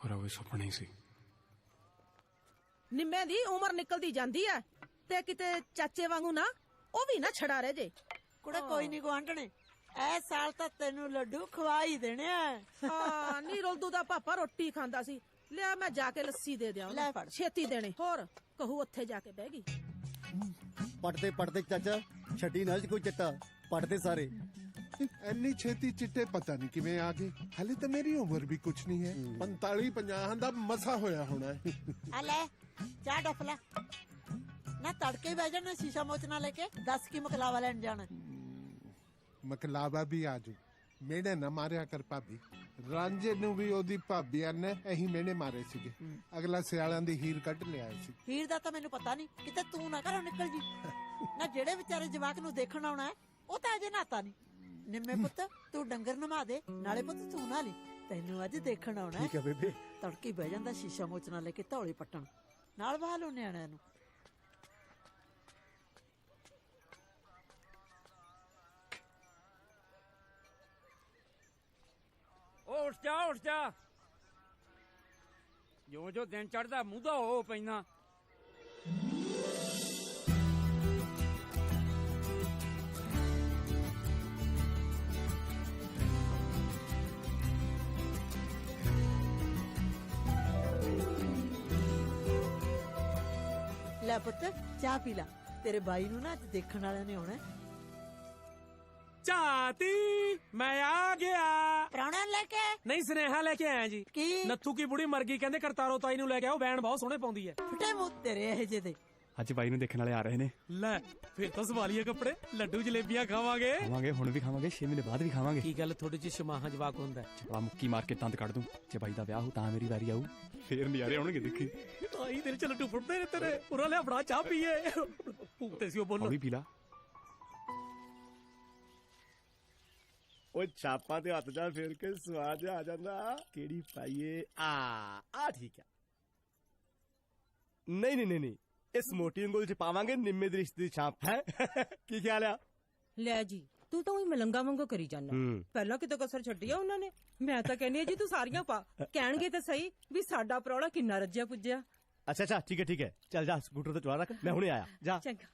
पूरा कोई सुपना ही सी। निम्मे दी उम्र निकलती जाती है ते किते चाचे वांगू ना ओ भी ना छड़ा रह जे। कुड़े कोई नहीं गुआंढने ए साल तो तेनू लड्डू खवा ही देने हाँ नी रोल्दू दा पापा रोटी खांदा सी। लिया मैं जाके लस्सी दे दिया ले फड़। छेती देने होर कहू उत्थे जाके बह गई। पटते पटते चाचा छटी ना कोई चिट्टा पटते सारे। ਇੰਨੀ ਛੇਤੀ ਚਿੱਟੇ ਪਤਾ ਨਹੀਂ ਕਿਵੇਂ ਆ ਗਏ। ਹਲੇ ਤਾਂ ਮੇਰੀ ਉਮਰ ਵੀ ਕੁਛ ਨਹੀਂ ਹੈ, 45-50 ਦਾ ਮਸਾ ਹੋਇਆ ਹੋਣਾ ਹੈ। आ ले चाह डफला ना तड़के बह जाना शीशा मोचना लेके 10 की मकलावा लेन जाना। ਮਕਲਾਵਾ ਵੀ ਆਜੂ। ਮੇੜੇ ਨਾ ਮਾਰਿਆ ਕਰ ਭਾਬੀ। ਰਾਂਝੇ ਨੂੰ ਵੀ ਉਹਦੀ ਭਾਬੀਆਂ ਨੇ ਇਹੀ ਮੇੜੇ ਮਾਰੇ ਸੀਗੇ। ਅਗਲਾ ਸਿਆਲਾਂ ਦੀ ਹੀਰ ਕੱਢ ਲਿਆ ਸੀ। ਹੀਰ ਦਾ ਤਾਂ ਮੈਨੂੰ ਪਤਾ ਨਹੀਂ ਕਿਤੇ ਤੂੰ ਨਾ ਘਰੋਂ ਨਿਕਲ ਜੀ ਨਾ। ਜਿਹੜੇ ਵਿਚਾਰੇ ਜਵਾਕ ਨੂੰ ਦੇਖਣ ਆਉਣਾ ਹੈ ਉਹ ਤਾਂ ਅਜੇ ਨਾਤਾ ਨਹੀਂ। ਨਿੰਮੇ ਪੁੱਤ ਤੂੰ ਡੰਗਰ ਨਮਾ ਦੇ, ਨਾਲੇ ਪੁੱਤ ਤੂੰ ਨਾ ਲਈ, ਤੈਨੂੰ ਅੱਜ ਦੇਖਣ ਆਉਣਾ ਠੀਕ ਹੈ ਬੇਬੇ। ਤੜਕੇ ਬਹਿ ਜਾਂਦਾ ਸ਼ੀਸ਼ਾ ਮੋਚਣਾ ਲੈ ਕੇ ਧੌਲੇ ਪੱਟਣ ਨਾਲ ਬਾਹ ਲੋ ਨਿਆਣਿਆਂ ਨੂੰ। ਉੱਠ ਜਾ ਜੋ ਦਿਨ ਚੜਦਾ ਮੂੰਹਦਾ ਹੋ ਪੈਣਾ। ਲੈ ਪੁੱਤ ਚਾਹ ਪੀ ਲਾ, ਤੇਰੇ ਬਾਈ ਨੂੰ ਨਾ ਅੱਜ ਦੇਖਣ ਵਾਲਿਆਂ ਨੇ ਆਉਣਾ। ਝਾਤੀ मैं आ गया। ਪ੍ਰਾਹੁਣਿਆਂ ਨੂੰ ਲੈ ਕੇ नहीं स्नेहा लेके आया जी। ਕੀ नत्थू की बुढ़ी मर गई, कहंदे करतारो ताई ਨੂੰ ਲੈ ਕੇ ਆਓ, ਬੈਣ ਬਹੁਤ ਸੋਹਣੇ ਪਾਉਂਦੀ ਹੈ। ਫਟੇ ਮੂੰਹ ਤੇਰੇ ਇਹ ਜੇ ਦੇ। ਅੱਜ ਬਾਈ ਨੂੰ ਦੇਖਣ ਵਾਲੇ ਆ ਰਹੇ ਨੇ। ਲੈ ਫਿਰ ਤਾਂ ਸਵਾਲੀਏ ਕੱਪੜੇ, ਲੱਡੂ ਜਲੇਬੀਆਂ ਖਾਵਾਂਗੇ। ਖਾਵਾਂਗੇ, ਹੁਣ ਵੀ ਖਾਵਾਂਗੇ, 6 ਮਹੀਨੇ ਬਾਅਦ ਵੀ ਖਾਵਾਂਗੇ। ਕੀ ਗੱਲ ਥੋੜੀ ਜਿਹੀ ਸ਼ਮਾਹਾਂ ਜਵਾਕ ਹੁੰਦਾ? ਚਪਲਾ ਮੁੱਕੀ ਮਾਰ ਕੇ ਦੰਦ ਕੱਢ ਦੂੰ। ਜੇ ਬਾਈ ਦਾ ਵਿਆਹ ਹੋ ਤਾਂ ਮੇਰੀ ਵਾਰੀ ਆਊ, ਫੇਰ ਨਜ਼ਾਰੇ ਆਉਣਗੇ ਦੇਖੀ। ਤਾਈ ਤੇਰੇ ਚ ਲੱਡੂ ਫੁੱਟਦੇ ਨੇ ਤੇਰੇ। ਪੂਰਾ ਲਿਆ ਫੜਾ ਚਾਹ ਪੀਏ। ਭੂਤੇ ਸੀ ਉਹ ਬੋਲੋ। ਵੀ ਪੀ ਲਾ। ਉਹ ਛਾਪਾਂ ਤੇ ਹੱਥ ਜਾ ਫੇਰ ਕੇ ਸਵਾਦ ਆ ਜਾਂਦਾ। ਕਿਹੜੀ ਪਾਈਏ? ਆ ਠੀਕ ਆ। ਨਹੀਂ ਇਸ ਮੋਟੀ ਉਂਗਲ ਚ ਪਾਵਾਂਗੇ ਨਿੰਮੇ ਦੀ ਰਿਸ਼ਤੇ ਦੀ ਛਾਪ। ਹੈ ਕੀ ਖਿਆਲ ਆ? ਲੈ ਜੀ ਤੂੰ ਤਾਂ ਉਹੀ ਮਲੰਗਾ ਵਾਂਗੂ ਕਰੀ ਜਾਂਦਾ। ਪਹਿਲਾਂ ਕਿਤੇ ਕਸਰ ਛੱਡੀ ਆ ਉਹਨਾਂ ਨੇ। ਮੈਂ ਤਾਂ ਕਹਿੰਦੀ ਆ ਜੀ ਤੂੰ ਸਾਰੀਆਂ ਪਾ। ਕਹਿਣਗੇ ਤਾਂ ਸਹੀ ਵੀ ਸਾਡਾ ਪ੍ਰਾਹੁਣਾ ਕਿੰਨਾ ਰੱਜਿਆ ਪੁੱਜਿਆ। ਅੱਛਾ ਠੀਕ ਹੈ ਚੱਲ ਜਾ, ਸਕੂਟਰ ਤੇ ਚਲਾ ਰੱਖ, ਮੈਂ ਹੁਣੇ ਆਇਆ। ਜਾ। ਚੰਗਾ।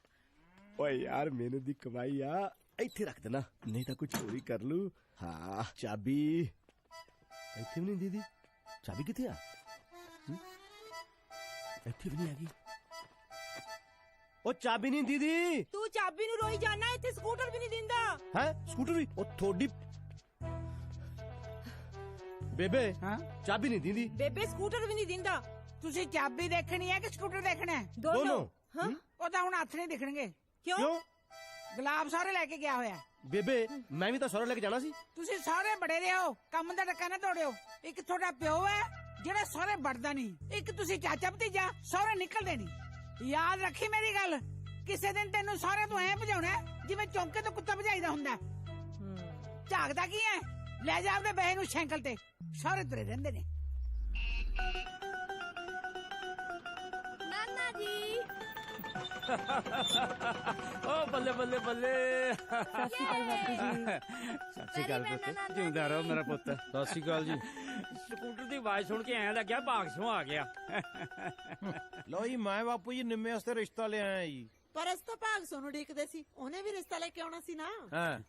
ਓਏ ਯਾਰ ਮਿਹਨਤ ਦੀ ਕਮਾਈ ਆ, ਇੱਥੇ ਰੱਖ ਦੇਣਾ, ਨਹੀਂ ਤਾਂ ਕੁਝ ਚੋਰੀ ਕਰ ਲੂ। ਹਾਂ ਚਾਬੀ ਇੱਥੇ ਵੀ ਨਹੀਂ ਦੀਦੀ। ਚਾਬੀ ਕਿੱਥੇ ਆ? ਇੱਥੇ ਵੀ ਨਹੀਂ ਹੈਗੀ। ਉਹ ਚਾਬੀ ਨਹੀਂ ਦੀਦੀ। ਤੂੰ ਚਾਬੀ ਨੂੰ ਰੋਈ ਜਾਣਾ, ਇੱਥੇ ਸਕੂਟਰ ਵੀ ਨਹੀਂ ਦਿੰਦਾ। ਹੈ ਸਕੂਟਰ ਵੀ? ਉਹ ਥੋੜੀ ਬੇਬੇ ਚਾਬੀ ਨਹੀਂ ਦਿੰਦੀ। ਬੇਬੇ ਸਕੂਟਰ ਵੀ ਨਹੀਂ ਦਿੰਦਾ। ਤੁਸੀਂ ਚਾਬੀ ਦੇਖਣੀ ਹੈ ਕਿ ਸਕੂਟਰ ਦੇਖਣਾ ਹੈ? ਦੋਨੋਂ। ਹਾਂ ਉਹ ਤਾਂ ਹੁਣ ਹੱਥ ਨਹੀਂ ਦਿਖਣਗੇ। ਕਿਉਂ? ਗੁਲਾਬ ਸਾਰੇ ਲੈ ਕੇ ਗਿਆ ਹੋਇਆ। ਬੇਬੇ ਮੈਂ ਵੀ ਤਾਂ ਸਹੁਰੇ ਲੈ ਕੇ ਜਾਣਾ ਸੀ। ਤੁਸੀਂ ਸਾਰੇ ਬੜੇ ਰਹੋ, ਕੰਮ ਦਾ ਡੱਕਾ ਨਾ ਤੋੜਿਓ। ਇੱਕ ਤੁਹਾਡਾ ਪਿਓ ਹੈ ਜਿਹੜਾ ਸਹੁਰੇ ਵੜਦਾ ਨਹੀਂ, ਇੱਕ ਤੁਸੀਂ ਚਾਚਾ ਭਤੀਜਾ ਸਹੁਰੇ ਨਿਕਲਦੇ ਨਹੀਂ। ਯਾਦ ਰੱਖੀ ਮੇਰੀ ਗੱਲ, ਕਿਸੇ ਦਿਨ ਤੈਨੂੰ ਸਹੁਰੇ ਤੋਂ ਐ ਭਜਾਉਣਾ ਜਿਵੇਂ ਚੌਂਕੇ ਤੋਂ ਕੁੱਤਾ ਭਜਾਈਦਾ ਹੁੰਦਾ। ਝਾਕਦਾ ਕੀ ਹੈ? ਲੈ ਜਾ ਆਪਣੇ ਬਹੇ ਨੂੰ ਸਾਈਕਲ ਤੇ, ਸਹੁਰੇ ਤੁਰੇ ਰਹਿੰਦੇ ਨੇ। ਨਾਨਾ ਜੀ ਓ ਬੱਲੇ ਬੱਲੇ ਬੱਲੇ। ਸਤਿ ਸ਼੍ਰੀ ਅਕਾਲ ਬਾਪੂ ਜੀ। ਸਤਿ ਸ਼੍ਰੀ ਅਕਾਲ ਪੁੱਤ, ਜਿਉਂਦਾ ਰਹੋ ਮੇਰਾ ਪੁੱਤ। ਸਤਿ ਸ਼੍ਰੀ ਅਕਾਲ ਜੀ। ਸਕੂਟਰ ਦੀ ਆਵਾਜ਼ ਸੁਣ ਕੇ ਐਂ ਲੱਗਿਆ ਬਾਗਸ਼ੋਂ ਆ ਗਿਆ। ਲਓ ਜੀ, ਮੈਂ ਬਾਪੂ ਜੀ ਨਿੰਮੇ ਵਾਸਤੇ ਰਿਸ਼ਤਾ ਲੈ ਆਇਆ ਜੀ। ਪਰ ਅਸ ਤਾਂ ਭਾਗ ਸੋਨੂੰ ਡੀਕਦੇ ਸੀ, ਉਹਨੇ ਵੀ ਰਿਸ਼ਤਾ ਲੈ ਕੇ ਆਉਣਾ ਸੀ ਨਾ। ਹਾਂ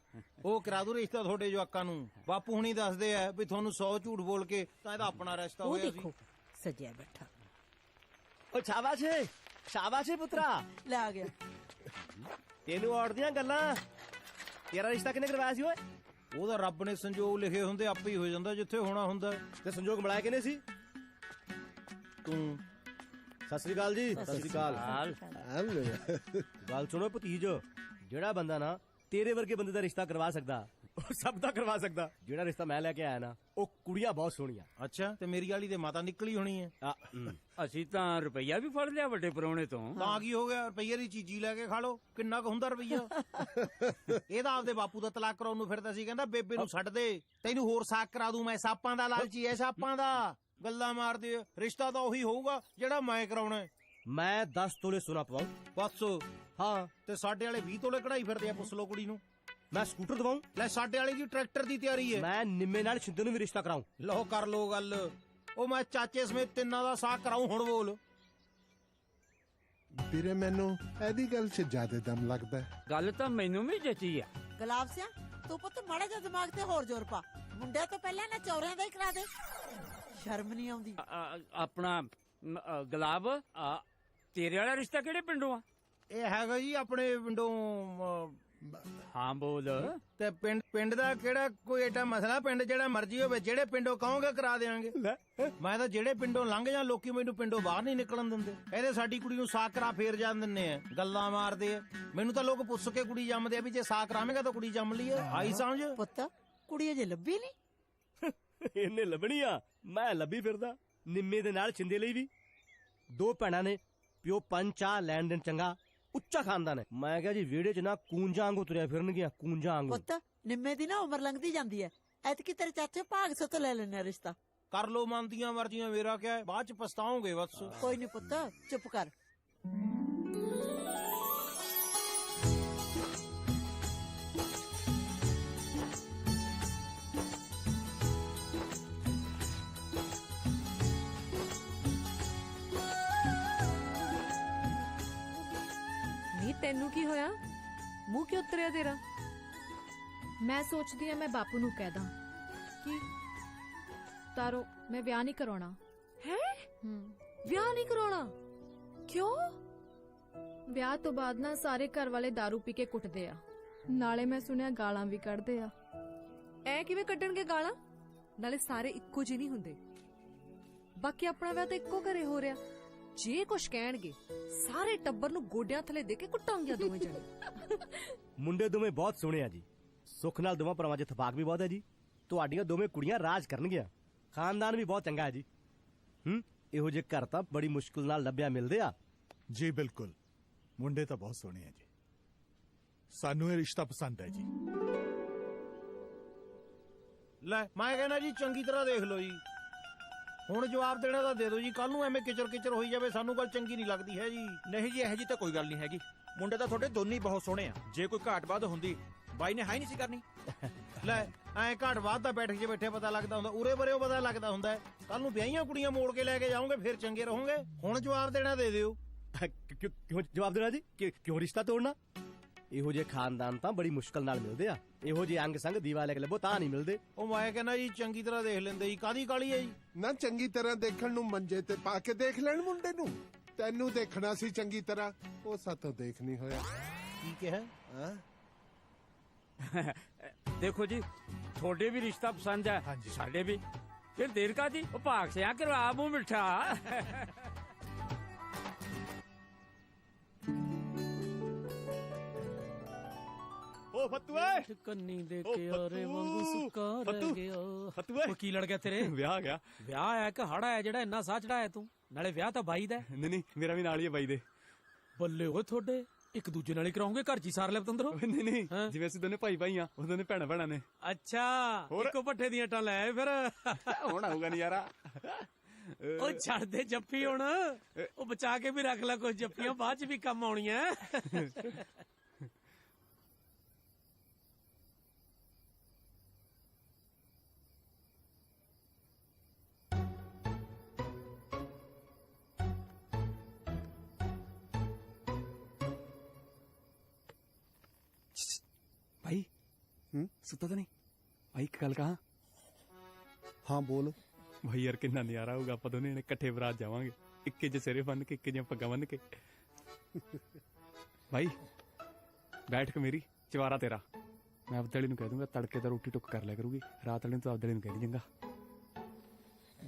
ਉਹ ਕਰਾ ਦੂ ਰਿਸ਼ਤਾ ਤੁਹਾਡੇ ਜਵਾਕਾਂ ਨੂੰ। ਬਾਪੂ ਹੁਣੀ ਦੱਸਦੇ ਆ ਵੀ ਤੁਹਾਨੂੰ 100 ਝੂਠ ਬੋਲ ਕੇ ਤਾਂ ਇਹਦਾ ਆਪਣਾ ਰਿਸ਼ਤਾ ਉਹ ਹੋਇਆ ਦੇਖੋ ਸੀ। ਸਜਿਆ ਬੈਠਾ। ਉਹ ਸ਼ਾਬਾਸ਼ ਪੁੱਤਰਾ, ਲੈ ਆ ਗਿਆ। ਤੈਨੂੰ ਔੜਦੀਆਂ ਗੱਲਾਂ। ਤੇਰਾ ਰਿਸ਼ਤਾ ਕਿਹਨੇ ਕਰਵਾਇਆ ਸੀ ਓਏ? ਉਹਦਾ ਰੱਬ ਨੇ ਸੰਜੋਗ ਲਿਖੇ ਹੁੰਦੇ, ਆਪੇ ਹੀ ਹੋ ਜਾਂਦਾ ਜਿੱਥੇ ਹੋਣਾ ਹੁੰਦਾ। ਤੇ ਸੰਜੋਗ ਮਿਲਾਇਆ ਕਿਹਨੇ ਸੀ? ਤੂੰ। ਸਤਿ ਸ੍ਰੀ ਅਕਾਲ ਜੀ। ਸਤਿ ਸ੍ਰੀ ਅਕਾਲ। ਗੱਲ ਸੁਣੋ ਭਤੀਜ, ਜਿਹੜਾ ਬੰਦਾ ਨਾ ਤੇਰੇ ਵਰਗੇ ਬੰਦੇ ਦਾ ਰਿਸ਼ਤਾ ਕਰਵਾ ਸਕਦਾ, ਉਹ ਸਭ ਦਾ ਕਰਵਾ ਸਕਦਾ। ਜਿਹੜਾ ਰਿਸ਼ਤਾ ਮੈਂ ਲੈ ਕੇ ਆਇਆ ਨਾ, ਉਹ ਕੁੜੀਆਂ ਬਹੁਤ ਸੋਹਣੀਆਂ। ਅੱਛਾ, ਤੇ ਮੇਰੀ ਵਾਲੀ ਦੇ ਮਾਤਾ ਨਿਕਲੀ ਹੋਣੀ ਹੈ। ਅਸੀਂ ਤਾਂ ਰੁਪਈਆ ਵੀ ਫੜ ਲਿਆ ਵੱਡੇ ਪ੍ਰਾਹੁਣੇ ਤੋਂ। ਤਾਂ ਕੀ ਹੋ ਗਿਆ? ਰੁਪਈਏ ਦੀ ਚੀਜ਼ੀ ਲੈ ਕੇ ਖਾ ਲੋ। ਕਿੰਨਾ ਕੁ ਹੁੰਦਾ ਰੁਪਈਆ? ਇਹਦਾ ਆਪਦੇ ਬਾਪੂ ਦਾ ਤਲਾਕ ਕਰਾਉਣ ਨੂੰ ਫਿਰਦਾ ਸੀ, ਕਹਿੰਦਾ ਬੇਬੇ ਨੂੰ ਛੱਡ ਦੇ, ਤੈਨੂੰ ਹੋਰ ਸਾਕ ਕਰਾ ਦੂੰ ਮੈਂ। ਸਾਪਾਂ ਦਾ ਲਾਲਚੀ ਐ, ਸਾਪਾਂ ਦਾ। ਗੱਲਾਂ ਮਾਰਦੇ ਆ। ਰਿਸ਼ਤਾ ਤਾਂ ਉਹੀ ਹੋਊਗਾ ਜਿਹੜਾ ਮੈਂ ਕਰਾਉਣਾ। ਮੈਂ 10 ਤੋਲੇ ਸੋਨਾ ਪਵਾਉ। ਬਸ ਹਾਂ, ਤੇ ਸਾਡੇ ਵਾਲੇ 20 ਤੋਲੇ ਕਢਾਈ ਫਿਰਦੇ ਆ। ਪੁੱਛ ਲੋ ਕੁੜੀ ਨੂੰ। ਮੈਂ ਸਕੂਟਰ ਦਵਾਉ। ਲੈ ਸਾਡੇ ਵਾਲੀ ਦੀ ਟਰੈਕਟਰ ਦੀ ਤਿਆਰੀ ਹੈ। ਮੈਂ ਨਿੰਮੇ ਨਾਲ ਛਿੰਦੇ ਨੂੰ ਵੀ ਰਿਸ਼ਤਾ ਕਰਾਉ। ਲੋ ਕਰ ਲੋ ਗੱਲ। ਉਹ ਮੈਂ ਚਾਚੇ ਸਮੇਤ ਤਿੰਨਾਂ ਦਾ ਸਾਕ ਕਰਾਉਂ, ਹੁਣ ਬੋਲ। ਵੀਰੇ ਮੈਨੂੰ ਇਹਦੀ ਗੱਲ 'ਚ ਜ਼ਿਆਦਾ ਦਮ ਲੱਗਦਾ ਹੈ। ਗੱਲ ਤਾਂ ਮੈਨੂੰ ਵੀ ਜਚੀ ਆ। ਗੁਲਾਬ ਸਿਆ ਤੂੰ ਪੁੱਤ ਮਾੜਾ ਜਿਹਾ ਦਿਮਾਗ ਤੇ ਹੋਰ ਜ਼ੋਰ ਪਾ। ਮੁੰਡਿਆਂ ਤੋਂ ਪਹਿਲਾਂ ਨਾ ਚੌਰਿਆਂ ਦਾ ਹੀ ਕਰਾ ਦੇ, ਸ਼ਰਮ ਨਹੀਂ ਆਉਂਦੀ। ਆਪਣਾ ਗੁਲਾਬ, ਤੇਰੇ ਵਾਲਾ ਰਿਸ਼ਤਾ ਕਿਹੜੇ ਪਿੰਡੋਂ ਆ? ਇਹ ਹੈਗਾ ਜੀ ਆਪਣੇ ਪਿੰਡੋਂ। ਹਾਂ ਬੋਲ। ਤੇ ਪਿੰਡ ਦਾ ਕਿਹੜਾ ਕੋਈ ਏਡਾ ਮਸਲਾ? ਪਿੰਡ ਜਿਹੜਾ ਮਰਜ਼ੀ ਹੋਵੇ, ਜਿਹੜੇ ਪਿੰਡੋਂ ਕਹੋਗੇ ਕਰਾ ਦੇਵਾਂਗੇ। ਮੈਂ ਤਾਂ ਜਿਹੜੇ ਪਿੰਡੋਂ ਲੰਘ ਜਾਂ ਲੋਕੀ ਮੈਨੂੰ ਪਿੰਡੋਂ ਬਾਹਰ ਨਹੀਂ ਨਿਕਲਣ ਦਿੰਦੇ। ਇਹਦੇ ਸਾਡੀ ਕੁੜੀ ਨੂੰ ਸਾਕ ਕਰਾ ਫੇਰ ਜਾਣ ਦਿੰਨੇ ਆ, ਗੱਲਾਂ ਮਾਰਦੇ ਆ। ਮੈਨੂੰ ਤਾਂ ਲੋਕ ਪੁੱਛ ਕੇ ਕੁੜੀ ਜੰਮਦੇ ਆ ਵੀ ਜੇ ਸਾਕ ਕਰਾਵੇਂਗਾ ਤਾਂ ਕੁੜੀ ਜੰਮ ਲਈ। ਆਈ ਸਮਝ? ਪੁੱਤ ਕੁੜੀ ਅਜੇ ਲੱਭੀ ਨਹੀਂ? ਇਹਨੇ ਲੱਭਣੀ ਆ, ਮੈਂ ਲੱਭੀ ਫਿਰਦਾ। ਨਿੰਮੇ ਦੇ ਨਾਲ ਛਿੰਦੇ ਲਈ ਵੀ 2 ਭੈਣਾਂ ਨੇ, ਪਿਓ ਪੰਚਾ, ਲੈਣ ਦੇਣ ਚੰਗਾ, ਉੱਚਾ ਖਾਨਦਾਨ ਹੈ। ਮੈਂ ਕਿਹਾ ਜੀ ਵਿਹੜੇ 'ਚ ਨਾ ਕੂੰਜਾਂ ਵਾਂਗੂ ਤੁਰਿਆ ਫਿਰਨਗੀਆਂ, ਕੂੰਜਾਂ ਵਾਂਗੂ। ਪੁੱਤ ਨਿੰਮੇ ਦੀ ਨਾ ਉਮਰ ਲੰਘਦੀ ਜਾਂਦੀ ਹੈ, ਐਤਕੀ ਤੇਰੇ ਚਾਚੇ ਭਾਗ ਸੁੱਤ ਲੈ ਲੈਣੇ ਰਿਸ਼ਤਾ। ਕਰ ਲੋ ਮੰਨਦੀਆਂ ਮਰਜ਼ੀਆਂ, ਮੇਰਾ ਕਿਆ ਹੈ, ਬਾਅਦ ਚ ਪਛਤਾਓਗੇ ਬਸ। ਕੋਈ ਨਹੀਂ ਪੁੱਤ ਚੁੱਪ ਕਰ। ਨੀ ਤੈਨੂੰ ਕੀ ਹੋਇਆ? ਮੂੰਹ ਕਿਉਂ ਉਤਰਿਆ ਤੇਰਾ? ਮੈਂ ਸੋਚਦੀ ਆ ਮੈਂ ਬਾਪੂ ਨੂੰ ਕਹਿ ਦਾਂ ਕੀ? ਤਾਰੋ ਮੈਂ ਵਿਆਹ ਨਹੀਂ ਕਰਾਉਣਾ। ਹੈ? ਵਿਆਹ ਨਹੀਂ ਕਰਾਉਣਾ? ਕਿਉਂ? ਵਿਆਹ ਤੋਂ ਬਾਅਦ ਨਾ ਸਾਰੇ ਘਰ ਵਾਲੇ दारू ਪੀ ਕੇ ਕੁੱਟਦੇ ਆ, ਨਾਲੇ ਮੈਂ ਸੁਣਿਆ ਗਾਲਾਂ ਵੀ ਕੱਢਦੇ ਆ। ਐ ਕਿਵੇਂ ਕੱਢਣਗੇ ਗਾਲਾਂ? ਨਾਲੇ ਸਾਰੇ ਇੱਕੋ ਜਿਹੇ ਨਹੀਂ ਹੁੰਦੇ। ਬਾਕੀ ਆਪਣਾ ਵਿਆਹ ਤਾਂ ਇੱਕੋ ਘਰੇ ਹੋ ਰਿਹਾ। ਜੇ ਕੁਛ ਕਹਿਣਗੇ ਸਾਰੇ ਟੱਬਰ ਨੂੰ ਗੋਡਿਆਂ ਥੱਲੇ ਦੇ ਕੇ ਕੁੱਟਾਂਗੀਆਂ ਦੋਵੇਂ ਜਣੇ। ਮੁੰਡੇ ਦੋਵੇਂ ਬਹੁਤ ਸੋਹਣੇ ਆ ਜੀ, ਸੁੱਖ ਨਾਲ ਦੋਵਾਂ ਪਰਵਾਂ 'ਚ ਇਤਫਾਕ ਵੀ ਬਹੁਤ ਹੈ ਜੀ। ਤੁਹਾਡੀਆਂ ਦੋਵੇਂ ਕੁੜੀਆਂ ਰਾਜ ਕਰਨਗੀਆਂ, ਖਾਨਦਾਨ ਵੀ ਬਹੁਤ ਚੰਗਾ ਹੈ ਜੀ। ਇਹੋ ਜਿਹੇ ਘਰ ਤਾਂ ਬੜੀ ਮੁਸ਼ਕਿਲ ਨਾਲ ਲੱਭਿਆ ਮਿਲਦੇ ਆ ਜੀ। ਬਿਲਕੁਲ, ਮੁੰਡੇ ਤਾਂ ਬਹੁਤ ਸੋਹਣੇ ਆ ਜੀ, ਸਾਨੂੰ ਇਹ ਰਿਸ਼ਤਾ ਪਸੰਦ ਹੈ ਜੀ। ਲੈ ਮੈਂ ਕਹਿੰਦਾ ਜੀ ਚੰਗੀ ਤਰ੍ਹਾਂ ਦੇਖ ਲਓ ਜੀ, ਹੁਣ ਜਵਾਬ ਦੇਣਾ ਤਾਂ ਦੇ ਦਿਓ ਜੀ। ਕੱਲ ਨੂੰ ਐਵੇਂ ਕਿਚਰ ਹੋਈ ਜਾਵੇ, ਸਾਨੂੰ ਗੱਲ ਚੰਗੀ ਨਹੀਂ ਲੱਗਦੀ ਹੈ ਜੀ। ਨਹੀਂ ਜੀ, ਇਹੋ ਜੀ ਤਾਂ ਕੋਈ ਗੱਲ ਨਹੀਂ ਹੈਗੀ। ਮੁੰਡੇ ਤਾਂ ਤੁਹਾਡੇ ਦੋਨੇ ਬਹੁਤ ਸੋਹਣੇ ਆ। ਜੇ ਕੋਈ ਘਾਟ ਬਾਤ ਹੁੰਦੀ ਬਾਈ ਨੇ ਹਾਈ ਨਹੀਂ ਸੀ ਕਰਨੀ। ਲੈ ਐਂ ਘਾਟ ਬਾਤ ਤਾਂ ਬੈਠ ਕੇ ਬੈਠੇ ਪਤਾ ਲੱਗਦਾ ਹੁੰਦਾ, ਉਰੇ ਬਰੇ ਉਹ ਪਤਾ ਲੱਗਦਾ ਹੁੰਦਾ। ਕੱਲ ਨੂੰ ਵਿਆਹੀਆਂ ਕੁੜੀਆਂ ਮੋੜ ਕੇ ਲੈ ਕੇ ਜਾਓਗੇ ਫਿਰ ਚੰਗੇ ਰਹੋਗੇ। ਹੁਣ ਜਵਾਬ ਦੇਣਾ ਦੇ ਦਿਓ। ਕਿਉਂ ਜਵਾਬ ਦੇਣਾ ਜੀ? ਕਿਉਂ ਰਿਸ਼ਤਾ ਤੋੜਨਾ? ਇਹੋ ਜਿਹੇ ਖਾਨਦਾਨ ਤਾਂ ਬੜੀ ਮੁਸ਼ਕਲ ਨਾਲ ਮਿਲਦੇ ਆ। ਇਹੋ ਜਿਹੇ ਅੰਗ ਸੰਗ ਦੀਵਾ ਲੈ ਕੇ ਲੱਭੋ ਤਾਂ ਨਹੀਂ ਮਿਲਦੇ। ਉਹ ਮੈਂ ਕਹਿੰਦਾ ਜੀ ਚੰਗੀ ਤਰ੍ਹਾਂ ਦੇਖ ਲੈਂਦੇ ਜੀ, ਕਾਦੀ ਕਾਲੀ ਹੈ ਜੀ? ਨਾ ਚੰਗੀ ਤਰ੍ਹਾਂ ਦੇਖਣ ਨੂੰ ਮੰਜੇ ਤੇ ਪਾ ਕੇ ਦੇਖ ਲੈਣ ਮੁੰਡੇ ਨੂੰ। ਤੈਨੂੰ ਦੇਖਣਾ ਸੀ ਚੰਗੀ ਤਰ੍ਹਾਂ, ਉਹ ਸਾਤੋਂ ਦੇਖ ਨਹੀਂ ਹੋਇਆ। ਕੀ ਕਿਹਾ? ਦੇਖੋ ਜੀ, ਤੁਹਾਡੇ ਵੀ ਰਿਸ਼ਤਾ ਪਸੰਦ ਹੈ, ਸਾਡੇ ਵੀ। ਫਿਰ ਦੇਰ ਕਾਦੀ? ਉਹ ਭਾਗ ਸਿਆ ਕਰਵਾ ਮੂੰਹ ਮਿੱਠਾ। ਓ ਫੱਤੂਏ, ਕੰਨੀ ਦੇ ਕੇ ਔਰੇ ਵਾਂਗੂ ਸੁੱਕਾ ਰਹਿ ਗਿਆ। ਫੱਤੂਏ ਕੀ ਲੜ ਗਿਆ ਤੇਰੇ? ਵਿਆਹ ਆ ਗਿਆ। ਵਿਆਹ ਹੈ ਕਿ ਹੜਾ ਹੈ ਜਿਹੜਾ ਇੰਨਾ ਸਾਹ ਚੜਾਇਆ ਤੂੰ? ਨਾਲੇ ਵਿਆਹ ਤਾਂ ਬਾਈ ਦਾ। ਨਹੀਂ, ਮੇਰਾ ਵੀ ਨਾਲ ਹੀ ਹੈ ਬਾਈ ਦੇ। ਬੱਲੇ ਓਏ ਤੁਹਾਡੇ, ਇੱਕ ਦੂਜੇ ਨਾਲ ਹੀ ਕਰਾਉਂਗੇ? ਘਰ ਜੀ ਸਾਰ ਲੈ ਪਤੰਦਰੋ। ਨਹੀਂ, ਜਿਵੇਂ ਅਸੀਂ ਦੋਨੇ ਭਾਈ ਆ, ਉਹ ਦੋਨੇ ਭੈਣਾਂ ਨੇ। ਅੱਛਾ, ਇੱਕੋ ਪੱਠੇ ਦੀਆਂ ਟਾਂ ਲੈ ਫਿਰ। ਹੁਣ ਆਊਗਾ ਨਜ਼ਾਰਾ। ਉਹ ਛੱਡ ਦੇ ਜੱਫੀ ਹੁਣ, ਉਹ ਬਚਾ ਕੇ ਵੀ ਰੱਖ ਲੈ ਕੁਝ ਜੱਫੀਆਂ, ਬਾਅਦ ਚ ਵੀ ਕੰਮ ਆਉਣੀਆਂ। ਭਾਈ ਸੁੱਤਾ ਤਾਂ ਨਹੀਂ? ਭਾਈ ਇੱਕ ਗੱਲ ਕਹਾਂ? ਹਾਂ ਬੋਲ। ਭਾਈ ਯਾਰ ਕਿੰਨਾ ਨਜ਼ਾਰਾ ਹੋਊਗਾ, ਆਪਾਂ ਦੋਨੇ ਇਕੱਠੇ ਬਰਾਤ ਜਾਵਾਂਗੇ, ਇੱਕੇ ਜਿਹੇ ਸਿਰੇ ਬੰਨ ਕੇ, ਇੱਕੇ ਜਿਹੀਆਂ ਪੱਗਾਂ ਬੰਨ ਕੇ। ਭਾਈ ਬੈਠ ਕੇ ਮੇਰੀ ਚਵਾਰਾ ਤੇਰਾ। ਮੈਂ ਅਬਦਲੀ ਨੂੰ ਕਹਿ ਦੂੰਗਾ ਤੜਕੇ ਤਾਂ ਰੋਟੀ ਟੁੱਕ ਕਰ ਲਿਆ ਕਰੂਗੀ, ਰਾਤ ਵਾਲੇ ਨੂੰ ਤਾਂ ਅਬਦਲੀ ਨੂੰ ਕਹਿ ਦੀ ਚੰਗਾ।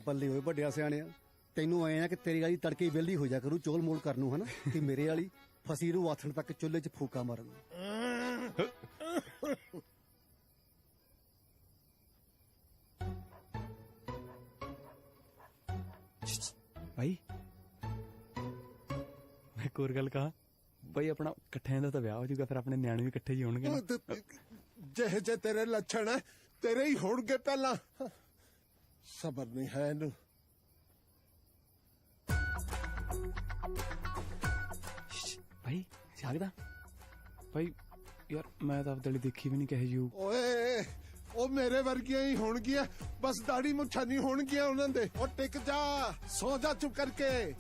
ਬੱਲੇ ਹੋਏ ਵੱਡਿਆ ਸਿਆਣਿਆ, ਤੈਨੂੰ ਆਏ ਆ ਕਿ ਤੇਰੀ ਵਾਲੀ ਤੜਕੇ ਵਿਹਲੀ ਹੋ ਜਾ ਕਰੂ ਚੋਲ ਮੋਲ ਕਰਨ ਨੂੰ, ਹਨਾ? ਤੇ ਮੇਰੇ ਵਾਲੀ ਫਸੀ ਨੂੰ ਆਥਣ ਤੱਕ ਚੁੱਲ੍ਹੇ 'ਚ ਫੂਕਾ ਮਾਰਨ। ਭਾਈ ਮੈਂ ਇੱਕ ਹੋਰ ਗੱਲ ਕਹਾਂ? ਭਾਈ ਆਪਣਾ ਇਕੱਠਿਆਂ ਦਾ ਤਾਂ ਵਿਆਹ ਹੋ ਜਾਊਗਾ, ਫਿਰ ਆਪਣੇ ਨਿਆਣੇ ਵੀ ਇਕੱਠੇ ਹੀ ਹੋਣਗੇ ਨਾ। ਜਿਹੇ ਜੇ ਤੇਰੇ ਲੱਛਣ ਹੈ ਤੇਰੇ ਹੀ ਹੋਣਗੇ ਪਹਿਲਾਂ। ਸਬਰ ਨਹੀਂ ਹੈ ਇਹਨੂੰ। ਭਾਈ ਜਾਗਦਾ? ਭਾਈ ਯਾਰ ਮੈਂ ਤਾਂ ਅਬਦਲੀ ਦੇਖੀ ਵੀ ਨਹੀਂ ਕਹੇ ਜੀ। ਓਏ ਉਹ ਮੇਰੇ ਵਰਗੀਆਂ ਹੀ ਹੋਣਗੀਆਂ, ਬਸ ਦਾੜੀ ਮੁੱਛਾਂ ਨਹੀਂ ਹੋਣਗੀਆਂ ਉਹਨਾਂ ਦੇ। ਉਹ ਟਿਕ ਜਾ, ਸੌ ਜਾ ਚੁੱਪ ਕਰਕੇ।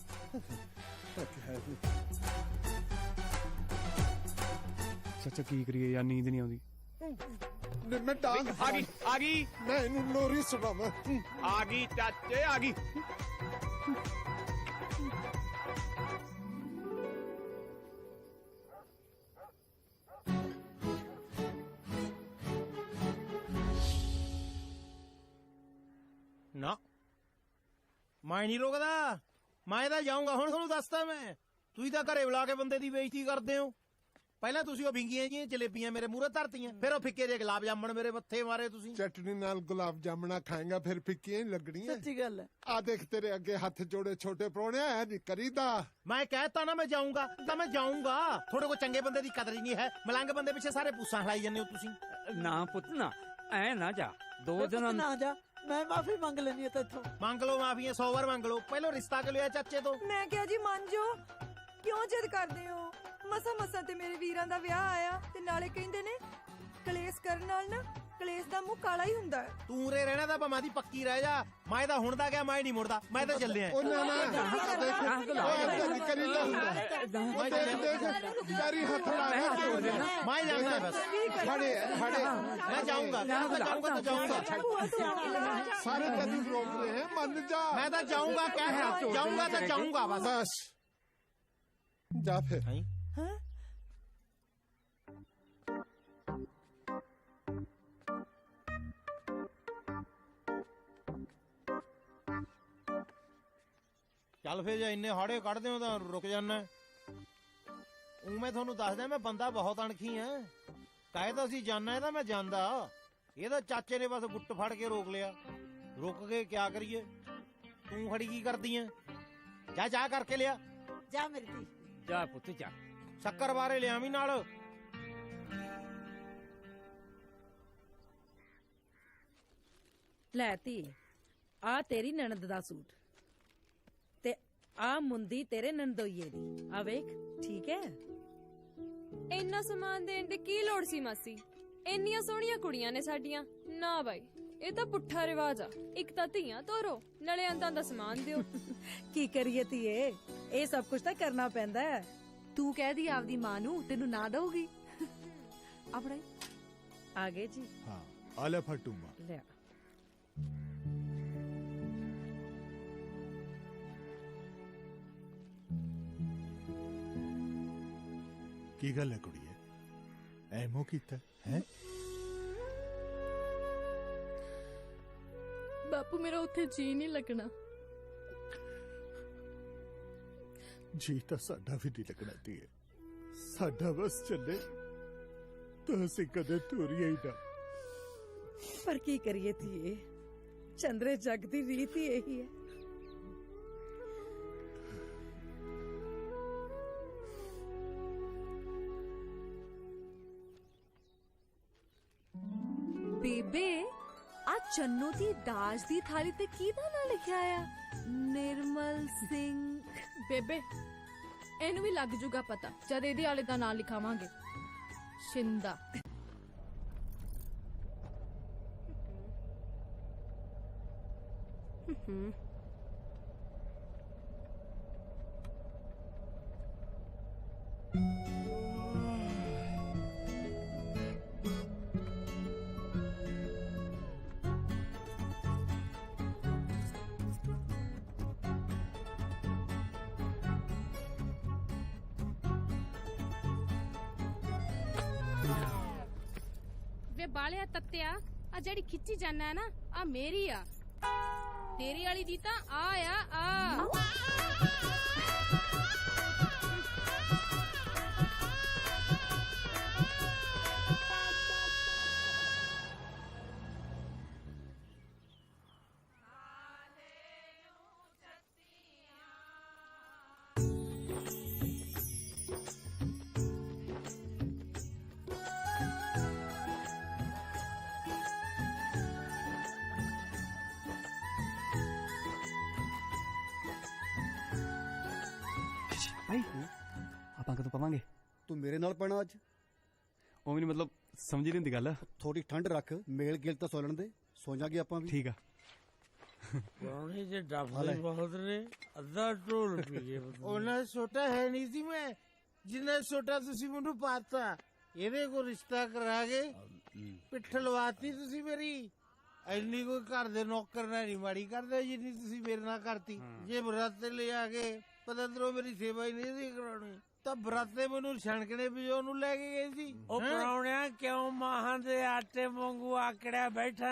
ਚਾਚਾ ਕੀ ਕਰੀਏ ਯਾਰ, ਨੀਂਦ ਨਹੀਂ ਆਉਂਦੀ। ਮੈਂ ਡਾਂਗ ਆ ਗਈ ਮੈਂ ਇਹਨੂੰ ਲੋਰੀ ਸੁਣਾਵਾਂ। ਆ ਗਈ ਚਾਚੇ, ਆ ਗਈ। ਨਾ ਮੈਂ ਨਹੀਂ ਰੋਕਦਾ, ਮੈਂ ਤਾਂ ਜਾਊਂਗਾ। ਹੁਣ ਤੁਹਾਨੂੰ ਦੱਸਦਾ ਮੈਂ, ਤੁਸੀਂ ਤਾਂ ਘਰੇ ਬੁਲਾ ਕੇ ਬੰਦੇ ਦੀ ਬੇਇੱਜ਼ਤੀ ਕਰਦੇ ਹੋ। ਪਹਿਲਾਂ ਤੁਸੀਂ ਉਹ ਵਿੰਗੀਆਂ ਜੀਆਂ ਜਲੇਬੀਆਂ ਮੇਰੇ ਮੂਹਰੇ ਧਰਤੀਆਂ, ਫਿਰ ਉਹ ਫਿੱਕੇ ਜਿਹੇ ਗੁਲਾਬ ਜਾਮਣ ਮੇਰੇ ਮੱਥੇ ਮਾਰੇ ਤੁਸੀਂ। ਚਟਨੀ ਨਾਲ ਗੁਲਾਬ ਜਾਮਣਾ ਖਾਏਗਾ ਫਿਰ ਫਿੱਕੀਆਂ ਹੀ ਲੱਗਣੀਆਂ। ਸੱਚੀ ਗੱਲ ਹੈ। ਆ ਦੇਖ ਤੇਰੇ ਅੱਗੇ ਹੱਥ ਜੋੜੇ ਛੋਟੇ ਪ੍ਰਾਹੁਣੇ, ਐ ਨਹੀਂ ਕਰੀਦਾ। ਮੈਂ ਕਹਿਤਾ ਨਾ ਮੈਂ ਜਾਊਂਗਾ ਤਾਂ ਮੈਂ ਜਾਊਂਗਾ। ਥੋੜੇ ਕੋ ਚੰਗੇ ਬੰਦੇ ਦੀ ਕਦਰ ਹੀ ਨਹੀਂ ਹੈ, ਮਲੰਗ ਬੰਦੇ ਪਿੱਛੇ ਸਾਰੇ ਪੂਸਾਂ ਹਲਾਈ ਜਾਂਦੇ ਹੋ ਤੁਸੀਂ। ਨਾ ਪੁੱਤ ਨਾ, ਐ ਨਾ ਜਾ। 2 ਵੇ ਦਿਨ ਪੁੱਤ ਨਾ ਜਾ, ਮੈਂ ਮਾਫੀ ਮੰਗ ਲੈਣੀ ਹੈ ਤੇਥੋਂ। ਮੰਗ ਲਓ ਮਾਫੀਆਂ 100 ਵਾਰ ਮੰਗ ਲਓ। ਪਹਿਲਾਂ ਰਿਸ਼ਤਾ ਕਿ ਲਿਆ ਚਾਚੇ ਤੋਂ। ਮੈਂ ਕਿਹਾ ਜੀ ਮੰਨ ਜੋ, ਕਿਉਂ ਜਿੱਦ ਕਰਦੇ ਹੋ? ਮਸਾ ਤੇ ਮੇਰੇ ਵੀਰਾਂ ਦਾ ਵਿਆਹ ਆਇਆ, ਤੇ ਨਾਲੇ ਕਹਿੰਦੇ ਨੇ ਕਲੇਸ਼ ਕਰਨ ਨਾਲ ਨਾ ਕਲੇਸ਼ ਦਾ ਮੂੰਹ ਕਾਲਾ ਹੀ ਹੁੰਦਾ ਹੈ। ਤੂੰ ਰੇ ਰਹਿਣਾ ਤਾਂ ਭਾਵੇਂ ਦੀ ਪੱਕੀ ਰਹਿ ਜਾ। ਮੈਂ ਤਾਂ ਹੁਣ ਦਾ ਗਿਆ, ਮੈਂ ਨਹੀਂ ਮੁੜਦਾ, ਮੈਂ ਤਾਂ ਚੱਲਿਆ। ਉਹ ਨਾ ਨਾ ਦੇਖ ਕਰੀਦਾ ਹੁੰਦਾ। ਦੇਖ ਪੈਰੀ ਹੱਥ ਲਾ ਕੇ ਮੈਂ ਜਾਂਦਾ ਬਸ। ਖੜੇ ਖੜੇ ਮੈਂ ਜਾਊਂਗਾ, ਜਾਊਂਗਾ ਤਾਂ ਜਾਊਂਗਾ। ਸਾਰੇ ਤੈਨੂੰ ਰੋਕ ਰਹੇ हैं, ਮੰਨ ਜਾ। ਮੈਂ ਤਾਂ ਜਾਊਂਗਾ, ਕਹਿ ਜਾਊਂਗਾ ਤਾਂ ਜਾਊਂਗਾ ਬਸ। ਜਾ ਫਿਰ। ਚੱਲ ਫੇਰ ਜੇ ਇੰਨੇ ਹਾੜੇ ਕੱਢਦੇ ਹੋ ਤਾਂ ਰੁਕ ਜਾਣਾ। ਉਹ ਮੈਂ ਤੁਹਾਨੂੰ ਦੱਸਦਾ, ਮੈਂ ਬੰਦਾ ਬਹੁਤ ਅਣਖੀ ਆ। ਕਾਹੇ ਤਾਂ ਅਸੀਂ ਜਾਣਾ, ਇਹਦਾ ਮੈਂ ਜਾਂਦਾ। ਇਹਦਾ ਚਾਚੇ ਨੇ ਬਸ ਗੁੱਟ ਫੜ ਕੇ ਰੋਕ ਲਿਆ। ਰੁਕ ਕੇ ਕਿਆ ਕਰੀਏ? ਤੂੰ ਖੜੀ ਕੀ ਕਰਦੀ ਐ? ਜਾ ਜਾ ਕਰਕੇ ਲਿਆ। ਜਾ ਮੇਰੀ ਧੀ, ਜਾ ਪੁੱਤ ਜਾ। ਸ਼ੱਕਰ ਬਾਰੇ ਲਿਆਵੀਂ ਨਾਲ। ਲੈ ਧੀ, ਆ ਤੇਰੀ ਨਣਦ ਦਾ ਸੂਟ, ਤੇ ਆ ਮੁੰਦੀ ਤੇਰੇ ਨੰਦੋਈਏ ਦੀ। ਆ ਵੇਖ, ਠੀਕ ਹੈ? ਇੰਨਾ ਸਮਾਨ ਦੇਣ ਦੀ ਕੀ ਲੋੜ ਸੀ ਮਾਸੀ? ਇੰਨੀਆਂ ਸੋਹਣੀਆਂ ਕੁੜੀਆਂ ਨੇ ਸਾਡੀਆਂ। ਨਾ ਬਾਈ, ਇਹ ਤਾਂ ਪੁੱਠਾ ਰਿਵਾਜ ਆ। ਇੱਕ ਤਾਂ ਧੀਆਂ ਤੋਰੋ, ਨਾਲੇ ਅੰਦਾਂ ਦਾ ਸਮਾਨ ਦਿਓ। ਕੀ ਕਰੀਏ ਧੀਏ, ਇਹ ਸਭ ਕੁਝ ਤਾਂ ਕਰਨਾ ਪੈਂਦਾ ਹੈ। ਤੂੰ ਕਹਿ ਦੀ ਆਪਦੀ ਮਾਂ ਨੂੰ, ਤੈਨੂੰ ਨਾ ਦਊਗੀ। ਆਪਣਾ ਆ ਗਏ ਜੀ। ਹਾਂ, ਆ ਲੈ ਫਟੂਮਾ। ਲਿਆ। ਕੀ ਗੱਲ ਹੈ ਕੁੜੀਏ, ਐਮੋ ਕੀਤਾ ਹੈ? ਬਾਪੂ ਮੇਰਾ ਉੱਥੇ ਜੀ ਨਹੀਂ ਲੱਗਣਾ। ਜੀ ਤਾਂ ਸਾਡਾ ਵੀ ਨਹੀਂ ਲੱਗਣਾ ਧੀਏ। ਸਾਡਾ ਬਸ ਚੱਲੇ ਤਾਂ ਅਸੀਂ ਕਦੇ ਤੁਰੀਏ ਹੀ ਨਾ। ਪਰ ਕੀ ਕਰੀਏ ਧੀਏ, ਚੰਦਰੇ ਜਗ ਦੀ ਰੀਤ ਹੀ ਇਹੀ ਹੈ। ਬੇਬੇ, ਆ ਚੰਨੋ ਦੀ ਦਾਜ ਦੀ ਥਾਲੀ ਤੇ ਕਿਹਦਾ ਨਾਂ ਲਿਖਿਆ ਆ? ਨਿਰਮਲ ਸਿੰਘ। ਬੇਬੇ, ਇਹਨੂੰ ਵੀ ਲੱਗ ਜੂਗਾ ਪਤਾ ਜਦ ਇਹਦੇ ਵਾਲੇ ਦਾ ਨਾਂ ਲਿਖਾਵਾਂਗੇ। ਸ਼ਿੰਦਾ। ਵੇ ਬਾਲਿਆ ਤੱਤਿਆ, ਆ ਜਿਹੜੀ ਖਿੱਚੀ ਜਾਨਾ ਹੈ ਨਾ, ਆ ਮੇਰੀ ਆ। ਤੇਰੀ ਵਾਲੀ ਦੀ ਤਾਂ ਆ। ਭਾਈ ਆਪਾਂ ਕਦੋਂ ਪਵਾਂਗੇ? ਤੂੰ ਮੇਰੇ ਨਾਲ ਪੈਣਾ ਅੱਜ? ਉਹ ਵੀ ਨਹੀਂ, ਮਤਲਬ ਸਮਝੀ ਨਹੀਂ ਹੁੰਦੀ ਗੱਲ। ਥੋੜੀ ਠੰਡ ਰੱਖ, ਮੇਲ ਗੇਲ ਤਾਂ ਸੋਲਣ ਦੇ, ਸੋ ਜਾਗੇ ਆਪਾਂ ਵੀ। ਠੀਕ ਆ। ਪੁਰਾਣੇ ਜੇ ਡੱਬੇ ਬਹੁਤ ਨੇ, ਅੱਧਾ ਢੋਲ ਪੀ ਗਏ। ਉਹਨਾਂ ਛੋਟਾ ਹੈ ਨਹੀਂ ਸੀ ਮੈਂ, ਜਿੰਨਾ ਛੋਟਾ ਤੁਸੀਂ ਮੈਨੂੰ ਪਾਤਾ। ਇਹਦੇ ਕੋ ਰਿਸ਼ਤਾ ਕਰਾ ਕੇ ਪਿੱਠ ਲਵਾਤੀ ਤੁਸੀਂ ਮੇਰੀ। ਇੰਨੀ ਕੋਈ ਘਰ ਦੇ ਨੌਕਰ ਨਾਲ ਨਹੀਂ ਮਾੜੀ ਕਰਦੇ ਜਿੰਨੀ ਤੁਸੀਂ ਮੇਰੇ ਨਾਲ ਕਰਤੀ। ਜੇ ਬਰਾਤੇ ਲੈ ਆ ਕੇ ਪਤੰਦਰੋਂ ਮੇਰੀ ਸੇਵਾ ਹੀ ਨਹੀਂ ਸੀ ਕਰਾਉਣੀ ਤਾਂ ਬਰਾਤੇ ਮੈਨੂੰ ਛਣਕਣੇ ਪਿਓ ਨੂੰ ਲੈ ਕੇ ਗਏ ਸੀ। ਉਹ ਪਰਾਉਣਿਆ ਕਿਉਂ ਮਾਹਾਂ ਦੇ ਆਟੇ ਵਾਂਗੂ ਆਕੜਿਆ ਬੈਠਾ?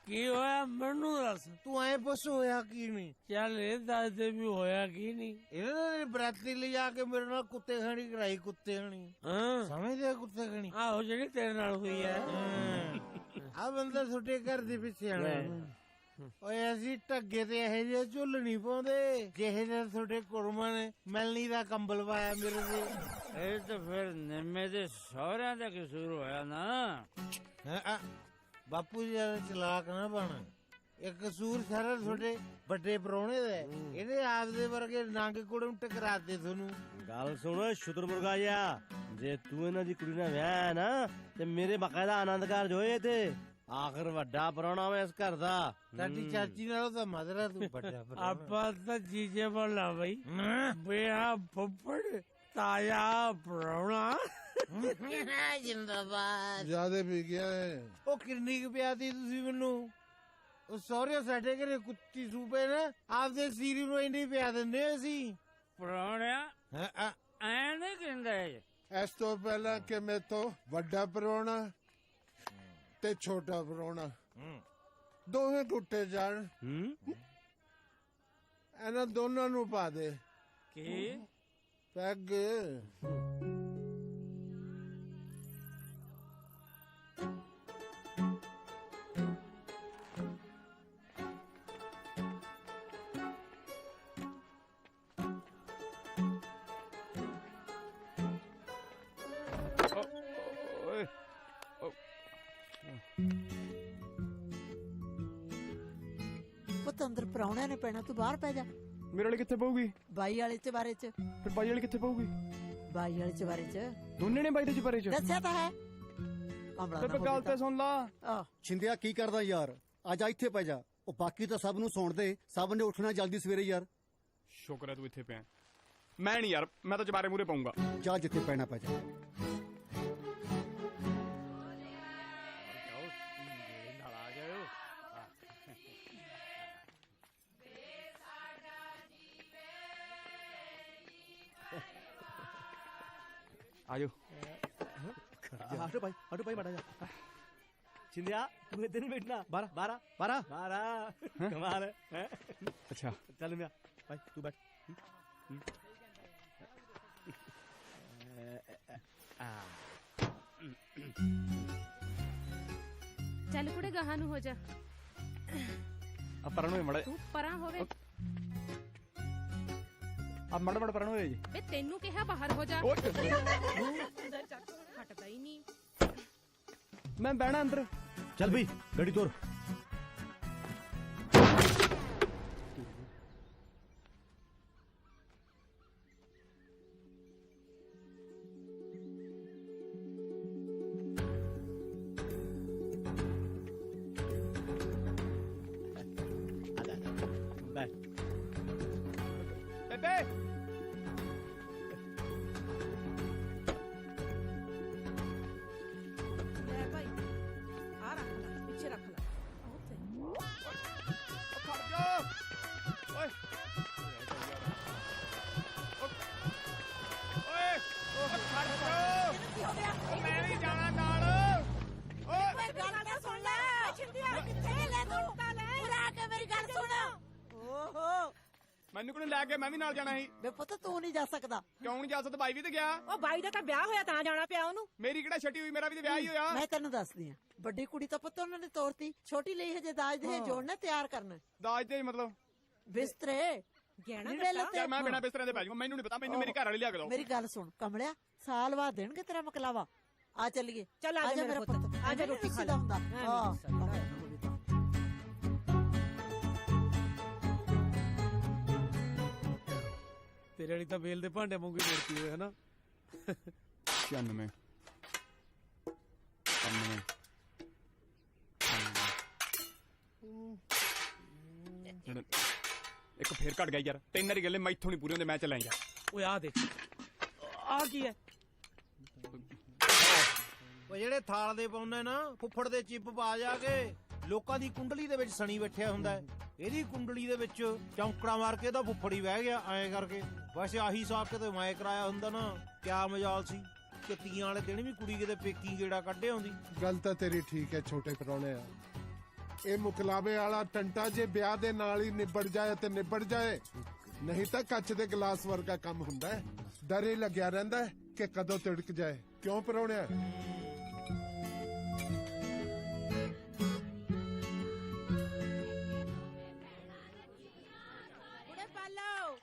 ਕੀ ਹੋਇਆ ਮੈਨੂੰ ਦੱਸ। ਤੂੰ ਐ ਪੁੱਛ ਹੋਇਆ ਕੀ ਨਹੀਂ? ਚੱਲ ਇਹ ਦੱਸ ਦੇ ਵੀ ਹੋਇਆ ਕੀ ਨਹੀਂ। ਇਹਨਾਂ ਨੇ ਬਰਾਤੀ ਲਿਜਾ ਕੇ ਮੇਰੇ ਨਾਲ ਕੁੱਤੇ ਖਾਣੀ ਕਰਾਈ। ਕੁੱਤੇ ਖਾਣੀ ਸਮਝਦੇ? ਕੁੱਤੇ ਖਾਣੀ ਆਹੋ ਜਿਹੜੀ ਤੇਰੇ ਨਾਲ ਹੋਈ ਹੈ। ਆ ਬੰਦਾ ਛੋਟੇ ਘਰ ਦੇ ਪਿੱਛੇ ਆਣਾ। ਓਏ ਅਸੀਂ ਢੱਗੇ ਤੇ ਇਹੋ ਜਿਹੇ ਝੁੱਲ ਨਹੀਂ ਪਾਉਂਦੇ ਜਿਹੇ ਜਿਹੇ ਤੁਹਾਡੇ ਕੁੜਮਾਂ ਨੇ ਮਿਲਣੀ ਦਾ ਕੰਬਲ ਪਾਇਆ ਮੇਰੇ ਤੇ। ਇਹ ਤਾਂ ਫਿਰ ਨਿੰਮੇ ਦੇ ਸਹੁਰਿਆਂ ਦਾ ਕਸੂਰ ਹੋਇਆ ਨਾ। ਬਾਪੂ ਜੀ ਚਲਾਕ ਨਾ ਬਣ। ਇਹ ਕਸੂਰ ਸਾਰਾ ਤੁਹਾਡੇ ਵੱਡੇ ਪ੍ਰਾਹੁਣੇ ਦਾ। ਇਹਦੇ ਆਪਦੇ ਵਰਗੇ ਨੰਗ ਕੁੜੇ ਨੂੰ ਟਕਰਾਤੇ ਤੁਹਾਨੂੰ। ਗੱਲ ਸੁਣ ਸ਼ੁਦਰ ਮੁਰਗਾ ਜਿਹਾ, ਜੇ ਤੂੰ ਇਹਨਾਂ ਦੀ ਕੁੜੀ ਨਾਲ ਵਿਆਹ ਨਾ ਤੇ ਮੇਰੇ ਬਕਾਇਦਾ ਆਨੰਦ ਕਾਰਜ ਹੋਏ ਤੇ ਆਖਰ ਵੱਡਾ ਪ੍ਰਾਹੁਣਾ ਮੈਂ ਇਸ ਘਰ ਦਾ। ਸਾਡੀ ਚਾਚੀ ਨਾਲੋਂ ਤਾਂ ਮਦਰਾ ਤੂੰ ਵੱਡਾ ਪ੍ਰਾਹੁਣਾ। ਆਪਾਂ ਤਾਂ ਜੀਜੇ ਵਾਲਾ ਬਈ ਬਿਆ ਫੁੱਫੜ ਤਾਇਆ ਪ੍ਰਾਹੁਣਾ। ਜਿੰਦਾਬਾਦ। ਜਿਆਦੇ ਪੀ ਗਿਆ ਹੈ। ਉਹ ਕਿੰਨੀ ਕੁ ਪਿਆਤੀ ਤੁਸੀਂ ਮੈਨੂੰ? ਉਹ ਸਹੁਰੇ ਸਾਡੇ ਘਰੇ ਕੁੱਤੀ ਸੂਪੇ ਨਾ ਆਪਦੇ ਸੀਰੀ ਨੂੰ ਇੰਨੀ ਪਿਆ ਦਿੰਦੇ ਅਸੀਂ। ਪ੍ਰਾਹੁਣਿਆ ਐ ਨਹੀਂ ਕਹਿੰਦੇ। ਇਸ ਤੋਂ ਪਹਿਲਾਂ ਕਿ ਮੇਰੇ ਤੋਂ ਵੱਡਾ ਪ੍ਰਾਹੁਣਾ ਤੇ ਛੋਟਾ ਪ੍ਰਾਹੁਣਾ ਦੋਵੇਂ ਟੁੱਟੇ ਜਾਣ, ਇਹਨਾਂ ਦੋਨਾਂ ਨੂੰ ਪਾ ਦੇ ਕੀ ਪੈਗ। ਪੁੱਤ ਅੰਦਰ ਪ੍ਰਾਹੁਣਿਆਂ ਨੇ ਪੈਣਾ, ਤੂੰ ਬਾਹਰ ਪੈ ਜਾ। ਮੇਰੇ ਵਾਲੀ ਕਿੱਥੇ ਪਊਗੀ? ਬਾਈ ਵਾਲੇ ਚਬਾਰੇ ਚ। ਫਿਰ ਬਾਈ ਵਾਲੀ ਕਿੱਥੇ ਪਊਗੀ? ਬਾਈ ਵਾਲੇ ਚਬਾਰੇ ਚ। ਦੋਨੇ ਨੇ ਬਾਈ ਦੇ ਚਬਾਰੇ ਚ? ਦੱਸਿਆ ਤਾਂ ਹੈ। ਕਮਲਾ ਤੇ ਗੱਲ ਤੇ ਸੁਣ ਲਾ। ਛਿੰਦਿਆ ਕੀ ਕਰਦਾ ਯਾਰ, ਅੱਜ ਇੱਥੇ ਪੈ ਜਾ। ਉਹ ਬਾਕੀ ਤਾਂ ਸਭ ਨੂੰ ਸੌਣ ਦੇ, ਸਭ ਨੇ ਉੱਠਣਾ ਜਲਦੀ ਸਵੇਰੇ ਯਾਰ। ਸ਼ੁਕਰ ਹੈ ਤੂੰ ਇੱਥੇ ਪਿਆ। ਮੈਂ ਨਹੀਂ ਯਾਰ, ਮੈਂ ਤਾਂ ਚਬਾਰੇ ਮੂਰੇ ਪਾਉਂਗਾ। ਜਾ ਜਿੱਥੇ ਪੈਣਾ ਪੈ ਜਾ। ਆਜੋ हटो भाई माड़ा जा। छिंदिया तू इधर नहीं बैठना। 12 कमाल है। अच्छा चल मिया भाई तू बैठ। ਚੱਲ ਕੁੜੇ ਗਾਹਾਂ ਨੂੰ ਹੋ ਜਾ। ਆ ਪਰਾਂ ਨੂੰ ਮੜਾ। ਤੂੰ ਪਰਾਂ ਹੋਵੇ। ਆ ਮੜਾ ਪਰਾਂ ਨੂੰ ਹੋਏ ਜੀ। ਵੇ ਤੈਨੂੰ ਕਿਹਾ ਬਾਹਰ ਹੋ ਜਾ। ਅੰਦਰ ਚੱਕ ਹਟਦਾ ਹੀ ਨਹੀਂ। ਮੈਂ ਬਹਿਣਾ ਅੰਦਰ। चल भाई गाड़ी तोड़। ਮੈਨੂੰ ਕੋਲ ਲੈ ਕੇ ਮੈਂ ਵੀ ਨਾਲ ਜਾਣਾ ਸੀ। ਵੇ ਪੁੱਤ ਤੂੰ ਨਹੀਂ ਜਾ ਸਕਦਾ। ਕਿਉਂ ਨਹੀਂ ਜਾ ਸਕਦਾ? ਬਾਈ ਵੀ ਤੇ ਗਿਆ। ਉਹ ਬਾਈ ਦਾ ਤਾਂ ਵਿਆਹ ਹੋਇਆ ਤਾਂ ਜਾਣਾ ਪਿਆ ਉਹਨੂੰ। ਮੇਰੀ ਕਿਹੜਾ ਛੱਟੀ ਹੋਈ, ਮੇਰਾ ਵੀ ਤੇ ਵਿਆਹ ਹੀ ਹੋਇਆ। ਮੈਂ ਤੈਨੂੰ ਦੱਸਦੀ ਆ, ਵੱਡੀ ਕੁੜੀ ਤਾਂ ਪੁੱਤ ਉਹਨਾਂ ਨੇ ਤੋਰਤੀ, ਛੋਟੀ ਲਈ ਹਜੇ ਦਾਜ ਦੇ ਜੋੜਨਾ ਤਿਆਰ ਕਰਨਾ। ਦਾਜ ਦੇ ਮਤਲਬ ਬਿਸਤਰੇ ਯਾਰ ਮੈਂ ਬਿਨਾਂ ਬਿਸਤਰਿਆਂ ਦੇ ਪੈ ਜਾਊਂ। ਮੈਨੂੰ ਨਹੀਂ ਪਤਾ, ਮੈਨੂੰ ਮੇਰੀ ਘਰ ਵਾਲੀ ਲਿਆ ਕੇ ਦਿਓ। ਮੇਰੀ ਗੱਲ ਸੁਣ ਕਮਲਿਆ, ਸਾਲ ਬਾਅਦ ਦੇਣਗੇ ਤੇਰਾ ਮਕਲਾਵਾ। ਆ ਚੱਲੀਏ। ਚੱਲ ਆ ਜਾ ਮੇਰਾ ਪੁੱਤ, ਆ ਜਾ ਰੋਟੀ ਖਾ ਲੈ। ਹੁੰਦਾ ਤੇਰੇ ਵਾਲੀ ਤਾਂ ਵੇਲ ਦੇ ਭਾਂਡੇ ਵਾਂਗੂ ਹੀ ਮੂਰਤੀ ਹੋਏ ਹਨਾ। 96 ਇੱਕ ਫੇਰ ਘਟ ਗਿਆ ਯਾਰ, ਤਿੰਨ ਵਾਰੀ ਗੱਲੇ ਮੈਥੋਂ ਨਹੀਂ ਪੂਰੇ ਹੁੰਦੇ, ਮੈਂ ਚੱਲਾਂ ਯਾਰ। ਓਏ ਆ ਦੇਖ, ਆ ਕੀ ਹੈ? ਉਹ ਜਿਹੜੇ ਥਾਲ ਦੇ ਪਾਉਂਦੇ ਨਾ ਫੁੱਫੜ ਦੇ ਚਿੱਪ ਪਾ ਜਾ ਕੇ, ਲੋਕਾਂ ਦੀ ਕੁੰਡਲੀ ਦੇ ਵਿੱਚ ਸਣੀ ਬੈਠਿਆ ਹੁੰਦਾ ਹੈ, ਇਹਦੀ ਕੁੰਡਲੀ ਦੇ ਵਿੱਚ ਚੌਂਕੜਾ ਮਾਰ ਕੇ ਇਹਦਾ ਫੁੱਫੜ ਹੀ ਬਹਿ ਗਿਆ ਐਂ ਕਰਕੇ। ਵੈਸੇ ਆਹੀ ਹਿਸਾਬ ਕਿਤੇ ਮੈਂ ਕਰਾਇਆ ਹੁੰਦਾ ਨਾ, ਕਿਆ ਮਜਾਲ ਸੀ ਕਿ ਤੀਆਂ ਵਾਲੇ ਦਿਨ ਵੀ ਕੁੜੀ ਕਿਤੇ ਪੇਕੀ ਗੇੜਾ ਕੱਢੇ ਆਉਂਦੀ। ਗੱਲ ਤਾਂ ਤੇਰੀ ਠੀਕ ਹੈ ਛੋਟੇ ਪ੍ਰਾਹੁਣੇ ਆ, ਇਹ ਮੁਕਲਾਵੇ ਵਾਲਾ ਟੰਟਾ ਜੇ ਵਿਆਹ ਦੇ ਨਾਲ ਹੀ ਨਿਬੜ ਜਾਏ ਤੇ ਨਿਬੜ ਜਾਏ, ਨਹੀਂ ਤਾਂ ਕੱਚ ਦੇ ਗਲਾਸ ਵਰਗਾ ਕੰਮ ਹੁੰਦਾ ਹੈ। ਡਰੇ ਲੱਗਿਆ ਰਹਿੰਦਾ ਹੈ ਕਿ ਕਦੋਂ ਤਿੜਕ ਜਾਏ। ਕਿਉਂ ਪ੍ਰਾਹੁਣਿਆ? ਕੁੜੇ ਪਾਲੋ,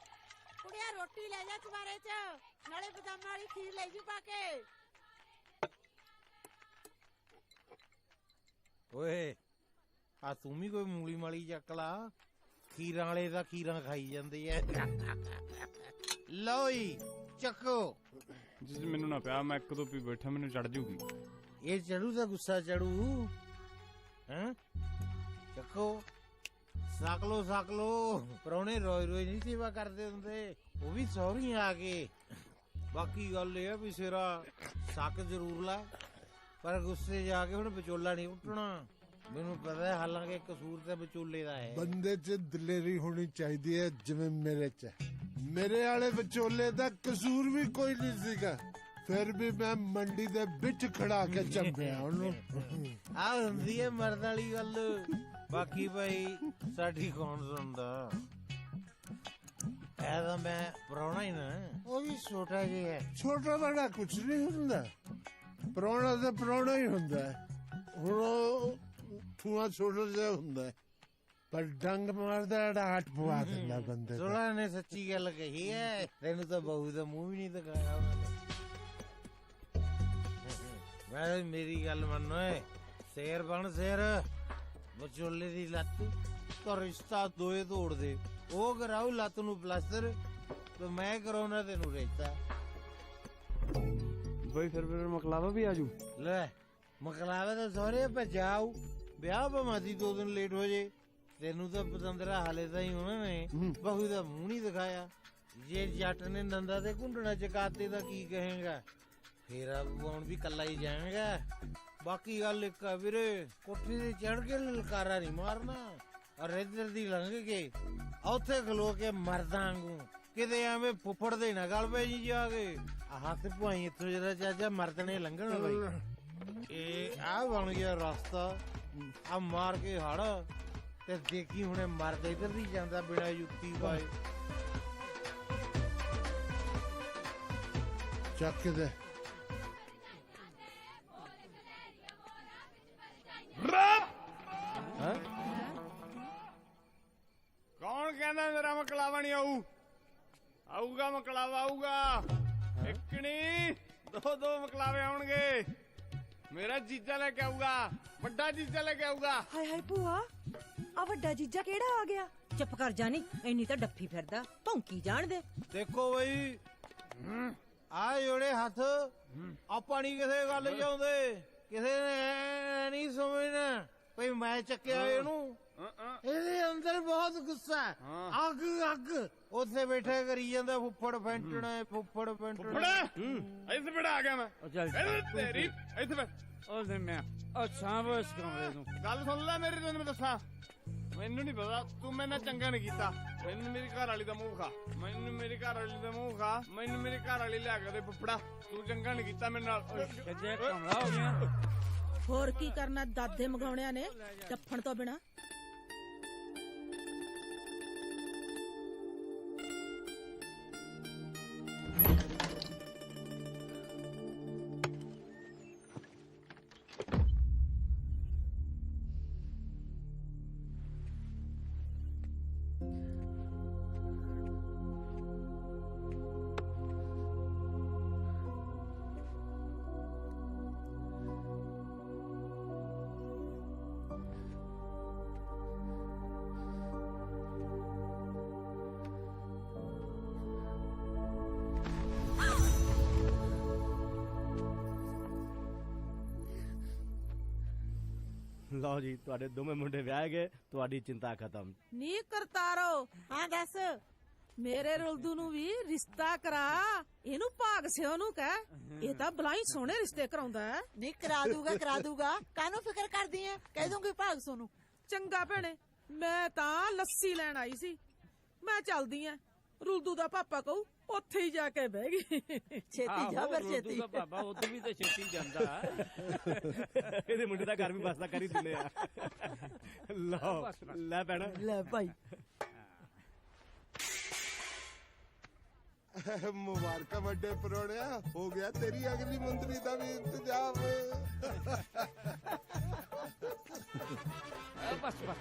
ਕੁੜਿਆ ਰੋਟੀ ਲੈ ਜਾ ਚਵਾਰੇ ਚ, ਨਾਲੇ ਬਦਾਮਾਂ ਵਾਲੀ ਖੀਰ ਲੈ ਜੂ ਪਾ ਕੇ। ਓਏ ਆ ਤੂੰ ਵੀ ਕੋਈ ਮੂਲੀ ਮਾਲੀ ਚੱਕ ਲਾ, ਖੀਰਾਂ ਵਾਲੇ ਦਾ ਖੀਰਾਂ ਖਾਈ ਜਾਂਦੇ ਐ। ਲਓ ਜੀ ਚੱਕੋ। ਜਿਸ ਮੈਨੂੰ ਨਾ ਪਿਆ, ਮੈਂ ਇੱਕ ਦੋ ਪੀ ਬੈਠਾ, ਮੈਨੂੰ ਚੜ ਜੂਗੀ। ਇਹ ਚੜੂ ਤਾਂ ਗੁੱਸਾ ਚੜੂ ਹੈ। ਚੱਕੋ, ਸਾਕ ਲੋ। ਪ੍ਰਾਹੁਣੇ ਰੋਈ ਨਹੀਂ ਸੇਵਾ ਕਰਦੇ ਹੁੰਦੇ, ਉਹ ਵੀ ਸਹੁਰੀ ਆ ਕੇ। ਬਾਕੀ ਗੱਲ ਇਹ ਆ ਵੀ ਸਿਰਾ ਸੱਕ ਜ਼ਰੂਰ ਲਾ, ਪਰ ਗੁੱਸੇ ਜਾ ਕੇ ਹੁਣ ਵਿਚੋਲਾ ਨਹੀਂ ਉੱਠਣਾ। ਮੈਨੂੰ ਪਤਾ ਹੈ, ਹਾਲਾਂਕਿ ਕਸੂਰ ਤਾਂ ਵਿਚੋਲੇ ਦਾ ਹੈ। ਬੰਦੇ 'ਚ ਦਲੇਰੀ ਹੋਣੀ ਚਾਹੀਦੀ ਹੈ, ਜਿਵੇਂ ਮੇਰੇ 'ਚ। ਮੇਰੇ ਵਾਲੇ ਵਿਚੋਲੇ ਦਾ ਕਸੂਰ ਵੀ ਕੋਈ ਨਹੀਂ ਸੀਗਾ, ਫਿਰ ਵੀ ਮੈਂ ਮੰਡੀ ਦੇ ਵਿੱਚ ਖੜਾ ਕੇ ਚੰਬਿਆ ਉਹਨੂੰ। ਆ ਹੁੰਦੀ ਹੈ ਮਰਦ ਵਾਲੀ ਗੱਲ। ਬਾਕੀ ਭਾਈ ਸਾਡੀ ਕੌਣ ਸੁਣਦਾ? ਐ ਤਾਂ ਮੈਂ ਪ੍ਰਾਹੁਣਾ ਹੀ ਨਾ, ਉਹ ਵੀ ਛੋਟਾ ਜਿਹਾ ਹੈ। ਛੋਟਾ ਬੜਾ ਕੁਛ ਨਹੀਂ ਹੁੰਦਾ, ਪ੍ਰਾਹੁਣਾ ਤਾਂ ਪ੍ਰਾਹੁਣਾ ਹੀ ਹੁੰਦਾ ਹੈ। ਹੁਣ ਉਹ ਥੂਆ ਛੋਟਾ ਜਿਹਾ ਹੁੰਦਾ ਹੈ, ਪਰ ਡੰਗ ਮਾਰਦਾ ਡਾਟ ਪਵਾ ਦਿੰਦਾ ਬੰਦੇ ਦਾ। ਸੋਹਣਾ ਨੇ ਸੱਚੀ ਗੱਲ ਕਹੀ ਹੈ, ਤੈਨੂੰ ਤਾਂ ਬਹੂ ਦਾ ਮੂੰਹ ਵੀ ਨਹੀਂ ਦਿਖਾਇਆ ਉਹਨਾਂ ਨੇ। ਮੈਂ ਮੇਰੀ ਗੱਲ ਮੰਨੋ ਏ, ਸ਼ੇਰ ਬਣ ਸ਼ੇਰ। ਵਿਚੋਲੇ ਦੀ ਲੱਤ ਤਾਂ ਰਿਸ਼ਤਾ ਦੋਏ ਤੋੜ ਦੇ। ਉਹ ਕਰਾਉ ਲੱਤ ਨੂੰ ਪਲਾਸਟਰ ਤੇ ਮੈਂ ਕਰਾਉਣਾ ਤੈਨੂੰ ਰੇਤਾ। ਬਈ ਫਿਰ ਮਕਲਾਵਾ ਵੀ ਆਜੂ। ਲੈ ਮਕਲਾਵਾ ਤਾਂ ਸਹੁਰੇ ਭਜਾਉ, ਵਿਆਹ ਭਾਵੇਂ 2 ਦਿਨ ਲੇਟ ਹੋ ਜੇ। ਤੈਨੂੰ ਤਾਂ ਪਤੰਦਰਾ ਹਾਲੇ ਤਾਂ ਹੀ ਉਹਨਾਂ ਨੇ ਬਹੂ ਦਾ ਮੂੰਹ ਨਹੀਂ ਦਿਖਾਇਆ। ਜੇ ਜੱਟ ਨੇ ਨੰਦਾ ਤੇ ਘੁੰਡਣਾ ਚਕਾਤੇ ਦਾ ਕੀ ਕਹੇਗਾ? ਫੇਰ ਆਉਣ ਵੀ ਕੱਲਾ ਹੀ ਜਾਏਗਾ। ਬਾਕੀ ਗੱਲ ਇੱਕ ਆ ਵੀਰੇ, ਕੋਠੀ ਤੇ ਚੜ ਕੇ ਲਲਕਾਰਾ ਨਹੀਂ ਮਾਰਨਾ, ਔਰ ਇੱਧਰ ਦੀ ਲੰਘ ਕੇ ਉੱਥੇ ਖਲੋ ਕੇ ਮਰਦਾਂ ਵਾਂਗੂ ਕਿਤੇ ਐਵੇਂ ਫੁੱਫੜ ਦੇ ਨਾ ਗਲ ਪੈ ਜੀ ਜਾ ਕੇ। ਹੱਥ ਪੁਆਈ ਇੱਥੋਂ ਜਰਾ ਚਾਚਾ ਮਰਦ ਨੇ ਲੰਘਣਾ ਬਈ। ਇਹ ਆ ਬਣ ਗਿਆ ਰਸਤਾ, ਆ ਮਾਰ ਕੇ ਹੜ ਤੇ ਦੇਖੀ ਹੁਣੇ ਮਰਦ ਇੱਧਰ ਦੀ ਜਾਂਦਾ ਬਿਨਾਂ ਜੁੱਤੀ ਪਾਏ। ਚੱਕ ਦੇ ਕੌਣ ਕਹਿੰਦਾ ਮੇਰਾ ਮਕਲਾਵਾ ਨਹੀਂ ਆਊ? ਆਊਗਾ ਮਕਲਾਵਾ, ਆਊਗਾ। ਇੱਕ ਨੀ ਦੋ ਮਕਲਾਵੇ ਆਉਣਗੇ। ਮੇਰਾ ਜੀਜਾ ਲੈ ਕੇ ਆਊਗਾ, ਵੱਡਾ ਜੀਜਾ ਲੈ ਕੇ ਆਊਗਾ। ਹਾਏ ਹਾਏ ਭੂਆ, ਆ ਵੱਡਾ ਜੀਜਾ ਕਿਹੜਾ ਆ ਗਿਆ? ਚੁੱਪ ਕਰ ਜਾਨੀ, ਇੰਨੀ ਤਾਂ ਡੱਫੀ ਫਿਰਦਾ, ਭੌਂਕੀ ਜਾਣ ਦੇ। ਦੇਖੋ ਬਈ, ਆ ਜੋੜੇ ਹੱਥ, ਆਪਾਂ ਨਹੀਂ ਕਿਸੇ ਗੱਲ ਚਾਹੁੰਦੇ, ਕਿਸੇ ਨੇ ਨਹੀਂ ਸਮਝਣਾ ਭਈ ਮੈਂ ਚੱਕਿਆ ਇਹਨੂੰ। ਇਹਦੇ ਅੰਦਰ ਬਹੁਤ ਗੁੱਸਾ, ਅੱਗ ਉੱਥੇ ਬੈਠਾ ਕਰੀ ਜਾਂਦਾ ਫੁੱਫੜ ਫੈਂਟਣਾ, ਫੁੱਫੜ ਫੈਂਟਣਾ। ਇੱਥੇ ਬੜਾ ਆ ਗਿਆ ਮੈਂ। ਤੇਰੀ ਇੱਥੇ ਬੈ। ਉਹ ਮੈਂ ਅੱਛਾ ਬਸ ਕਮਰੇ ਨੂੰ ਗੱਲ ਸੁਣ ਲੈ ਮੇਰੀ, ਤੈਨੂੰ ਮੈਂ ਦੱਸਾਂ, ਮੈਨੂੰ ਨਹੀਂ ਪਤਾ, ਤੂੰ ਮੇਰੇ ਨਾਲ ਚੰਗਾ ਨਹੀਂ ਕੀਤਾ। ਮੈਨੂੰ ਮੇਰੀ ਘਰ ਵਾਲੀ ਦਾ ਮੂੰਹ ਖਾ, ਮੈਨੂੰ ਮੇਰੀ ਘਰ ਵਾਲੀ ਦਾ ਮੂੰਹ ਖਾ, ਮੈਨੂੰ ਮੇਰੀ ਘਰ ਵਾਲੀ ਲਿਆ ਕੇ ਦੇ ਫੁੱਫੜਾ। ਤੂੰ ਚੰਗਾ ਨਹੀਂ ਕੀਤਾ ਮੇਰੇ ਨਾਲ। ਕਿੱਥੇ ਕਮਰਾ ਹੋ ਗਿਆ? ਹੋਰ ਕੀ ਕਰਨਾ ਦਾਦੇ ਮਗਾਉਣਿਆਂ ਨੇ ਡੱਫਣ ਤੋਂ ਬਿਨਾ। ਲਓ ਜੀ ਤੁਹਾਡੇ ਦੋਵੇਂ ਮੁੰਡੇ ਵਿਆਹ ਗਏ, ਤੁਹਾਡੀ ਚਿੰਤਾ ਖਤਮ। ਨੀ ਕਰਤਾਰੋ, ਹਾਂ ਦੱਸ। ਮੇਰੇ ਰੁਲਦੂ ਨੂੰ ਵੀ ਰਿਸ਼ਤਾ ਕਰਾ, ਇਹਨੂੰ ਭਾਗ ਸਿਓ ਨੂੰ ਕਹਿ, ਇਹ ਤਾਂ ਬਲਾਈ ਸੋਹਣੇ ਰਿਸ਼ਤੇ ਕਰਾਉਂਦਾ ਹੈ। ਨੀ ਕਰਾ ਦੂਗਾ ਕਾਹਨੂੰ ਫਿਕਰ ਕਰਦੀ ਐ, ਕਹਿ ਦੂੰਗੀ ਭਾਗ ਸੋਨੂੰ। ਚੰਗਾ ਭੈਣੇ, ਮੈਂ ਤਾਂ ਲੱਸੀ ਲੈਣ ਆਈ ਸੀ, ਮੈਂ ਚੱਲਦੀ ਆਂ। ਰੁਲਦੂ ਦਾ ਪਾਪਾ ਕਹੂ ਉੱਥੇ ਹੀ ਜਾ ਕੇ ਬਹਿ ਗਈ। ਛੇਤੀ ਜਾ ਫਿਰ ਛੇਤੀ। ਬਾਬਾ ਉਦੋਂ ਵੀ ਤੇ ਛੇਤੀ ਜਾਂਦਾ। ਇਹਦੇ ਮੁੰਡੇ ਦਾ ਘਰ ਵੀ ਬਸਦਾ ਕਰੀ ਦਿੰਦੇ ਆ। ਲਓ ਲੈ ਭੈਣਾ ਲੈ ਭਾਈ। ਮੁਬਾਰਕਾਂ ਵੱਡੇ ਪਰੋਣਿਆ, ਹੋ ਗਿਆ ਤੇਰੀ ਅਗਲੀ ਮੰਤਰੀ ਦਾ ਵੀ ਇੰਤਜ਼ਾਮ। ਬਸ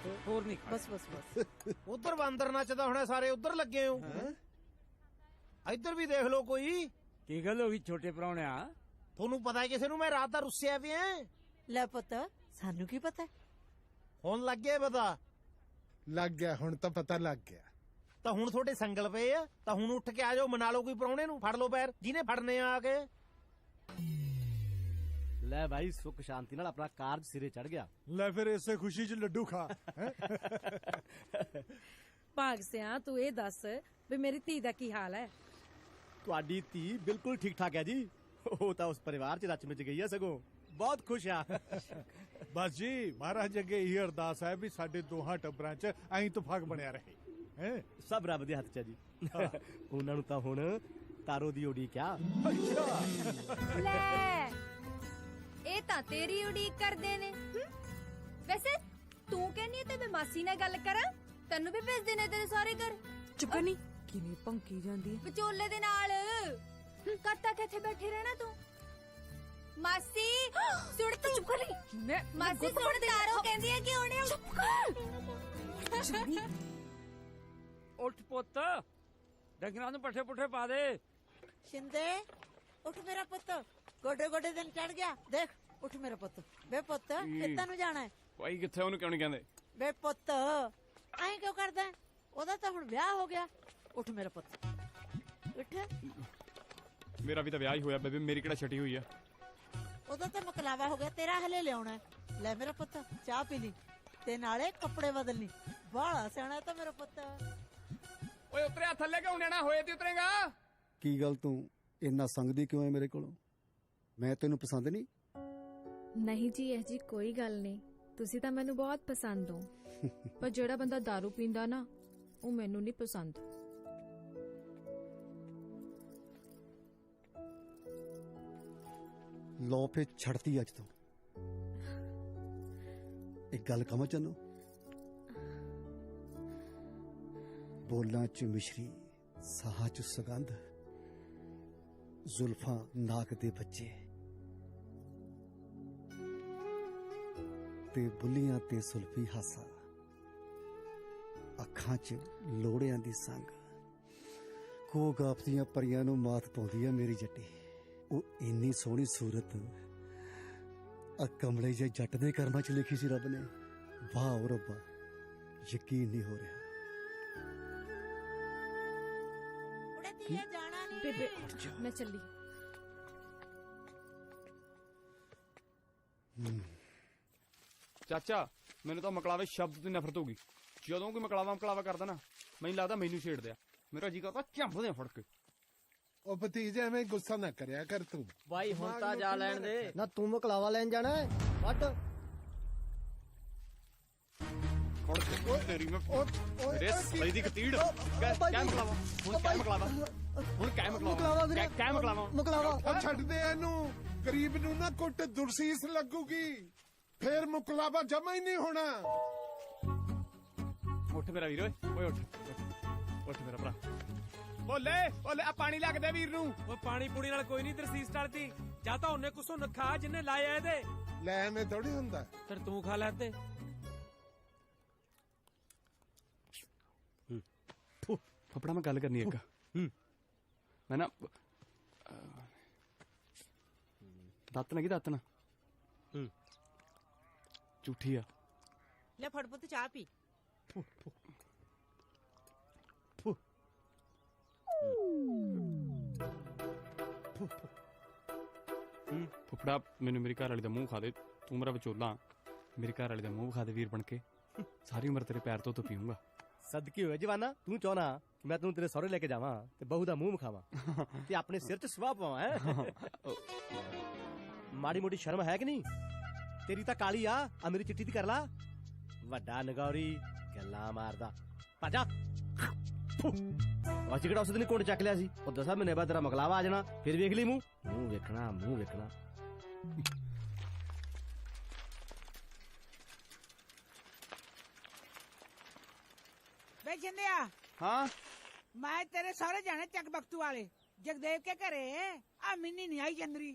ਹੋਰ ਨਹੀਂ। ਬਸ ਉਧਰ ਬਾਂਦਰ ਨੱਚਦਾ ਹੋਣਾ, ਸਾਰੇ ਉਧਰ ਲੱਗੇ ਹੋ। ਇੱਧਰ ਵੀ ਦੇਖ ਲਓ ਕੋਈ। ਕੀ ਗੱਲ ਹੋ ਗਈ ਛੋਟੇ ਪ੍ਰਾਹੁਣਿਆ? ਤੁਹਾਨੂੰ ਪਤਾ ਹੈ ਕਿਸੇ ਨੂੰ ਮੈਂ ਰਾਤ ਦਾ ਰੁੱਸਿਆ ਪਿਆ? ਲੈ ਪੁੱਤ, ਸਾਨੂੰ ਕੀ ਪਤਾ? ਹੁਣ ਲੱਗ ਗਿਆ ਪਤਾ? ਲੱਗ ਗਿਆ, ਹੁਣ ਤਾਂ ਪਤਾ ਲੱਗ ਗਿਆ। ਤਾਂ ਹੁਣ ਤੁਹਾਡੇ ਸੰਗਲ ਪਏ ਆ, ਤਾਂ ਹੁਣ ਉੱਠ ਕੇ ਆ ਜਾਓ, ਮਨਾ ਲਓ ਕੋਈ ਪ੍ਰਾਹੁਣੇ ਨੂੰ, ਫੜ ਲਓ ਪੈਰ ਜਿਹਨੇ ਫੜਨੇ ਆ ਕੇ। ਲੈ ਭਾਈ ਸੁੱਖ ਸ਼ਾਂਤੀ ਨਾਲ ਆਪਣਾ ਕਾਰਜ ਸਿਰੇ ਚੜ ਗਿਆ। ਲੈ ਫਿਰ ਇਸੇ ਖੁਸ਼ੀ 'ਚ ਲੱਡੂ ਖਾ। ਭਾਗ ਸਿਆ ਤੂੰ ਇਹ ਦੱਸ ਵੀ ਮੇਰੀ ਧੀ ਦਾ ਕੀ ਹਾਲ ਹੈ? ਤੁਹਾਡੀ ਧੀ ਬਿਲਕੁਲ ਠੀਕ ਠਾਕ ਹੈ ਜੀ, ਉਹ ਤਾਂ ਉਸ ਪਰਿਵਾਰ 'ਚ ਰਚ ਮਿਚ ਗਈ ਹੈ, ਸਗੋਂ ਬਹੁਤ ਖੁਸ਼ ਆ। ਬਸ ਜੀ ਮਹਾਰਾਜ ਅੱਗੇ ਇਹ ਅਰਦਾਸ ਹੈ ਵੀ ਸਾਡੇ ਦੋਹਾਂ ਟੱਬਰਾਂ 'ਚ ਐਂ ਇਤਫਾਕ ਬਣਿਆ ਰਹੇ। ਸਭ ਰੱਬ ਦੇ ਹੱਥ 'ਚ ਹੈ ਜੀ। ਉਹਨਾਂ ਨੂੰ ਤਾਂ ਹੁਣ ਤਾਰੋ ਦੀ ਉਡੀਕ ਆ। ਲੈ ਇਹ ਤਾਂ ਤੇਰੀ ਉਡੀਕ ਕਰਦੇ ਨੇ। ਵੈਸੇ ਤੂੰ ਕਹਿੰਨੀ ਤੇ ਮੈਂ ਮਾਸੀ ਨਾਲ ਗੱਲ ਕਰਾਂ, ਤੈਨੂੰ ਵੀ ਭੇਜ ਦੇਣੇ ਤੇਰੇ ਸਾਰੇ ਘਰ। ਚੁੱਪ ਨਹੀਂ, ਕਿਵੇਂ ਭੌਂਕੀ ਜਾਂਦੀ ਹੈ ਵਿਚੋਲੇ ਦੇ ਨਾਲ। ਕਦ ਤੱਕ ਇੱਥੇ ਬੈਠੇ ਰਹਿਣਾ ਤੂੰ? ਮਾਸੀ ਸੁਣ ਤੂੰ। ਚੁੱਪ ਕਰੀ। ਮਾਸੀ ਸੁਣ, ਤਾਰੋ ਕਹਿੰਦੀ ਹੈ ਕਿ ਉਹਨੇ। ਚੁੱਪ ਕਰ। ਉੱਠ ਪੁੱਤ, ਡੰਗਰਾਂ ਨੂੰ ਪੱਠੇ ਪੁੱਠੇ ਪਾ ਦੇ। ਸ਼ਿੰਦੇ ਉੱਠ ਮੇਰਾ ਪੁੱਤ, ਗੋਡੇ ਗੋਡੇ ਦਿਨ ਚੜ ਗਿਆ। ਦੇਖ ਉੱਠ ਮੇਰਾ ਪੁੱਤ। ਵੇ ਪੁੱਤ ਕਿੱਦਾਂ ਨੂੰ ਜਾਣਾ ਹੈ? ਭਾਈ ਕਿੱਥੇ, ਉਹਨੂੰ ਕਿਉਂ ਨਹੀਂ ਕਹਿੰਦੇ? ਵੇ ਪੁੱਤ ਐਂ ਕਿਉਂ ਕਰਦਾ? ਉਹਦਾ ਤਾਂ ਹੁਣ ਵਿਆਹ ਹੋ ਗਿਆ। ਉੱਠ ਮੇਰਾ ਪੁੱਤ, ਉੱਠ। ਮੇਰਾ ਵੀ ਤਾਂ ਵਿਆਹ ਹੀ ਹੋਇਆ ਬੇਬੇ, ਮੇਰੀ ਕਿਹੜਾ ਛੱਟੀ ਹੋਈ ਆ? ਉਹਦਾ ਤਾਂ ਮਕਲਾਵਾ ਹੋ ਗਿਆ, ਤੇਰਾ ਹਲੇ ਲਿਆਉਣਾ। ਲੈ ਮੇਰਾ ਪੁੱਤ ਚਾਹ ਪੀ ਲਈ ਤੇ ਨਾਲੇ ਕੱਪੜੇ ਬਦਲ ਲਈ। ਬਾਹਲਾ ਸਿਆਣਾ ਤਾਂ ਮੇਰਾ ਪੁੱਤ। ਓਏ ਉਤਰਿਆ ਥੱਲੇ ਕਿਉਂ ਨਿਆਣਾ ਹੋਏ ਤੇ ਉਤਰੇਗਾ? ਕੀ ਗੱਲ ਤੂੰ ਇੰਨਾ ਸੰਗਦੀ ਕਿਉਂ ਹੈ ਮੇਰੇ ਕੋਲੋਂ? ਮੈਂ ਤੈਨੂੰ ਪਸੰਦ ਨਹੀਂ? ਨਹੀਂ ਜੀ, ਇਹ ਜੀ ਕੋਈ ਗੱਲ ਨਹੀਂ, ਤੁਸੀਂ ਤਾਂ ਮੈਨੂੰ ਬਹੁਤ ਪਸੰਦ ਹੋ। ਪਰ ਜਿਹੜਾ ਬੰਦਾ ਦਾਰੂ ਪੀਂਦਾ ਨਾ, ਉਹ ਮੈਨੂੰ ਨਹੀਂ ਪਸੰਦ। ਲੋ ਫੇ ਛੱਡਤੀ ਅੱਜ ਤੋਂ। ਇੱਕ ਗੱਲ ਕਹਾਂ ਚਾਹਨੂੰ, ਬੋਲਾਂ ਚ ਮਿਸ਼ਰੀ, ਸਾਹਾਂ ਚ ਸੁਗੰਧ, ਜ਼ੁਲਫਾਂ ਨਾਕ ਦੇ ਬੱਚੇ ਤੇ ਬੁੱਲੀਆਂ ਤੇ ਸੁਲਫੀ ਹਾਸਾ, ਅੱਖਾਂ ਚ ਲੋੜਿਆਂ ਦੀ ਸੰਗ, ਕੋ ਗਾਪਦੀਆਂ ਪਰੀਆਂ ਨੂੰ ਮਾਤ ਪਾਉਂਦੀ ਆ ਮੇਰੀ ਜੱਟੀ। ਉਹ ਇੰਨੀ ਸੋਹਣੀ ਸੂਰਤ ਆ ਕਮਲੇ ਜਿਹੇ ਜੱਟ ਦੇ ਕਰਮਾਂ ਚ ਲਿਖੀ ਸੀ ਰੱਬ ਨੇ। ਵਾਹ ਰੱਬਾ, ਯਕੀਨ ਨਹੀਂ ਹੋ ਰਿਹਾ। ਜਾਣਾ ਨਹੀਂ ਬੇਬੇ ਮੈਂ ਚੱਲੀ। ਚਾਚਾ ਮੈਨੂੰ ਤਾਂ ਮਕਲਾਵੇ ਸ਼ਬਦ ਤੋਂ ਨਫ਼ਰਤ ਹੋ ਗਈ। ਜਦੋਂ ਕੋਈ ਮਕਲਾਵਾ ਕਰਦਾ ਨਾ, ਮੈਨੂੰ ਲੱਗਦਾ ਮੈਨੂੰ ਛੇੜਦੇ ਆ। ਮੇਰਾ ਜੀ ਕਰਦਾ ਝੰਬਦੇ ਆ ਫੜ ਕੇ। ਉਹ ਭਤੀਜੇ ਐਵੇਂ ਗੁੱਸਾ ਨਾ ਕਰਿਆ ਕਰ ਤੂੰ। ਬਾਈ ਹੁਣ ਤਾਂ ਜਾ ਲੈਣ ਦੇ ਨਾ, ਤੂੰ ਮਕਲਾਵਾ ਲੈਣ ਜਾਣਾ ਹੈ? ਵੱਟ ਫੜ ਕੇ ਤੇਰੀ ਮੈਂ ਮੇਰੇ ਸਲੀ ਦੀ ਕਤੀੜ। ਕਹਿ ਮਕਲਾਵਾ ਹੁਣ, ਕਹਿ ਮਕਲਾਵਾ ਹੁਣ, ਕਹਿ ਮਕਲਾਵਾ। ਉਹ ਛੱਡ ਦੇ ਇਹਨੂੰ, ਗਰੀਬ ਨੂੰ ਨਾ ਕੁੱਟ ਦੁਰਸੀਸ ਲੱਗੂਗੀ, ਫੇਰ ਮੁਕਲਾਵਾ ਜਮਾ ਹੀ ਨਹੀਂ ਹੋਣਾ। ਉੱਠ ਮੇਰਾ ਵੀਰ, ਓਏ ਉੱਠ ਮੇਰਾ ਭਰਾ। ਓਲੇ ਆ ਪਾਣੀ ਲੱਗ ਦੇ ਵੀਰ ਨੂੰ। ਉਹ ਪਾਣੀ ਪੂੜੀ ਨਾਲ ਕੋਈ ਨਹੀਂ ਦਰਸੀਸ ਟਲਦੀ। ਜਾਂ ਤਾਂ ਉਹਨੇ ਕੁਸੋਂ ਨਖਾ ਜਿੰਨੇ ਲਾਇਆ ਇਹਦੇ। ਲੈ ਐਵੇਂ ਥੋੜੀ ਹੁੰਦਾ। ਫਿਰ ਤੂੰ ਖਾ ਲੈ ਤੇ। ਫਪੜਾ ਮੈਂ ਗੱਲ ਕਰਨੀ ਇੱਕ। ਮੈਂ ਨਾ ਦਾਤਨ ਝੂਠੀ ਆ। ਲੈ ਫੜ ਪੁੱਤ ਚਾਹ ਪੀ। ਫੁੱਫੜਾ ਮੈਨੂੰ ਮੇਰੀ ਘਰ ਵਾਲੀ ਦਾ ਮੂੰਹ ਖਾ ਦੇ। ਤੂੰ ਮੇਰਾ ਵਿਚੋਲਾ, मेरे घर वाले का मुंह विखा दे वीर बन के सारी उम्र तेरे पैर तो पीऊंगा। सदकी होए जवाना तू चाहना मैं तैਨੂੰ तेरे सਹੁਰੇ ਲੈ ਕੇ ਜਾਵਾਂ ਤੇ ਬਹੂ ਦਾ ਮੂੰਹ ਵਿਖਾਵਾਂ ਤੇ ਆਪਣੇ ਸਿਰ 'ਚ ਸਵਾਹ ਪਾਵਾਂ ਹੈ ਮਾੜੀ ਮੋਟੀ ਸ਼ਰਮ ਹੈ ਕਿ ਨਹੀਂ ਤੇਰੀ ਤਾਂ ਕਾਲੀ ਆ ਮੇਰੀ ਚਿੱਟੀ ਦੀ ਕਰ ਲਾ ਵੱਡਾ ਨਗੌਰੀ ਗੱਲਾਂ ਮਾਰਦਾ ਭਾਜਾ ਅੱਜ ਕਿਹੜਾ ਉਸ ਦਿਨ ਕੋਟ ਚੱਕ ਲਿਆ ਸੀ ਉਹ 10 ਮਹੀਨੇ ਬਾਅਦ ਤੇਰਾ ਮਕਲਾਵਾ ਆ ਜਾਣਾ ਫਿਰ ਵੇਖ ਲਈ ਮੂੰਹ ਵੇਖਣਾ ਵੇ ਜਿੰਦਿਆ ਹਾਂ ਮੈਂ ਤੇਰੇ ਸਾਰੇ ਜਾਣੇ ਚੱਕ ਬਖਤੂ ਵਾਲੇ ਜਗਦੇਵ ਕੇ ਘਰੇ ਆ ਮਿੰਨੀ ਨਹੀਂ ਆਈ ਚੰਦਰੀ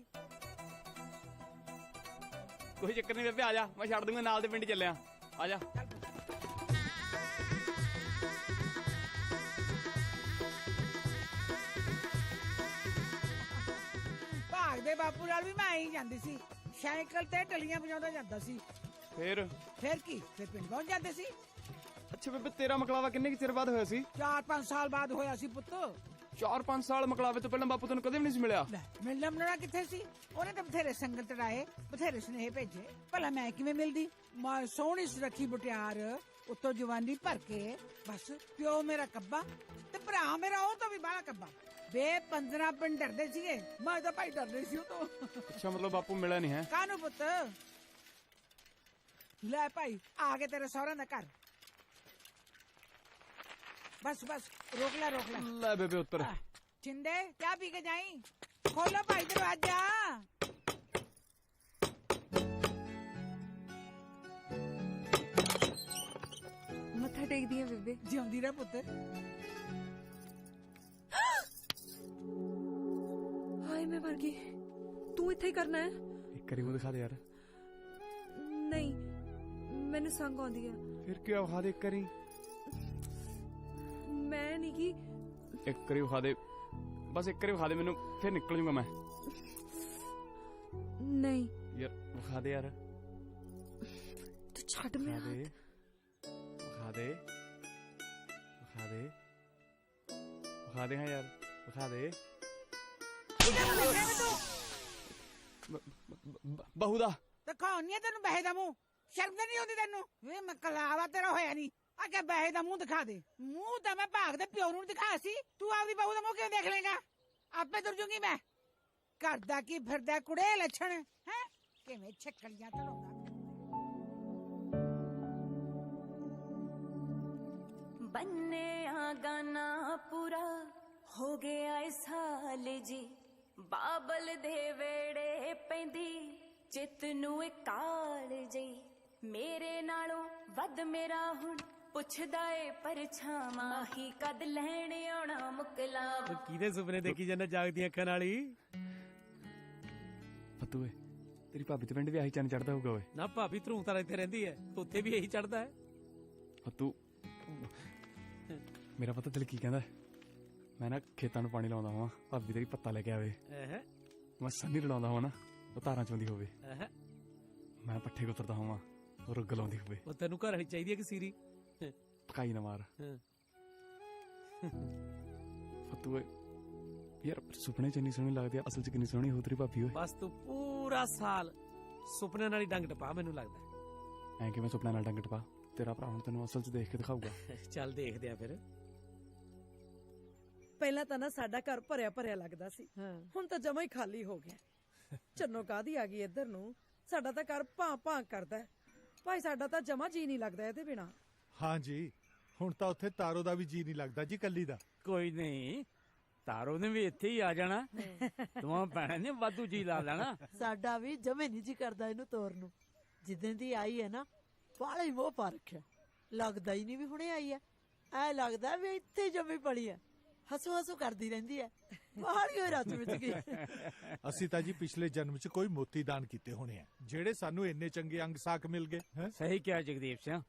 ਕੋਈ ਚੱਕਰ ਨਹੀਂ ਬੇਬੇ, ਆ ਜਾ, ਮੈਂ ਛੱਡ ਦੂੰਗਾ, ਨਾਲ ਦੇ ਪਿੰਡ ਚੱਲਿਆ, ਆ ਜਾ। ਭਾਗ ਦੇ ਬਾਪੂ ਨਾਲ ਵੀ ਮੈਂ ਹੀ ਜਾਂਦੀ ਸੀ, ਸਾਈਕਲ ਤੇ ਟਲੀਆਂ ਵਜਾਉਂਦਾ ਜਾਂਦਾ ਸੀ। ਫਿਰ ਕੀ ਫਿਰ ਪਿੰਡ ਪਹੁੰਚ ਜਾਂਦੇ ਸੀ। ਅੱਛਾ ਬੇਬੇ, ਤੇਰਾ ਮਕਲਾਵਾ ਕਿੰਨੇ ਚਿਰ ਬਾਅਦ ਹੋਇਆ ਸੀ? 4-5 ਸਾਲ ਬਾਅਦ ਹੋਇਆ ਸੀ ਪੁੱਤ। 4-5 ਸਾਲ ਮਕਲਾਵੇ ਤੋਂ ਪਹਿਲਾਂ ਬਾਪੂ ਤੈਨੂੰ ਕਦੇ ਵੀ ਨਹੀਂ ਸੀ ਮਿਲਿਆ? ਮਿਲਣਾ ਕਿੱਥੇ ਸੀ, ਉਹਨੇ ਤਾਂ ਬਥੇਰੇ ਸੰਗਲ ਤੜਾਏ, ਬਥੇਰੇ ਸੁਨੇਹੇ ਭੇਜੇ, ਭਲਾ ਮੈਂ ਕਿਵੇਂ ਮਿਲਦੀ। ਮੈਂ ਸੋਹਣੀ ਸੁਰੱਖੀ ਬੁਟਿਆਰ, ਉੱਤੋਂ ਜਵਾਨੀ ਭਰ ਕੇ, ਬਸ ਪਿਓ ਮੇਰਾ ਕੱਬਾ ਤੇ ਭਰਾ ਮੇਰਾ ਉਹ ਤੋਂ ਵੀ ਬਾਹਲਾ ਕੱਬਾ। ਬੇ 15 ਪਿੰਡ ਡਰਦੇ ਸੀਗੇ, ਮੈਂ ਤਾਂ ਭਾਈ ਡਰਦੇ ਸੀ ਉਹ ਤੋਂ। ਅੱਛਾ, ਮਤਲਬ ਬਾਪੂ ਮਿਲਿਆ ਨਹੀਂ ਹੈ? ਕਾਹਨੂੰ ਪੁੱਤ, ਲੈ ਭਾਈ ਆ ਗਏ ਤੇਰੇ ਸਹੁਰਿਆਂ ਦਾ ਘਰ। बस रोक ले ले बेबे उत्तर। चिंदे क्या पी के जाई, खोलो भाई दरवाजा। मत्था टेक दिया बेबे। जिਉਂਦੀ ਰਹਿ पुत्र। हाय मैं मर गई, तू इत्थे ही करना है? एक करी मुंह दिखा दे यार। नहीं मैंने संग आंदी है। फिर क्यों विखा दे, एक करी। मैं नहीं की, एक करी विखा दे, बस एक करी विखा दे मैनू, फिर निकल जूंगा मैं। नहीं यार विखा दे यार, तू छट में विखा दे विखा दे हाँ यार विखा दे। बहू दा दिखाउनी है तेनू बहे दा मुंह, शर्म तो नहीं आती तेनू? वे मकलावा तेरा होया नहीं, आगे बहे दा मुंह दिखा दे। मुंह तो मैं भाग दे प्यो नू दिखा सी, तू आपदी बहू दा मुंह क्यों देख लेगा? आपे तुर जूंगी मैं। करदा की फिरदा कुड़े लक्षण है, किवें छक्कलियां तड़ाउंदा। बन्ने गाना पूरा हो गया साल जी, बाबल दे वेड़े पैंदी चित नू काल जी, मेरे नालों वध मेरा हुण पुछदा ए परछावां, ही कद लैणे आउणा मुकलावा। किहदे सुपने देखी जाना जागदी अखां नाल ही? फतू ਏ तेरी भाभी ते पिंड भी आही चन्न चढ़दा होगा। ओए ना भाभी धरूं तां ਇੱਥੇ ਰਹਿੰਦੀ ਹੈ, ਉੱਥੇ ਵੀ ਇਹੀ ਚੜਦਾ ਹੈ। फतू मेरा पता दिल की कहंदा, मैं ना खेतां नूं पानी लाउंदा होवां, भाभी तेरी पत्ता लेके आवे, मैं संनी रलाउंदा होवां ना, ਉਹ ਧਾਰਾਂ ਚੋਂਦੀ ਹੋਵੇ, ਮੈਂ ਪੱਠੇ ਕੁਤਰਦਾ ਹੋਵਾਂ, ਉਹ ਰੁੱਗ ਲਾਉਂਦੀ ਹੋਵੇ। ਉਹ ਤੈਨੂੰ ਘਰ ਵਾਲੀ ਚਾਹੀਦੀ ਹੈ ਕਿ ਸੀਰੀ? ਪਕਾਈ ਨਾ ਮਾਰ ਫਤੂ ਯਾਰ, ਸੁਪਨੇ ਚ ਇੰਨੀ ਸੋਹਣੀ ਲੱਗਦੀ ਆ, ਅਸਲ ਚ ਕਿੰਨੀ ਸੋਹਣੀ ਹੋ ਤੇਰੀ ਭਾਬੀ। ਓਏ ਬਸ ਤੂੰ ਪੂਰਾ ਸਾਲ ਸੁਪਨਿਆਂ ਨਾਲ ਹੀ ਡੰਗ ਟਪਾ, ਮੈਨੂੰ ਲੱਗਦਾ। ਐਂ ਕਿਵੇਂ ਸੁਪਨਿਆਂ ਨਾਲ ਡੰਗ ਟਪਾ? ਤੇਰਾ ਭਰਾ ਹੁਣ ਤੈਨੂੰ ਅਸਲ ਚ ਦੇਖ ਕੇ ਦਿਖਾਊਗਾ। ਚੱਲ ਦੇਖਦੇ ਆ ਫਿਰ। ਪਹਿਲਾਂ ਤਾਂ ਨਾ ਸਾਡਾ ਘਰ ਭਰਿਆ ਭਰਿਆ ਲੱਗਦਾ ਸੀ, ਹੁਣ ਤਾਂ ਜਮਾ ਹੀ ਖਾਲੀ ਹੋ ਗਿਆ। ਚੰਨੋ ਕਾਹਦੀ ਆ ਗਈ ਇੱਧਰ ਨੂੰ, ਸਾਡਾ ਤਾਂ ਘਰ ਭਾਂ ਕਰਦਾ ਭਾਈ, ਸਾਡਾ ਤਾਂ ਜਮਾ ਜੀ ਨਹੀਂ ਲੱਗਦਾ ਇਹਦੇ ਬਿਨਾ। ਹਾਂ ਜੀ, ਹੁਣ ਤਾਂ ਉੱਥੇ ਤਾਰੋ ਦਾ ਵੀ ਜੀ ਨਹੀਂ ਲੱਗਦਾ ਜੀ, ਕੱਲੀ ਦਾ। ਕੋਈ ਨਹੀਂ, ਤਾਰੋ ਨੇ ਵੀ ਇੱਥੇ ਹੀ ਆ ਜਾਣਾ, ਦੋਵਾਂ ਭੈਣਾਂ ਨੇ ਵਾਧੂ ਜੀ ਲਾ ਲੈਣਾ। ਸਾਡਾ ਵੀ ਜਮੇ ਨਹੀਂ ਜੀ ਕਰਦਾ ਇਹਨੂੰ ਤੋਰਨ ਨੂੰ, ਜਿੱਦਾਂ ਦੀ ਆਈ ਹੈ ਨਾ ਬਾਲਾ ਹੀ ਮੋਹ ਪਾ ਰੱਖਿਆ, ਲੱਗਦਾ ਹੀ ਨਹੀਂ ਵੀ ਹੁਣੇ ਆਈ ਹੈ, ਐ ਲੱਗਦਾ ਵੀ ਇੱਥੇ ਜੰਮੀ ਪਲੀ ਹੈ, ਹਸੂ ਕਰਦੀ ਰਹਿੰਦੀ ਹੈ, ਬਾਹਲੀ ਹੋਈ ਰਚ ਵਿੱਚ ਗਈ। ਅਸੀਂ ਤਾਂ ਜੀ ਪਿਛਲੇ ਜਨਮ 'ਚ ਕੋਈ ਮੋਤੀ ਦਾਨ ਕੀਤੇ ਹੋਣੇ ਆ, ਜਿਹੜੇ ਸਾਨੂੰ ਇੰਨੇ ਚੰਗੇ ਅੰਗ ਸਾਕ ਮਿਲ ਗਏ। ਸਹੀ ਕਿਹਾ ਜਗਦੀਪ ਸਿੰਘ।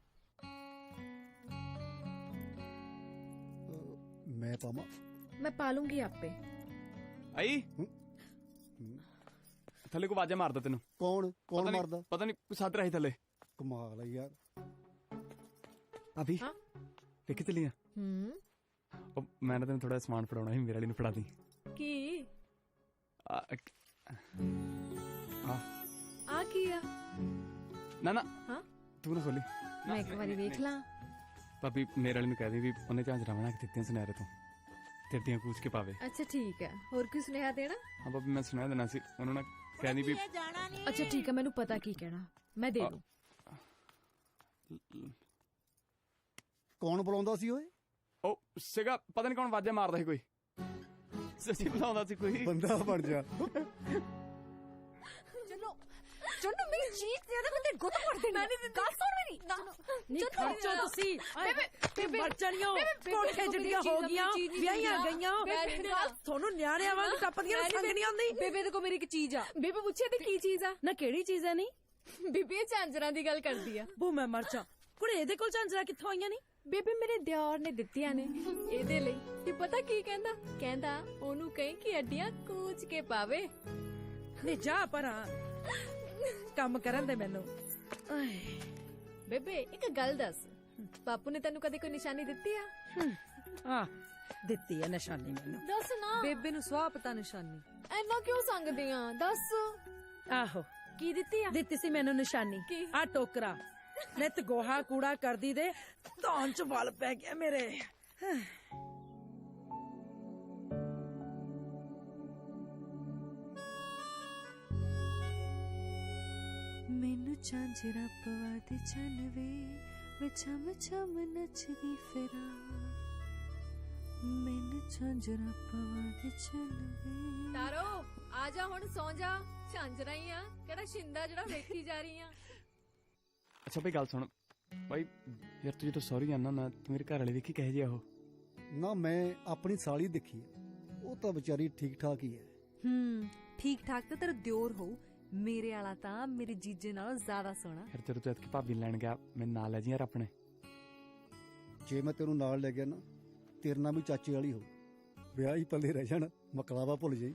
मैं पामा? मैं पालूंगी आपे। आई थले को आवाजा मारदा तेनू। कौन मारदा? पता नहीं, कोई साथ रही थले। कमाल है यार। भाभी देख चलिए। मैं ना तेन थोड़ा समान फड़ाना ही, मेरे वाली फड़ा दी। की आ की ਨਾ ਨਾ ਹਾਂ ਤੂੰ ਨਾ ਖੋਲੀ ਮੈਂ ਇੱਕ ਵਾਰੀ ਵੇਖ ਲਾਂ ਭਾਬੀ ਮੇਰੇ ਵਾਲੇ ਨੂੰ ਕਹਿ ਦੇ ਵੀ ਉਹਨੇ ਝਾਂਜਰਾਂ ਬਣਾ ਕੇ ਦਿੱਤੀਆਂ ਸੁਨਹਿਰੇ ਤੋਂ ਤੇਰੀਆਂ ਪੂਛ ਕੇ ਪਾਵੇ। ਅੱਛਾ ਠੀਕ ਹੈ ਹੋਰ ਕੋਈ ਸੁਨੇਹਾ ਦੇਣਾ? ਹਾਂ ਭਾਬੀ ਮੈਂ ਸੁਣਾ ਦੇਣਾ ਸੀ ਉਹਨੂੰ ਨਾ ਕਹਿੰਦੀ ਵੀ ਅੱਛਾ ਠੀਕ ਹੈ ਮੈਨੂੰ ਪਤਾ ਕੀ ਕਹਿਣਾ ਮੈਂ ਦੇ ਦੂੰ। ਕੌਣ ਬੁਲਾਉਂਦਾ ਸੀ ਓਏ? ਉਹ ਸੀਗਾ ਪਤਾ ਨਹੀਂ ਕੌਣ ਵਾਜਾ ਮਾਰਦਾ ਸੀ ਕੋਈ ਸੱਚੀ ਬੁਲਾਉਂਦਾ ਸੀ ਕੋਈ ਬੰਦਾ ਬਣ ਜਾ। ਚਲੋ ਚਲੋ ਮੇਰੀ ਚੀਜ਼ ਦੇ ਦੇ ਬੰਦੇ ਗੁੱਤ ਪੜ ਦੇਣੀ ਗੱਲ ਸੁਣ ਮੇਰੀ ਨਹੀਂ ਖਰਚੋ ਤੁਸੀਂ ਤੇ ਮਰ ਜਾਣੀਓ ਕੋਠੇ ਜਿਹੜੀਆਂ ਹੋ ਗਈਆਂ ਵਿਆਹੀਆਂ ਗਈਆਂ ਤੁਹਾਨੂੰ ਨਿਆਣਿਆਂ ਵਾਂਗ ਟੱਪਦੀਆਂ ਸੰਗ ਨਹੀਂ ਆਉਂਦੀ। ਬੇਬੇ ਦੇ ਕੋ ਮੇਰੀ ਇੱਕ ਚੀਜ਼ ਆ। ਬੇਬੇ ਪੁੱਛਿਆ ਤੇ ਕੀ ਚੀਜ਼ ਆ? ਨਾ ਕਿਹੜੀ ਚੀਜ਼ ਹੈ? ਨਹੀਂ ਬੀਬੀ ਇਹ ਝਾਂਜਰਾਂ ਦੀ ਗੱਲ ਕਰਦੀ ਆ। ਬੂ ਮੈਂ ਮਰ ਜਾ ਕੁੜੇ ਇਹਦੇ ਕੋਲ ਝਾਂਜਰਾਂ ਕਿੱਥੋਂ ਆਈਆਂ? ਨਹੀਂ ਬੇਬੇ ਮੇਰੇ ਦਿਓਰ ਨੇ ਦਿੱਤੀਆਂ ਨੇ ਇਹਦੇ ਲਈ। ਤੇ ਪਤਾ ਕੀ ਕਹਿੰਦਾ? ਕਹਿੰਦਾ ਉਹਨੂੰ ਕਹੀਂ ਕਿ ਅੱਡੀਆਂ ਕੂਚ ਕੇ ਪਾਵੇ। ਨਹੀਂ ਜਾ ਪਰਾਂ ਕੰਮ ਕਰਨ ਦੇ ਮੈਨੂੰ। ਬੇਬੇ ਇੱਕ ਗੱਲ ਦੱਸ ਬਾਪੂ ਨੇ ਤੈਨੂੰ ਕਦੇ ਕੋਈ ਨਿਸ਼ਾਨੀ ਦਿੱਤੀ ਆ? ਹਾਂ ਦਿੱਤੀ ਹੈ ਨਿਸ਼ਾਨੀ ਮੈਨੂੰ। ਦੱਸ ਨਾ। ਬੇਬੇ ਨੂੰ ਸਵਾਹ ਪਤਾ ਨਿਸ਼ਾਨੀ ਐਨਾ ਕਿਉਂ ਸੰਗਦੀ ਆ? ਦੱਸ। ਆਹੋ ਕੀ ਦਿੱਤੀ ਆ? ਦਿੱਤੀ ਸੀ ਮੈਨੂੰ ਨਿਸ਼ਾਨੀ ਆ ਟੋਕਰਾ ਨਿਤ ਗੋਹਾ ਕੂੜਾ ਕਰਦੀ ਦੇ ਧੌਣ ਚ ਵਲ ਪੈ ਗਿਆ ਮੇਰੇ। ਮੈਨੂੰ ਝਾਂਜਰਾਂ ਪਵਾ ਦੇ ਚੰਨਵੇ ਮੈਂ ਛਮ ਛਮ ਨੱਚਦੀ ਫਿਰਾਂ। ਮੈਨੂੰ ਝਾਂਜਰਾਂ ਪਵਾ ਦੇ ਚੰਨਵੇ। ਤਾਰੋ ਆ ਜਾ ਹੁਣ ਸੌਂ ਜਾ। ਝਾਂਜਰਾਂ ਹੀ ਆ ਕਿਹੜਾ ਸ਼ਿੰਦਾ ਜਿਹੜਾ ਵੇਖੀ ਜਾ ਰਹੀ ਆ। ਅੱਛਾ ਭਾਈ ਗੱਲ ਸੁਣ ਭਾਈ ਯਾਰ ਤੂੰ ਜਦੋਂ ਸੌਰੀ ਆਨਾ ਨਾ ਤੂੰ ਮੇਰੇ ਘਰ ਵਾਲੇ ਵੇਖੀ ਕਹੇ ਜਿਹਾ ਉਹ? ਨਾ ਮੈਂ ਆਪਣੀ ਸਾਲੀ ਦੇਖੀ ਉਹ ਤਾਂ ਵਿਚਾਰੀ ਠੀਕ ਠਾਕ ਹੀ ਹੈ। ਠੀਕ ਠਾਕ ਤਾਂ ਤੇਰਾ ਦਿਓਰ ਹੋਊ। ਮੇਰੇ ਵਾਲਾ ਤਾਂ ਮੇਰੇ ਜੀਜੇ ਨਾਲੋਂ ਜ਼ਿਆਦਾ ਸੋਹਣਾ। ਫਿਰ ਤੇਰੇ ਤੋਂ ਐਤਕੀ ਭਾਬੀ ਲੈਣ ਗਿਆ ਮੈਨੂੰ ਨਾਲ ਲੈ ਜੀ ਯਾਰ ਆਪਣੇ। ਜੇ ਮੈਂ ਤੈਨੂੰ ਨਾਲ ਲੈ ਗਿਆ ਨਾ ਤੇਰੇ ਨਾਲ ਵੀ ਚਾਚੇ ਵਾਲੀ ਹੋ ਵਿਆਹ ਹੀ ਪੱਲੇ ਰਹਿ ਜਾਣਾ ਮਕਲਾਵਾ ਭੁੱਲ ਜਾਈ।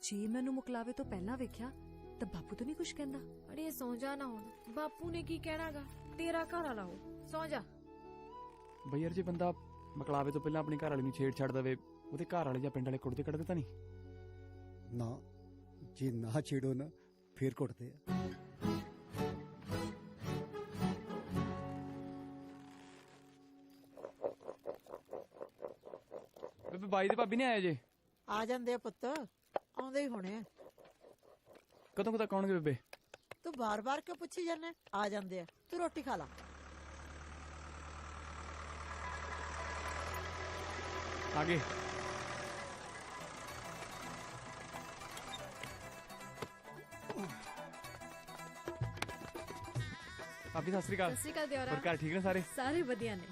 ਜੇ ਮੈਨੂੰ ਮੁਕਲਾਵੇ ਤੋਂ ਪਹਿਲਾਂ ਵੇਖਿਆ ਤਾਂ ਬਾਪੂ ਤਾਂ ਨਹੀਂ ਕੁਛ ਕਹਿੰਦਾ? ਅੜੇ ਸੌਂ ਜਾ ਨਾ ਹੁਣ ਬਾਪੂ ਨੇ ਕੀ ਕਹਿਣਾਗਾ? ਤੇਰਾ ਘਰ ਵਾਲਾ ਹੋ ਸੌਂ ਜਾ। ਬਈ ਯਾਰ ਜੇ ਬੰਦਾ ਮਕਲਾਵੇ ਤੋਂ ਪਹਿਲਾਂ ਆਪਣੀ ਘਰ ਵਾਲੀ ਨੂੰ ਛੇੜ ਛੱਡ ਦਵੇ ਉਹਦੇ ਘਰ ਵਾਲੇ ਜਾਂ ਪਿੰਡ ਵਾਲੇ ਕੁੱਟਦੇ ਕੱਢਦੇ ਤਾਂ ਨਹੀਂ? ਨਾ ਜੇ ਨਾ ਛੇੜੋ ਨਾ ਫੇਰ ਕੁੱਟਦੇ ਆ। ਬੇਬੇ ਬਾਈ ਦੇ ਭਾਬੀ ਨਹੀਂ ਆਏ ਜੇ? ਆ ਜਾਂਦੇ ਆ ਪੁੱਤ ਆਉਂਦੇ ਹੀ ਹੋਣੇ ਆ। ਕਦੋਂ ਤੱਕ ਆਉਣਗੇ ਬੇਬੇ? ਤੂੰ ਬਾਰ-ਬਾਰ ਕਿਉਂ ਪੁੱਛੀ ਜਾਂਦਾ? ਆ ਜਾਂਦੇ ਆ ਤੂੰ ਰੋਟੀ ਖਾ ਲਾ। ਆਗੇ ਭਾਬੀ ਸਤਿ ਸ੍ਰੀ ਅਕਾਲ। ਸਤਿ ਸ਼੍ਰੀ ਅਕਾਲ ਦਿਓਰਾ। ਹੋਰ ਘਰ ਠੀਕ ਨੇ ਸਾਰੇ? ਸਾਰੇ ਵਧੀਆ ਨੇ।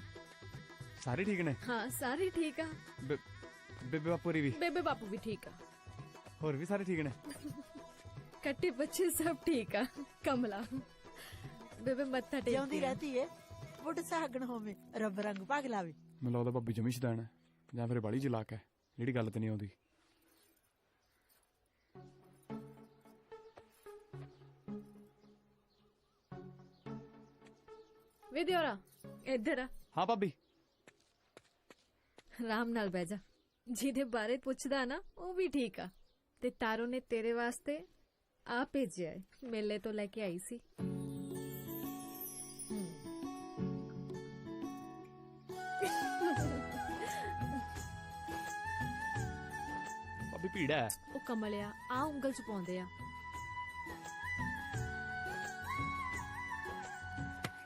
ਸਾਰੇ ਠੀਕ ਨੇ? ਹਾਂ ਸਾਰੇ ਠੀਕ ਆ। ਬੇਬੇ ਬਾਪੂ ਵੀ? ਬੇਬੇ ਬਾਪੂ ਵੀ ਠੀਕ ਆ। ਹੋਰ ਵੀ ਸਾਰੇ ਠੀਕ ਨੇ? ਕੱਟੇ ਬੱਚੇ ਸਭ ਠੀਕ ਆ। ਕਮਲਾ ਬੇਬੇ ਮੱਥਾ ਟੇਕ ਜਿਉਂਦੀ ਰਹਤੀ ਏ ਬੁੱਢ ਸਾਗਣ ਹੋਵੇ ਰੱਬ ਰੰਗ ਭਾਗ ਲਾਵੇ। ਮੈਨੂੰ ਲੱਗਦਾ ਭਾਬੀ ਜਮੀ ਸ਼ੈਤਾਨ ਹੈ ਜਾਂ ਫਿਰ ਬਾਲੀ ਚਲਾਕ ਹੈ ਜਿਹੜੀ ਗੱਲ ਤੇ ਨਹੀਂ ਆਉਂਦੀ। ਵੇ ਦਿਓਰਾ ਇੱਧਰ ਆ। ਹਾਂ ਭਾਬੀ। ਆਰਾਮ ਨਾਲ ਬਹਿ ਜਾ। ਜਿਹਦੇ ਬਾਰੇ ਪੁੱਛਦਾ ਨਾ ਉਹ ਵੀ ਠੀਕ ਆ। ਤੇ ਤਾਰੋ ਨੇ ਤੇਰੇ ਵਾਸਤੇ ਆ ਭੇਜਿਆ ਹੈ ਮੇਲੇ ਤੋਂ ਲੈ ਕੇ ਆਈ ਸੀ। ਭਾਬੀ ਭੀੜਾ ਹੈ। ਉਹ ਕਮਲਿਆ ਆ ਉਂਗਲ ਚ ਪਾਉਂਦੇ ਆ।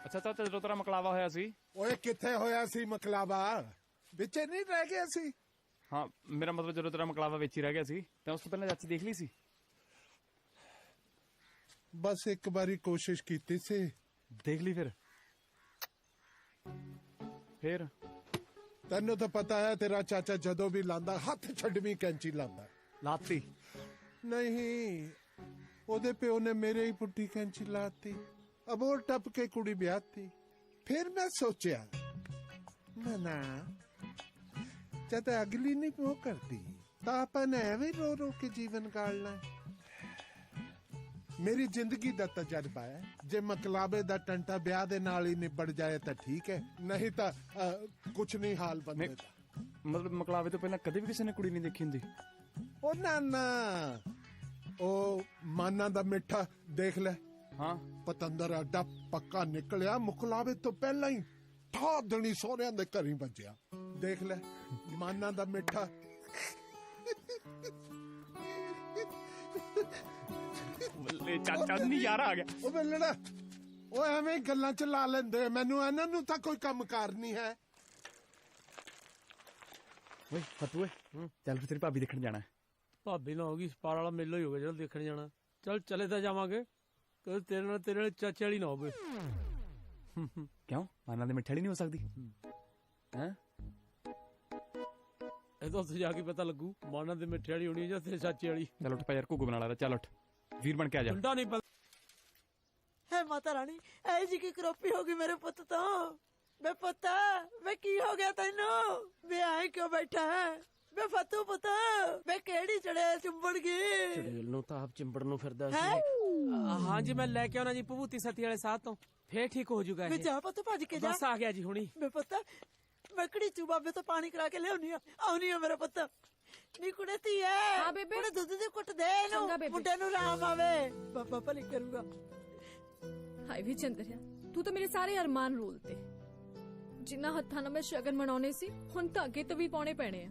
ਅੱਛਾ ਤਾਂ ਜਦੋਂ ਤੇਰਾ ਮਕਲਾਵਾ ਹੋਇਆ ਸੀ? ਓਏ ਕਿੱਥੇ ਹੋਇਆ ਸੀ ਮਕਲਾਵਾ? ਵਿੱਚ ਨਹੀਂ ਰਹਿ ਗਿਆ ਸੀ? ਹਾਂ ਮੇਰਾ ਮਤਲਬ ਜਦੋਂ ਤੇਰਾ ਮਕਲਾਵਾ ਵਿੱਚ ਹੀ ਰਹਿ ਗਿਆ ਸੀ ਤਾਂ ਉਸ ਤੋਂ ਪਹਿਲਾਂ ਚਾਚੀ ਦੇਖ ਲਈ ਸੀ? ਬਸ ਇੱਕ ਵਾਰੀ ਕੋਸ਼ਿਸ਼ ਕੀਤੀ ਸੀ। ਦੇਖ ਲਈ ਫਿਰ ਤੈਨੂੰ ਤਾਂ ਪਤਾ ਹੈ ਤੇਰਾ ਚਾਚਾ ਜਦੋਂ ਵੀ ਲਾਂਦਾ ਹੱਥ ਛੱਡਵੀਂ ਕੈਂਚੀ ਲਾਂਦਾ। ਲਾਤੀ? ਨਹੀਂ ਉਹਦੇ ਪਿਓ ਨੇ ਮੇਰੇ ਹੀ ਪੁੱਠੀ ਕੈਂਚੀ ਲਾਤੀ। ਅਬੋਰ ਟੱਪ ਕੇ ਕੁੜੀ ਵਿਆਹਤੀ। ਫਿਰ ਮੈਂ ਸੋਚਿਆ ਨਾ ਜਦ ਅਗਲੀ ਨਹੀਂ ਉਹ ਕਰਦੀ ਤਾਂ ਆਪਾਂ ਨੇ ਐਵੇਂ ਰੋ ਰੋ ਕੇ ਜੀਵਨ ਗਾਲਣਾ। ਮੇਰੀ ਜ਼ਿੰਦਗੀ ਦਾ ਤਜਰਬਾ ਹੈ ਜੇ ਮਕਲਾਵੇ ਦਾ ਟੰਟਾ ਵਿਆਹ ਦੇ ਨਾਲ ਹੀ ਨਿਬੜ ਜਾਏ ਤਾਂ ਠੀਕ ਹੈ ਨਹੀਂ ਤਾਂ ਕੁਛ ਨਹੀਂ ਹਾਲ ਬੰਦੇ ਦਾ। ਮਤਲਬ ਮਕਲਾਵੇ ਤੋਂ ਪਹਿਲਾਂ ਕਦੇ ਵੀ ਕਿਸੇ ਨੇ ਕੁੜੀ ਨਹੀਂ ਦੇਖੀ ਹੁੰਦੀ? ਉਹ ਨਾ ਉਹ ਮਾਨਾ ਦਾ ਮਿੱਠਾ ਦੇਖ ਲੈ ਹਾਂ ਪਤੰਦਰ ਅੱਡਾ ਪੱਕਾ ਨਿਕਲਿਆ, ਮੁਕਲਾਵੇ ਤੋਂ ਪਹਿਲਾਂ ਹੀ ਠਾ ਦੇਣੀ ਸੋਹਰਿਆਂ ਦੇ ਘਰ ਹੀ ਵੱਜਿਆ। ਦੇਖ ਲੈ ਮਾਨਾ ਦਾ ਮਿੱਠਾ। ਬੱਲੇ ਚਾਚਾ ਨਜ਼ਾਰਾ ਆ ਗਿਆ। ਉਹ ਬੱਲੜਾ ਉਹ ਐਵੇਂ ਗੱਲਾਂ ਚ ਲਾ ਲੈਂਦੇ ਮੈਨੂੰ, ਇਹਨਾਂ ਨੂੰ ਤਾਂ ਕੋਈ ਕੰਮ ਕਾਰ ਨਹੀਂ ਹੈ। ਓਏ ਫਤੂ ਓਏ ਚੱਲ ਫਿਰ ਤੇਰੀ ਭਾਬੀ ਦੇਖਣ ਜਾਣਾ। ਭਾਬੀ ਨਾ ਹੋਗੀ ਸਪਾਰ ਵਾਲਾ ਮੇਲਾ ਹੀ ਹੋ ਗਿਆ ਜਿਹੜਾ ਦੇਖਣ ਜਾਣਾ। ਚੱਲ ਚਲੇ ਤਾਂ ਜਾਵਾਂਗੇ, ਤੇਰੇ ਨਾਲ ਚਾਚੇ ਵਾਲੀ ਨਾ ਹੋਵੇ। ਕਿਉਂ ਮਾਨਾ ਦੇ ਮਿੱਠੇ ਵਾਲੀ ਨਹੀਂ ਹੋ ਸਕਦੀ? ਹੈ ਇਹ ਤਾਂ ਉੱਥੇ ਜਾ ਕੇ ਪਤਾ ਲੱਗੂ ਮਾਨਾ ਦੇ ਮਿੱਠੇ ਵਾਲੀ ਹੋਣੀ ਜਾਂ ਤੇਰੇ ਚਾਚੇ ਵਾਲੀ। ਚੱਲ ਉੱਠ ਪਾ ਯਾਰ, ਘੁੱਗ ਬਣਾ ਲਾ। ਚੱਲ ਉੱਠ ਵੀਰ ਬਣ ਕੇ ਆ ਜਾ। ਡੰਡਾ ਨਹੀਂ ਹੈ ਮਾਤਾ ਰਾਣੀ, ਐ ਜੀ ਕੀ ਕਰੋਪੀ ਹੋ ਗਈ ਮੇਰੇ ਪੁੱਤ ਤੋਂ। ਵੇ ਪੁੱਤ ਵੇ ਕੀ ਹੋ ਗਿਆ ਤੈਨੂੰ? ਵੇ ਆਏ ਕਿਉਂ ਬੈਠਾ ਹੈ? ਵੇ ਫਤੂ ਪੁੱਤ ਵੇ ਕਿਹੜੀ ਚੜਿਆ ਚੁੰਬੜ ਗਈ? ਚੜੇਲ ਨੂੰ ਤਾਂ ਆਪ ਚਿੰਬੜ ਨੂੰ ਫਿਰਦਾ ਸੀ। ਹਾਂ ਜੀ ਮੈਂ ਲੈ ਕੇ ਆਉਣਾ ਜੀ ਭਭੂਤੀ ਸਤੀ ਵਾਲੇ ਸਾਥ ਤੋਂ, ਫੇਰ ਠੀਕ ਹੋ ਜਾਊਗਾ। ਵੇ ਜਾ ਪੁੱਤ ਭੱਜ ਕੇ ਜਾ। ਬਸ ਆ ਗਿਆ ਜੀ ਹੁਣੀ। ਵੇ ਪੁੱਤ ਮੈਂ ਕਿਹੜੀ ਚੂ ਬਾਬੇ ਤੋਂ ਪਾਣੀ ਕਰਾ ਕੇ ਲਿਆਉਣੀ ਆ ਮੇਰੇ ਪੁੱਤ। ਨੀ ਕੁੜੇ ਧੀ ਐ। ਹਾਂ ਬੇਬੇ। ਕੁੜੇ ਦੁੱਧ ਦੀ ਕੁੱਟ ਦੇ ਇਹਨੂੰ, ਮੁੰਡੇ ਨੂੰ ਰਾਮ ਆਵੇ। ਬਾਬਾ ਭਲੀ ਕਰੂਗਾ। ਹਾਏ ਵੀ ਚੰਦਰਿਆ, ਤੂੰ ਤਾਂ ਮੇਰੇ ਸਾਰੇ ਅਰਮਾਨ ਰੋਲਤੇ। ਜਿੰਨਾ ਹੱਥਾਂ ਨਾਲ ਮੈਂ ਸ਼ਗਨ ਮਨਾਉਣੇ ਸੀ, ਹੁਣ ਤਾਂ ਅੱਗੇ ਤੋਂ ਵੀ ਪਾਉਣੇ ਪੈਣੇ ਆ।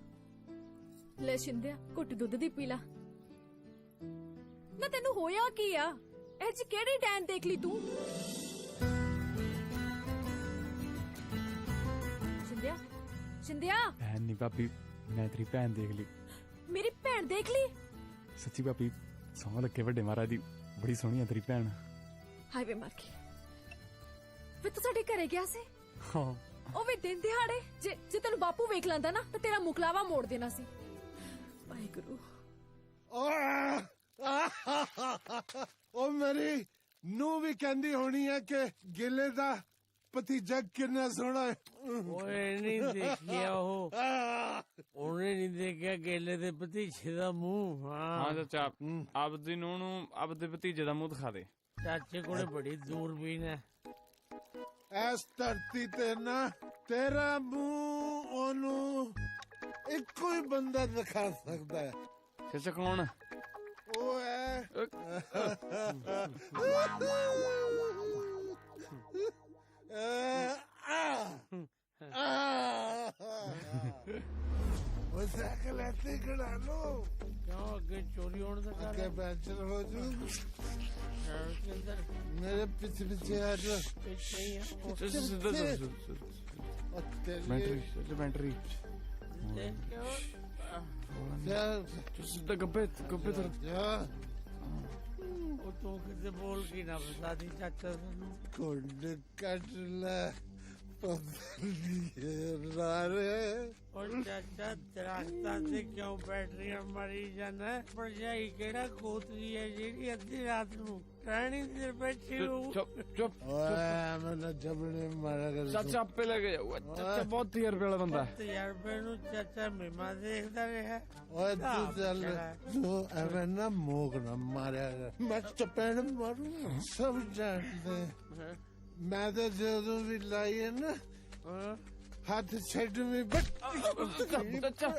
ਲੈ ਸ਼ਿੰਦਿਆ ਘੁੱਟ ਦੁੱਧ ਦੀ ਪੀ ਲਾ। ਨਾ ਤੈਨੂੰ ਹੋਇਆ ਕੀ ਆ? ਇਹ ਚ ਕਿਹੜੀ ਡੈਨ ਦੇਖ ਲਈ ਤੂੰ? ਸ਼ਿੰਦਿਆ ਸ਼ਿੰਦਿਆ। ਭੈਣ ਨਹੀਂ ਭਾਬੀ, ਮੈਂ ਤੇਰੀ ਭੈਣ ਦੇਖ ਲਈ। ਮੇਰੀ ਭੈਣ ਦੇਖ ਲਈ? ਸੱਚੀ ਭਾਬੀ ਸੌਂ ਲੱਗੇ ਵੱਡੇ ਮਹਾਰਾਜ ਦੀ, ਬੜੀ ਸੋਹਣੀ ਆ ਤੇਰੀ ਭੈਣ। ਹਾਏ ਵੇ ਮਰ ਗਈ। ਫਿਰ ਤੂੰ ਸਾਡੇ ਘਰੇ ਗਿਆ ਸੀ? ਹਾਂ। ਉਹ ਵੀ ਦਿਨ ਦਿਹਾੜੇ ਜੇ ਤੈਨੂੰ ਬਾਪੂ ਵੇਖ ਲੈਂਦਾ ਨਾ ਤਾਂ ਤੇਰਾ ਮੁਕਲਾਵਾ ਮੋੜ ਦੇਣਾ ਸੀ। ਵਾਹਿਗੁਰੂ। ਉਹ ਮੇਰੀ ਨੂੰ ਵੀ ਕਹਿੰਦੀ ਹੋਣੀ ਹੈ ਕਿ ਗਿੱਲੇ ਦਾ ਭਤੀਜਾ ਕਿੰਨਾ ਸੋਹਣਾ ਹੈ। ਓਏ ਨਹੀਂ ਦੇਖਿਆ ਉਹਨੇ ਨਹੀਂ ਦੇਖਿਆ ਗੇਲੇ ਦੇ ਭਤੀਜੇ ਦਾ ਮੂੰਹ। ਹਾਂ ਚਾਚਾ, ਆਪਦੀ ਨੂੰਹ ਨੂੰ ਆਪਦੇ ਭਤੀਜੇ ਦਾ ਮੂੰਹ ਦਿਖਾ ਦੇ। ਚਾਚੇ ਕੋਲੇ ਬੜੀ ਦੂਰਬੀਨ ਹੈ। ਇਸ ਧਰਤੀ ਤੇ ਨਾ ਤੇਰਾ ਮੂੰਹ ਉਹਨੂੰ ਇੱਕੋ ਹੀ ਬੰਦਾ ਦਿਖਾ ਸਕਦਾ ਹੈ। ਚਾਚਾ ਕੌਣ? ਉਹ ਹੈ ਉਹ ਸਾਈਕਲ ਐਸੇ ਖੜਾ ਲੋ। ਕਿਉਂ ਅੱਗੇ ਚੋਰੀ ਹੋਣ ਦਾ ਡਰ? ਅੱਗੇ ਪੈਂਚਰ ਹੋ ਜੂ। ਮੇਰੇ ਪਿੱਛੇ ਪਿੱਛੇ ਆ ਜਾ। ਪਿੱਛੇ ਹੀ ਆ। ਬੈਟਰੀ ਸਿੱਧਾ ਗੱਬੇ ਤਰ ਜਾ। ਉਹ ਤੂੰ ਕਿਤੇ ਬੋਲ ਕੇ ਨਾ ਬਤਾ ਦੀ ਚਾਚਾ ਸਾਨੂੰ। ਕੁੰਡ ਕੱਟ ਲੈ ਰਾਰੇ। ਉਹ ਚਾਚਾ ਦਰਖਤਾਂ ਤੇ ਕਿਉਂ ਬੈਟਰੀਆਂ ਮਾਰੀ ਜਾਂਦਾ? ਭਰਜਾਈ ਕਿਹੜਾ ਕੋਤਰੀ ਹੈ ਜਿਹੜੀ ਅੱਧੀ ਰਾਤ ਨੂੰ ਟਹਿਣੀ ਤੇ ਬੈਠੀ ਹੋਊ? ਚੁੱਪ। ਓਏ ਮੈਨੂੰ ਜਬੜੇ ਮਾਰਾ। ਚਾਚਾ ਆਪੇ ਲੈ ਕੇ ਜਾਊਗਾ। ਚਾਚਾ ਬਹੁਤ 1000 ਰੁਪਏ ਵਾਲਾ ਬੰਦਾ ਹੈ। 1000 ਰੁਪਏ ਨੂੰ ਚਾਚਾ ਮਹਿਮਾ ਦੇਖਦਾ ਰਿਹਾ। ਓਏ ਤੂੰ ਚੱਲ, ਤੂੰ ਐਵੇਂ ਨਾ ਮੋਗ ਨਾ ਮਾਰਿਆ। ਮੈਂ ਚਪੇੜ ਮਾਰੂ ਸਭ ਜਾਣਦੇ। ਮੈਂ ਤਾਂ ਜਦੋਂ ਵੀ ਲਾਈ ਹੈ ਨਾ ਹੱਥ ਛੱਡ ਵੀ ਚਾਚਾ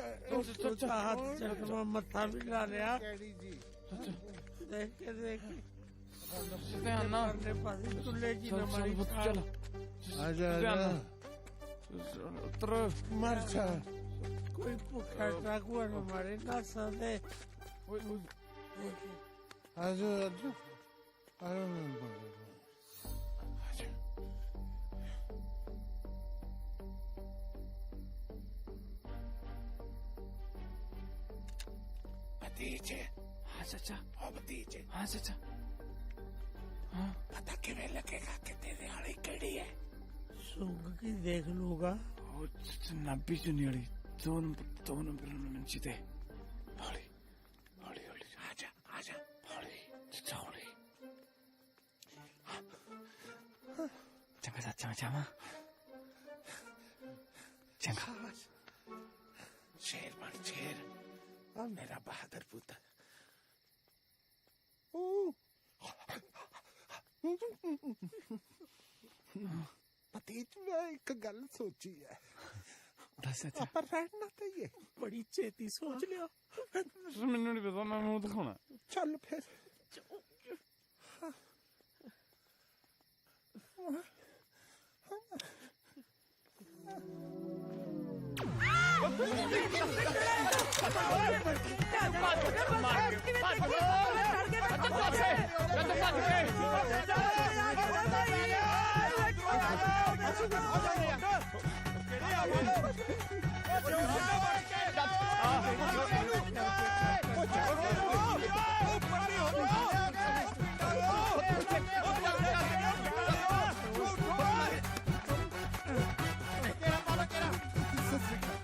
ਹੱਥ ਛੱਡ ਮੈਂ ਮੱਥਾ ਵੀ ਲਾ ਲਿਆ। ਦੇਖ ਕੇ ਦੇਖ ਧਿਆਨ ਨਾਲ ਤੁਲੇ ਜੀ ਨਾ ਮਾਰੀ। ਚੱਲ ਆ ਜਾ ਉਤਰ ਮਰ ਜਾ। ਕੋਈ ਭੁੱਖਾ ਟਾਕੂਆ ਨਾ ਮਾਰੇ ਨਾ ਸਕਦੇ। ਆ ਜਾ ਭਤੀਜੇ। ਹਾਂ ਚਾਚਾ। ਉਹ ਭਤੀਜੇ। ਹਾਂ ਚਾਚਾ। ਪਤਾ ਕਿਵੇਂ ਲੱਗੇਗਾ ਕਿ ਤੇਰੇ ਵਾਲੀ ਕਿਹੜੀ ਹੈ? ਸੁੰਘ ਕੇ ਦੇਖ ਲੂਗਾ। ਉਹ ਨਾਭੀ ਚੁੰਨੀ ਵਾਲੀ ਦੋ ਨੰਬਰ ਮੰਚੀ ਤੇ। ਹੌਲੀ ਹੌਲੀ ਹੌਲੀ ਆ ਜਾ ਹੌਲੀ ਚਾਚਾ ਹੌਲੀ। ਚੰਗਾ ਚਾਚਾ ਚਾਚਾ ਚੰਗਾ। ਸ਼ੇਰ ਬਣ ਸ਼ੇਰ। ਆ ਮੇਰਾ ਬਹਾਦਰ ਪੁੱਤ। ਭਤੀਜ ਮੈਂ ਇੱਕ ਗੱਲ ਸੋਚੀ ਹੈ। ਦੱਸ ਚਾਚਾ। ਆਪਾਂ ਰਹਿਣਾ ਤਾਂ ਹੀ ਹੈ। ਬੜੀ ਛੇਤੀ ਸੋਚ ਲਿਆ। ਮੈਨੂੰ ਨਹੀਂ ਪਤਾ, ਮੈਂ ਮੂੰਹ ਦਿਖਾਉਣਾ। ਚੱਲ ਫਿਰ।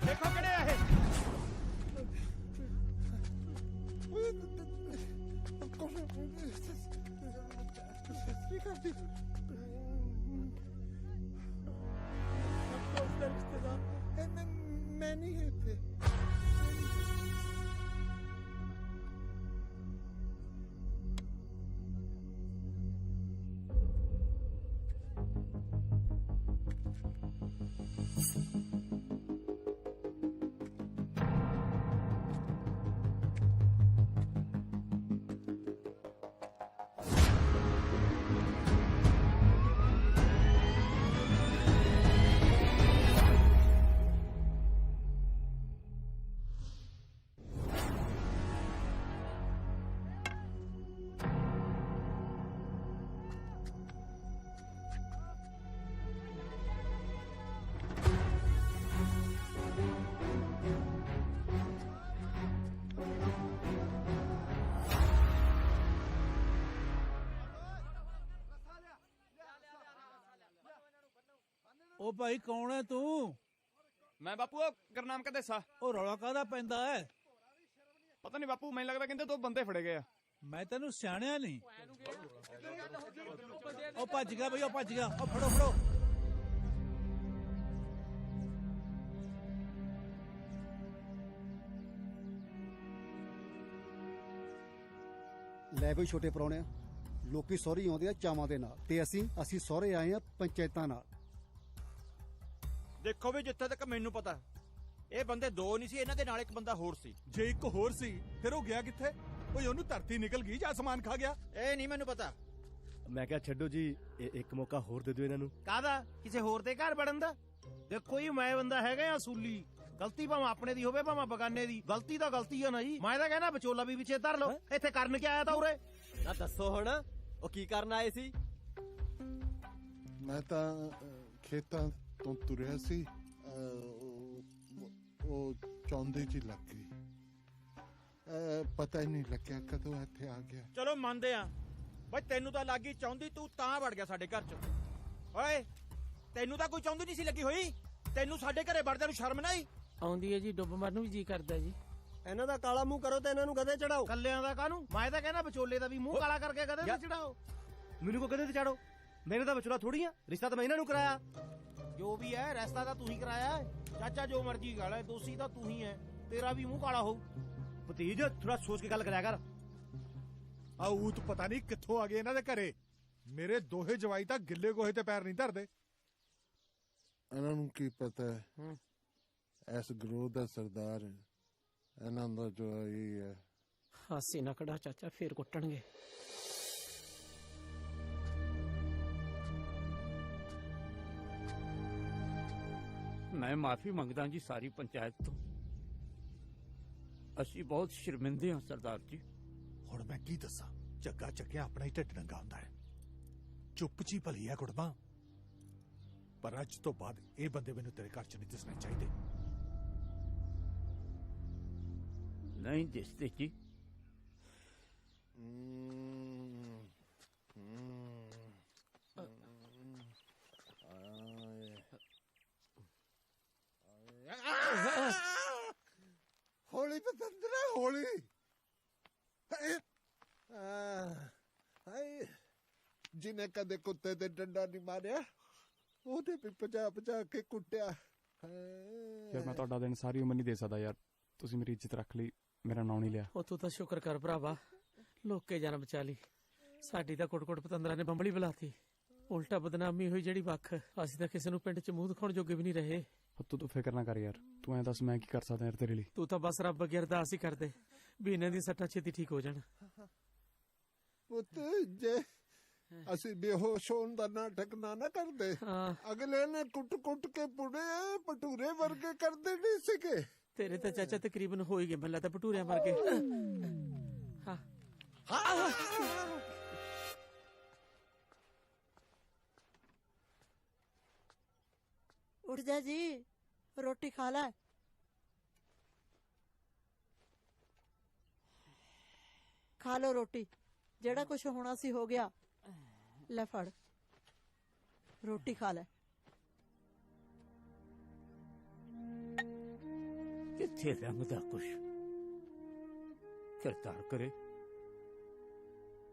ਦੇਖੋ ਕਿਹੜੇ ਆ ਇਹ मैं नहीं है थे ਉਹ ਭਾਈ ਕੌਣ ਹੈ ਤੂੰ? ਮੈਂ ਬਾਪੂ ਉਹ ਗੁਰਨਾਮ ਕਾ ਦੇਸਾ। ਉਹ ਰੌਲਾ ਕਾਹਦਾ ਪੈਂਦਾ ਹੈ? ਪਤਾ ਨਹੀਂ ਬਾਪੂ, ਮੈਨੂੰ ਲੱਗਦਾ ਕਹਿੰਦੇ 2 ਬੰਦੇ ਫੜੇ ਗਏ ਆ। ਮੈਂ ਤੈਨੂੰ ਸਿਆਣਿਆ ਨਹੀਂ। ਉਹ ਭੱਜ ਗਿਆ ਬਈ, ਉਹ ਭੱਜ ਗਿਆ। ਉਹ ਫੜੋ ਫੜੋ। ਲੈ ਬਈ ਛੋਟੇ ਪ੍ਰਾਹੁਣਿਆ, ਲੋਕੀ ਸਹੁਰੇ ਆਉਂਦੇ ਆ ਚਾਵਾਂ ਦੇ ਨਾਲ, ਤੇ ਅਸੀਂ ਸਹੁਰੇ ਆਏ ਆ ਪੰਚਾਇਤਾਂ ਨਾਲ। ਦੇਖੋ ਵੀ ਜਿੱਥੇ ਤੱਕ ਮੈਨੂੰ ਪਤਾ ਇਹ ਬੰਦੇ 2 ਨਹੀਂ ਸੀ, ਇਹਨਾਂ ਦੇ ਨਾਲ ਇੱਕ ਬੰਦਾ ਹੋਰ ਸੀ। ਜੇ ਇੱਕ ਹੋਰ ਸੀ ਫਿਰ ਉਹ ਗਿਆ ਕਿੱਥੇ? ਓਏ ਉਹਨੂੰ ਧਰਤੀ ਨਿਕਲ ਗਈ ਜਾਂ ਅਸਮਾਨ ਖਾ ਗਿਆ? ਇਹ ਨਹੀਂ ਮੈਨੂੰ ਪਤਾ। ਮੈਂ ਕਿਹਾ ਛੱਡੋ ਜੀ, ਇੱਕ ਮੌਕਾ ਹੋਰ ਦੇ ਦਿਓ ਇਹਨਾਂ ਨੂੰ। ਕਾਹਦਾ? ਕਿਸੇ ਹੋਰ ਦੇ ਘਰ ਵੜਨ ਦਾ? ਦੇਖੋ ਜੀ, ਮੈਂ ਬੰਦਾ ਹੈਗਾ ਅਸੂਲੀ। ਗਲਤੀ ਭਾਵੇਂ ਆਪਣੇ ਦੀ ਹੋਵੇ ਭਾਵੇਂ ਬਗਾਨੇ ਦੀ, ਗਲਤੀ ਤਾਂ ਗਲਤੀ ਆ ਨਾ ਜੀ। ਮੈਂ ਤਾਂ ਕਹਿੰਦਾ ਵਿਚੋਲਾ ਵੀ ਪਿੱਛੇ ਧਰ ਲਓ। ਇੱਥੇ ਕਰਨ ਕੀ ਆਇਆ ਤਾ ਉਰੇ? ਨਾ ਦੱਸੋ ਹੁਣ, ਉਹ ਕੀ ਕਰਨ ਆਏ ਸੀ? मैं तो खेतां तो तुरिया सी वो चौंदे च लग गई, पता ही नहीं लग्या कदों इत्थे आ गया। ਚਲੋ ਮੰਨਦੇ ਆ ਬਈ, ਤੈਨੂੰ ਤਾਂ ਲੱਗੀ ਚਾਹੁੰਦੀ, ਤੂੰ ਤਾਂ ਵੜ ਗਿਆ ਸਾਡੇ ਘਰ ਚ। ਓਏ ਤੈਨੂੰ ਤਾਂ ਕੋਈ ਚਾਹੁੰਦੀ ਨਹੀਂ ਸੀ ਲੱਗੀ ਹੋਈ? ਤੈਨੂੰ ਸਾਡੇ ਘਰੇ ਵੜਦਿਆਂ ਨੂੰ ਸ਼ਰਮ ਨਹੀਂ ਆਉਂਦੀ ਹੈ ਜੀ? ਡੁੱਬ ਮਰਨ ਨੂੰ ਵੀ ਜੀ ਕਰਦਾ ਜੀ। ਇਹਨਾਂ ਦਾ ਕਾਲਾ ਮੂੰਹ ਕਰੋ ਤੇ ਇਹਨਾਂ ਨੂੰ ਗਧੇ ਚੜਾਓ। ਕੱਲਿਆਂ ਦਾ ਕਾਹਨੂੰ? ਮੈਂ ਤਾਂ ਕਹਿੰਦਾ ਵਿਚੋਲੇ ਦਾ ਵੀ ਮੂੰਹ ਕਾਲਾ ਕਰਕੇ ਗਧੇ ਤੇ ਚੜਾਓ। ਮੈਨੂੰ ਕੋ ਗਧੇ ਤੇ ਚਾੜੋ? ਮੇਰੇ ਤਾਂ ਵਿਚੋਲਾ ਥੋੜੀ ਆ, ਰਿਸ਼ਤਾ ਤਾਂ ਮੈਂ ਇਹਨਾਂ ਨੂੰ ਕਰਾਇਆ। ਜੋ ਵੀ ਹੈ ਰਸਤਾ ਤਾਂ ਤੂੰ ਹੀ ਕਰਾਇਆ ਹੈ। ਚਾਚਾ ਜੋ ਮਰਜੀ ਗੱਲ ਹੈ, ਦੋਸ਼ੀ ਤਾਂ ਤੂੰ ਹੀ ਹੈ। ਤੇਰਾ ਵੀ ਮੂੰਹ ਕਾਲਾ ਹੋਊ। ਭਤੀਜ ਥੋੜਾ ਸੋਚ ਕੇ ਗੱਲ ਕਰਿਆ ਕਰ। ਆਊਤ ਪਤਾ ਨਹੀਂ ਕਿੱਥੋਂ ਆ ਗਏ ਇਹਨਾਂ ਦੇ ਘਰੇ। ਮੇਰੇ ਦੋਹੇ ਜਵਾਈ ਤਾਂ ਗਿੱਲੇ ਗੋਹੇ ਤੇ ਪੈਰ ਨਹੀਂ ਧਰਦੇ। ਇਹਨਾਂ ਨੂੰ ਕੀ ਪਤਾ ਹੈ ਇਸ ਗਰੋਹ ਦਾ ਸਰਦਾਰ ਇਹਨਾਂ ਦਾ ਜੋ ਇਹ ਹੈ। ਹਾਸੀ ਨਾ ਕਢਾ ਚਾਚਾ, ਫੇਰ ਕੁੱਟਣਗੇ। ਮੈਂ ਮਾਫੀ ਮੰਗਦਾ ਜੀ ਸਾਰੀ ਪੰਚਾਇਤ ਤੋਂ। ਅਸੀਂ ਬਹੁਤ ਸ਼ਰਮਿੰਦੇ ਹਾਂ ਸਰਦਾਰ ਜੀ। ਹੁਣ ਮੈਂ ਕੀ ਦੱਸਾਂ, ਜੱਗਾ ਚੱਕਿਆ ਆਪਣਾ ਹੀ ਢਿੱਡ ਨੰਗਾ ਹੁੰਦਾ ਹੈ। ਚੁੱਪ ਚੀ ਭਲੀ ਹੈ ਕੁੜਮਾ, ਪਰ ਅੱਜ ਤੋਂ ਬਾਅਦ ਇਹ ਬੰਦੇ ਮੈਨੂੰ ਤੇਰੇ ਘਰ ਚ ਨਹੀਂ ਦਿਸਣੇ ਚਾਹੀਦੇ। ਨਹੀਂ ਦਿਸਦੇ ਜੀ। होली पतंदरा होली जिन्हें कदे कुत्ते दे डंडा नहीं मारिया ਉਹਦੇ ਵੀ ਭਜਾ ਕੇ ਕੁੱਟਿਆ। ਯਾਰ ਮੈਂ ਤੁਹਾਡਾ ਦਿਨ ਸਾਰੀ ਉਮਰ ਨਹੀਂ ਦੇ ਸਕਦਾ ਯਾਰ। ਤੁਸੀਂ ਮੇਰੀ ਇੱਜ਼ਤ ਰੱਖ ਲਈ, ਮੇਰਾ ਨਾਂ ਨਹੀਂ ਲਿਆ। ਉਹ ਤੂੰ ਤਾਂ ਸ਼ੁਕਰ ਕਰ ਭਰਾਵਾ, ਲੋਕੇ ਜਾਨ ਬਚਾ ਲਈ। ਸਾਡੀ ਤਾਂ ਕੁੱਟ-ਕੁੱਟ ਪਤੰਦਰਾਂ ਨੇ ਬੰਬਲੀ ਬੁਲਾਤੀ। ਉਲਟਾ ਬਦਨਾਮੀ ਹੋਈ ਜਿਹੜੀ ਵੱਖ। ਅਸੀਂ ਤਾਂ ਕਿਸੇ ਨੂੰ ਪਿੰਡ 'ਚ ਮੂੰਹ ਦਿਖਾਉਣ ਜੋਗੇ ਵੀ ਨਹੀਂ ਰਹੇ। ਤੂੰ ਫਿਕਰ ਨਾ ਕਰ ਯਾਰ। ਤੂੰ ਐਂ ਦੱਸ ਮੈਂ ਕੀ ਕਰ ਸਕਦਾ ਯਾਰ ਤੇਰੇ ਲਈ? ਤੂੰ ਤਾਂ ਬਸ ਰੱਬ ਅੱਗੇ ਅਰਦਾਸ ਹੀ ਕਰਦੇ ਵੀ ਇਹਨਾਂ ਦੀ ਸੱਟਾਂ ਛੇਤੀ ਠੀਕ ਹੋ ਜਾਣ। ਪੁੱਤ ਜੇ ਅਸੀਂ ਬੇਹੋਸ਼ ਹੋਣ ਦਾ ਨਾਟਕ ਨਾ ਕਰਦੇ, ਅਗਲੇ ਨੇ ਕੁੱਟ ਕੇ ਪੁੜੇ ਭਟੂਰੇ ਵਰਗੇ ਕਰਦੇ ਨਹੀਂ ਸੀਗੇ। ਤੇਰੇ ਤਾਂ ਚਾਚਾ ਤਕਰੀਬਨ ਹੋ ਹੀ ਗਏ, ਮੈਨੂੰ ਲੱਗਦਾ ਭਟੂਰਿਆਂ ਵਰਗੇ। ਹਾਂ ਉੱਠ ਜਾ ਜੀ, ਰੋਟੀ ਖਾ ਲੈ। ਖਾ ਲੋ ਰੋਟੀ, ਜਿਹੜਾ ਕੁਝ ਹੋਣਾ ਸੀ ਹੋ ਗਿਆ। ਲੈ ਫੜ ਰੋਟੀ ਖਾ ਲੈ। ਕਿੱਥੇ ਰੰਗ ਦਾ ਕੁਛ ਕਰਤਾਰ ਕਰੇ।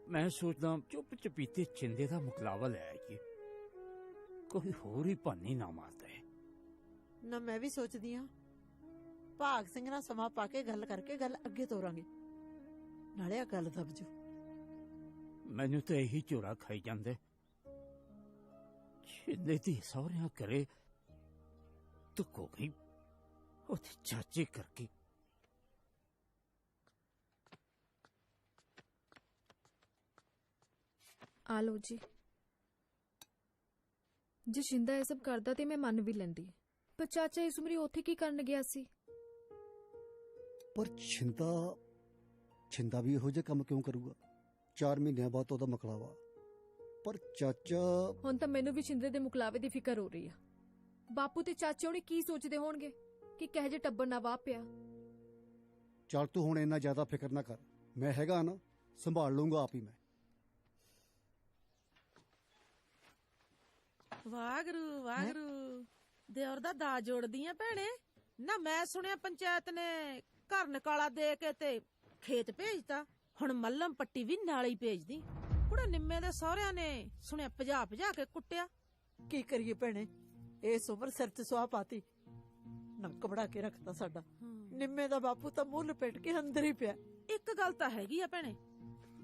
ਮੈਂ ਸੋਚਦਾ ਚੁੱਪ ਚਪੀਤੇ ਚਿੰਦੇ ਦਾ ਮੁਕਲਾਵਾ ਲੈ ਆਈਏ, ਕੋਈ ਹੋਰ ਹੀ ਭਾਨੀ ਨਾ ਮਾਰਦਾ ਹੈ। ਨਾ ਮੈਂ ਵੀ ਸੋਚਦੀ ਹਾਂ ਭਾਗ ਸਿੰਘ ਨਾਲ ਸਮਾਂ ਪਾ ਕੇ ਗੱਲ ਕਰਕੇ ਗੱਲ ਅੱਗੇ ਤੋਰਾਂਗੇ, ਨਾਲੇ ਆ ਗੱਲ ਦਬ ਜੂ। ਮੈਨੂੰ ਤਾਂ ਇਹੀ ਝੋਰਾ ਖਾਈ ਜਾਂਦੇ, ਚਿੰਦੇ ਦੀ ਸਹੁਰਿਆਂ ਕਰੇ ਤੁਕ ਹੋ ਗਈ ਉਹਦੇ ਚਾਚੇ ਕਰਕੇ। ਆ ਲੋ ਜੀ। ਜੇ ਸ਼ਿੰਦਾ ਇਹ ਸਭ ਕਰਦਾ ਤੇ ਮੈਂ ਮੰਨ ਵੀ ਲੈਂਦੀ, ਪਰ ਚਾਚਾ ਇਸ ਉਮਰੀ ਉੱਥੇ ਕੀ ਕਰਨ ਗਿਆ ਸੀ? ਪਰ ਛਿੰਦਾ ਵੀ ਇਹੋ ਜਿਹਾ ਕੰਮ ਕਿਉਂ ਕਰੂਗਾ? 4 ਮਹੀਨਿਆਂ ਬਾਅਦ ਉਹਦਾ ਮਕਲਾਵਾ। ਪਰ ਚਾਚਾ ਹੁਣ ਤਾਂ ਮੈਨੂੰ ਵੀ ਸ਼ਿੰਦੇ ਦੇ ਮੁਕਲਾਵੇ ਦੀ ਫਿਕਰ ਹੋ ਰਹੀ ਆ। ਬਾਪੂ ਤੇ ਚਾਚੇ ਉਹਨੇ ਕੀ ਸੋਚਦੇ ਹੋਣਗੇ ਕਿ ਕਹੇ ਜੇ ਟੱਬਰ ਨਾ ਵਾਹ ਪਿਆ। ਚੱਲ ਤੂੰ ਹੁਣ ਇੰਨਾ ਜ਼ਿਆਦਾ ਫਿਕਰ ਨਾ ਕਰ, ਮੈਂ ਹੈਗਾ ਨਾ, ਸੰਭਾਲ ਲੂੰਗਾ ਆਪ ਹੀ ਮੈਂ। ਵਾਹਿਗੁਰੂ ਵਾਹਿਗੁਰੂ, ਦਿਓਰ ਦਾ ਦਾ ਜੋੜਦੀ ਆ ਭੈਣੇ। ਨਾ ਮੈਂ ਸੁਣਿਆ ਪੰਚਾਇਤ ਨੇ ਘਰ ਨਿਕਾਲਾ ਦੇ ਕੇ ਤੇ ਖੇਤ ਭੇਜਤਾ, ਹੁਣ ਮੱਲਮ ਪੱਟੀ ਵੀ ਨਾਲ ਹੀ ਭੇਜਦੀ। ਕੁੜੇ ਨਿੰਮੇ ਦੇ ਸਹੁਰਿਆਂ ਨੇ ਸੁਣਿਆ ਭਜਾ ਕੇ ਕੁੱਟਿਆ। ਕੀ ਕਰੀਏ ਭੈਣੇ, ਇਸ ਉਮਰ ਸਿਰ ਤੇ ਸੁਆਹ ਪਾਤੀ, ਨੱਕ ਬੜਾ ਕੇ ਰੱਖਤਾ ਸਾਡਾ। ਨਿੰਮੇ ਦਾ ਬਾਪੂ ਤਾਂ ਮੂੰਹ ਲਪੇਟ ਕੇ ਅੰਦਰ ਹੀ ਪਿਆ। ਇੱਕ ਗੱਲ ਤਾਂ ਹੈਗੀ ਆ ਭੈਣੇ,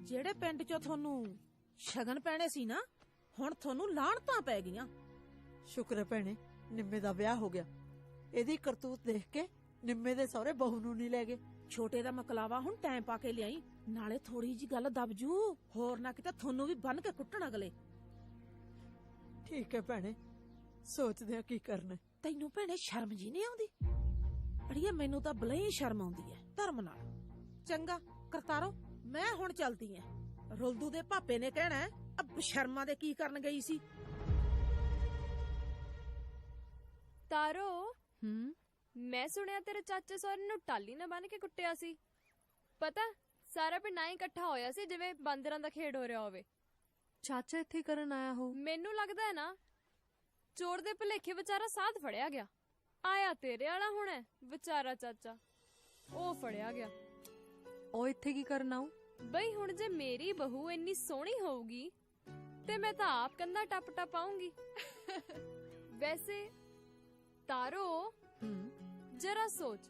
ਜਿਹੜੇ ਪਿੰਡ ਚੋਂ ਤੁਹਾਨੂੰ ਸ਼ਗਨ ਪੈਣੇ ਸੀ ਨਾ, ਹੁਣ ਤੁਹਾਨੂੰ ਲਾਹਣਤਾਂ ਪੈ ਗਈਆਂ। ਸ਼ੁਕਰ ਹੈ ਭੈਣੇ ਨਿੰਮੇ ਦਾ ਵਿਆਹ ਹੋ ਗਿਆ। ਇਹਦੀ ਕਰਤੂਤ ਦੇਖ ਕੇ ਨਿੰਮੇ ਦੇ ਸਹੁਰੇ ਬਹੂ ਨੂੰ ਨਹੀਂ ਲੈ ਗਏ। ਛੋਟੇ ਦਾ ਮਕਲਾਵਾ ਹੁਣ ਟਾਈਮ ਪਾ ਕੇ ਲਿਆਈ, ਨਾਲੇ ਥੋੜੀ ਜੀ ਗੱਲ ਦਬ ਜੂ, ਹੋਰ ਨਾ ਕਿਤੇ ਤੁਹਾਨੂੰ ਵੀ ਬੰਨ ਕੇ ਕੁੱਟਣ ਅਗਲੇ। ਠੀਕ ਹੈ ਭੈਣੇ, ਸੋਚਦੇ ਆ ਕੀ ਕਰਨਾ। ਤੈਨੂੰ ਭੈਣੇ ਸ਼ਰਮ ਜੀ ਨਹੀਂ ਆਉਂਦੀ? ਅੜੀਏ ਮੈਨੂੰ ਤਾਂ ਬਲਈ ਸ਼ਰਮ ਆਉਂਦੀ ਹੈ ਧਰਮ ਨਾਲ। ਚੰਗਾ ਕਰਤਾਰੋ, ਮੈਂ ਹੁਣ ਚੱਲਦੀ ਐ। ਰੁਲਦੂ ਦੇ ਭਾਪੇ ਨੇ ਕਹਿਣਾ ਅਬ ਸ਼ਰਮਾ ਦੇ ਕੀ ਕਰਨ ਗਈ ਸੀ। ਤਾਰੋ, ਮੈਂ ਸੁਣਿਆ ਤੇਰੇ ਚਾਚੇ ਸਹੁਰੇ ਨੂੰ ਟਾਲੀ ਨਾ ਬੰਨ ਕੇ ਕੁੱਟਿਆ ਸੀ। ਪਤਾ ਸਾਰਾ ਪਿੰਡ ਹੀ ਇਕੱਠਾ ਹੋਇਆ ਸੀ ਜਿਵੇਂ ਬਾਂਦਰਾਂ ਦਾ ਖੇਡ ਹੋ ਰਿਹਾ ਹੋਵੇ। ਚਾਚਾ ਇੱਥੇ ਕਰਨ ਆਇਆ ਹੋ? ਮੈਨੂੰ ਲੱਗਦਾ ਹੈ ਨਾ ਚੋਰ ਦੇ ਭੁਲੇਖੇ ਵਿਚਾਰਾ ਸਾਧ ਫੜਿਆ ਗਿਆ। ਆਇਆ ਤੇਰੇ ਵਾਲਾ ਹੁਣ ਹੈ ਵਿਚਾਰਾ ਚਾਚਾ, ਉਹ ਫੜਿਆ ਗਿਆ। ਉਹ ਇੱਥੇ ਕੀ ਕਰਨ ਆਉ? ਬਈ ਹੁਣ ਜੇ ਮੇਰੀ ਬਹੂ ਇੰਨੀ ਸੋਹਣੀ ਹੋਊਗੀ ਤੇ ਮੈਂ ਤਾਂ ਆਪ ਕੰਧਾ ਟੱਪ ਆਉਂਗੀ। ਵੈਸੇ ਤਾਰੋ ਜਰਾ ਸੋਚ,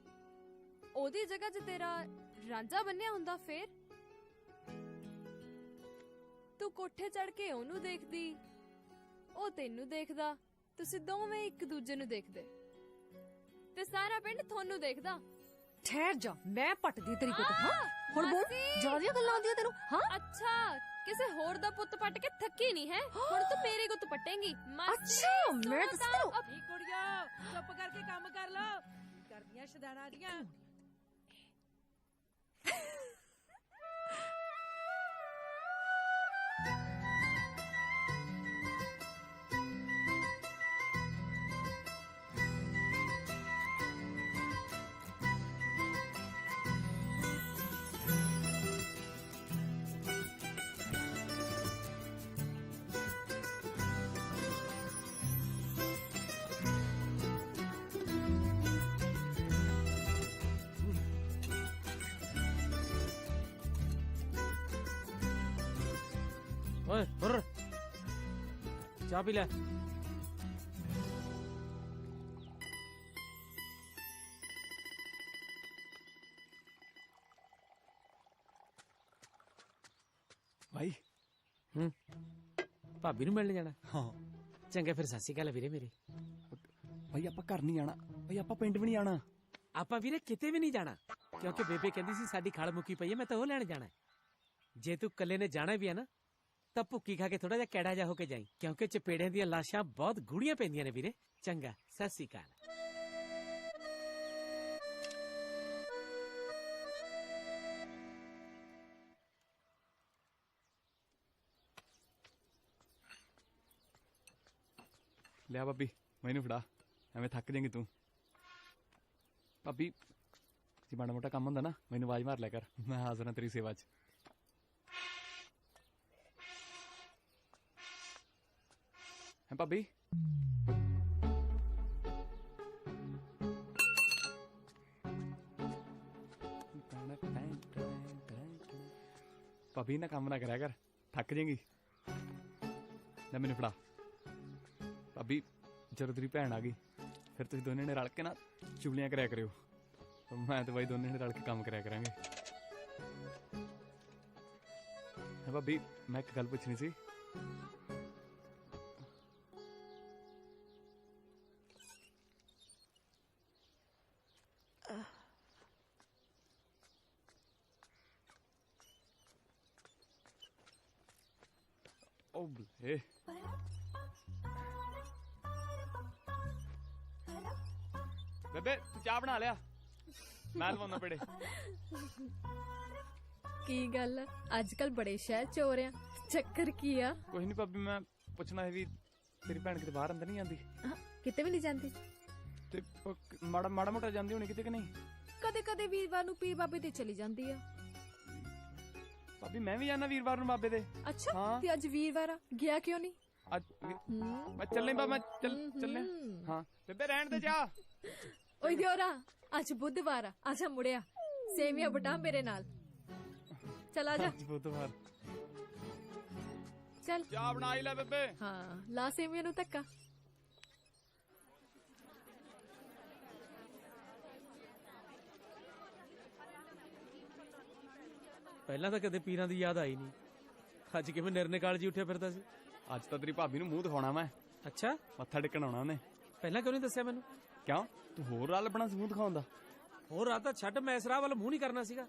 ਉਹਦੀ ਜਗ੍ਹਾ 'ਚ ਤੇਰਾ ਰਾਂਝਾ ਬੰਨਿਆ ਹੁੰਦਾ ਫੇਰ? ਤੂੰ ਕੋਠੇ ਚੜ ਕੇ ਉਹਨੂੰ ਦੇਖਦੀ, ਉਹ ਤੈਨੂੰ ਦੇਖਦਾ, ਤੁਸੀਂ ਦੋਵੇਂ ਇੱਕ ਦੂਜੇ ਨੂੰ ਦੇਖਦੇ ਤੇ ਸਾਰਾ ਪਿੰਡ ਤੁਹਾਨੂੰ ਦੇਖਦਾ। ਠਹਿਰ ਜਾ, ਮੈਂ ਪੱਟਦੀ ਤੇਰੀ ਗੁੱਤ। ਹਾਂ ਹੁਣ ਬੋਲ, ਜ਼ਿਆਦੀਆਂ ਗੱਲਾਂ ਆਉਂਦੀਆਂ ਤੈਨੂੰ। ਹਾਂ ਅੱਛਾ, ਕਿਸੇ ਹੋਰ ਦਾ ਪੁੱਤ ਪੱਟ ਕੇ ਥੱਕੀ ਨਹੀਂ ਹੈ, ਹੁਣ ਤੂੰ ਮੇਰੇ ਗੁੱਤ ਪੱਟੇਂਗੀ। ਅੱਛਾ ਮੈਂ ਦੱਸੂ। ਨੀ ਕੁੜੀਓ ਚੁੱਪ ਕਰਕੇ ਕੰਮ ਕਰ ਲੋ, ਕਰਦੀਆਂ ਸ਼ਦਾਣਾ ਦੀਆਂ। ਓਏ ਹੁਰ, ਚਾਹ ਪੀ ਲੈ। ਭਾਈ ਭਾਬੀ ਨੂੰ ਮਿਲਣ ਜਾਣਾ? ਹਾਂ। ਚੰਗਾ ਫਿਰ ਸਤਿ ਸ਼੍ਰੀ ਅਕਾਲ ਵੀਰੇ ਮੇਰੇ। ਭਾਈ ਆਪਾਂ ਘਰ ਨਹੀਂ ਜਾਣਾ, ਭਾਈ ਆਪਾਂ ਪਿੰਡ ਵੀ ਨਹੀਂ ਜਾਣਾ। ਆਪਾਂ ਵੀਰੇ ਕਿਤੇ ਵੀ ਨਹੀਂ ਜਾਣਾ, ਕਿਉਂਕਿ ਬੇਬੇ ਕਹਿੰਦੀ ਸੀ ਸਾਡੀ ਖਾਲ ਮੁੱਕੀ ਪਈ ਹੈ, ਮੈਂ ਤਾਂ ਉਹ ਲੈਣ ਜਾਣਾ। ਜੇ ਤੂੰ ਇਕੱਲੇ ਨੇ ਜਾਣਾ ਵੀ ਹੈ ਨਾ ਤਾਂ ਭੁੱਕੀ ਖਾ ਕੇ ਥੋੜਾ ਜਿਹਾ ਕੈੜਾ ਜਾ ਹੋ ਕੇ ਜਾਈ, ਕਿਉਂਕਿ ਚਪੇੜਿਆਂ ਦੀਆਂ ਲਾਸ਼ਾਂ ਬਹੁਤ ਗੂੜੀਆਂ ਪੈਂਦੀਆਂ ਨੇ ਵੀਰੇ। ਚੰਗਾ, ਸਤਿ ਸ਼੍ਰੀ ਅਕਾਲ। ਲਿਆ ਭਾਬੀ ਮੈਨੂੰ ਫੜਾ। ਐਵੇਂ ਥੱਕ ਜਾਏਂਗੀ ਤੂੰ। ਭਾਬੀ ਜੇ ਮਾੜਾ ਮੋਟਾ ਕੰਮ ਹੁੰਦਾ ਨਾ ਮੈਨੂੰ ਆਵਾਜ਼ ਮਾਰ ਲਿਆ ਕਰ, ਮੈਂ ਹਾਜ਼ਰ ਹਾਂ ਤੇਰੀ ਸੇਵਾ 'ਚ। ਹੈ ਭਾਬੀ? ਭਾਬੀ ਨਾ ਕੰਮ ਨਾ ਕਰਿਆ ਕਰ, ਥੱਕ ਜਾਏਂਗੀ। ਲੈ ਮੈਨੂੰ ਫੜਾ। ਭਾਬੀ ਜਦੋਂ ਤੇਰੀ ਭੈਣ ਆ ਗਈ ਫਿਰ ਤੁਸੀਂ ਦੋਨੇ ਨੇ ਰਲ ਕੇ ਨਾ ਚੁਗਲੀਆਂ ਕਰਿਆ ਕਰਿਓ। ਮੈਂ ਤੇ ਬਾਈ ਦੋਨੇ ਨੇ ਰਲ ਕੇ ਕੰਮ ਕਰਿਆ ਕਰਾਂਗੇ। ਹੈ ਭਾਬੀ ਮੈਂ ਇੱਕ ਗੱਲ ਪੁੱਛਣੀ ਸੀ। ਓ ਬਲੇ ਬੇਬੇ ਤੂੰ ਚਾਹ ਬਣਾ ਲਿਆ, ਮੈਂ ਲਵਾਉਣਾ ਪੜੇ। ਕੀ ਗੱਲ ਅੱਜ ਕੱਲ ਬੜੇ ਸ਼ਹਿਰ ਚ ਹੋ ਰਿਆ, ਚੱਕਰ ਕੀ ਆ? ਕੁਝ ਨਹੀਂ ਭਾਬੀ, ਮੈਂ ਪੁੱਛਣਾ ਹੈ ਵੀ ਤੇਰੀ ਭੈਣ ਕਿਤੇ ਬਾਹਰ ਅੰਦਰ ਨਹੀਂ ਜਾਂਦੀ? ਕਿਤੇ ਵੀ ਨਹੀਂ ਜਾਂਦੀ। ਤੇ ਮਾੜਾ ਮੋਟਾ ਜਾਂਦੀ ਹੋਣੀ ਕਿਤੇ ਕਿ ਨਹੀਂ? ਕਦੇ ਕਦੇ ਵੀਰਵਾਰ ਨੂੰ ਪੀਰ ਬਾਬੇ ਤੇ ਚਲੀ ਜਾਂਦੀ ਆ। ਭਾਬੀ ਮੈਂ ਵੀ ਜਾਣਾ ਵੀਰਵਾਰ ਨੂੰ ਬਾਬੇ ਦੇ। ਅੱਛਾ ਤੇ ਅੱਜ ਵੀਰਵਾਰ ਆ, ਗਿਆ ਕਿਉਂ ਨਹੀਂ? ਅੱਜ ਮੈਂ ਚੱਲੇ ਬਾ, ਮੈਂ ਚੱਲੇ। ਹਾਂ ਬੇਬੇ ਰਹਿਣ ਦੇ ਜਾ। ਓਏ ਦਿਓਰਾ ਅੱਜ ਬੁੱਧਵਾਰ ਆ, ਆਜਾ ਮੁੜਿਆ, ਸੇਵੀਆਂ ਬਟਾ ਮੇਰੇ ਨਾਲ। ਚਲ ਆਜਾ। ਅੱਜ ਬੁੱਧਵਾਰ। ਚੱਲ ਚਾਹ ਬਣਾ ਹੀ ਲੈ ਬੇਬੇ। ਹਾਂ ਲਾ ਸੇਵੀਆਂ ਨੂੰ ਧੱਕਾ। ਪਹਿਲਾਂ ਤਾਂ ਕਦੇ ਪੀਰਾਂ ਦੀ ਯਾਦ ਆਈ ਨਹੀਂ, ਅੱਜ ਕਿਵੇਂ ਨਿਰਨੇ ਕਾਲ ਜੀ ਉੱਠਿਆ ਫਿਰਦਾ ਸੀ। ਅੱਜ ਤਾਂ ਤੇਰੀ ਭਾਬੀ ਨੂੰ ਮੂੰਹ ਦਿਖਾਉਣਾ ਮੈਂ। ਅੱਛਾ ਮੱਥਾ ਟੇਕਣ ਆਉਣਾ ਉਹਨੇ। ਪਹਿਲਾਂ ਕਿਉਂ ਨਹੀਂ ਦੱਸਿਆ ਮੈਨੂੰ? ਕਿਉਂ ਤੂੰ ਹੋਰ ਰਾਹ ਲੱਭਣਾ ਸੀ ਮੂੰਹ ਦਿਖਾਉਣ ਦਾ? ਹੋਰ ਰਾਹ ਤਾਂ ਛੱਡ, ਮੈਂ ਇਸ ਰਾਹ ਵੱਲ ਮੂੰਹ ਨਹੀਂ ਕਰਨਾ ਸੀਗਾ।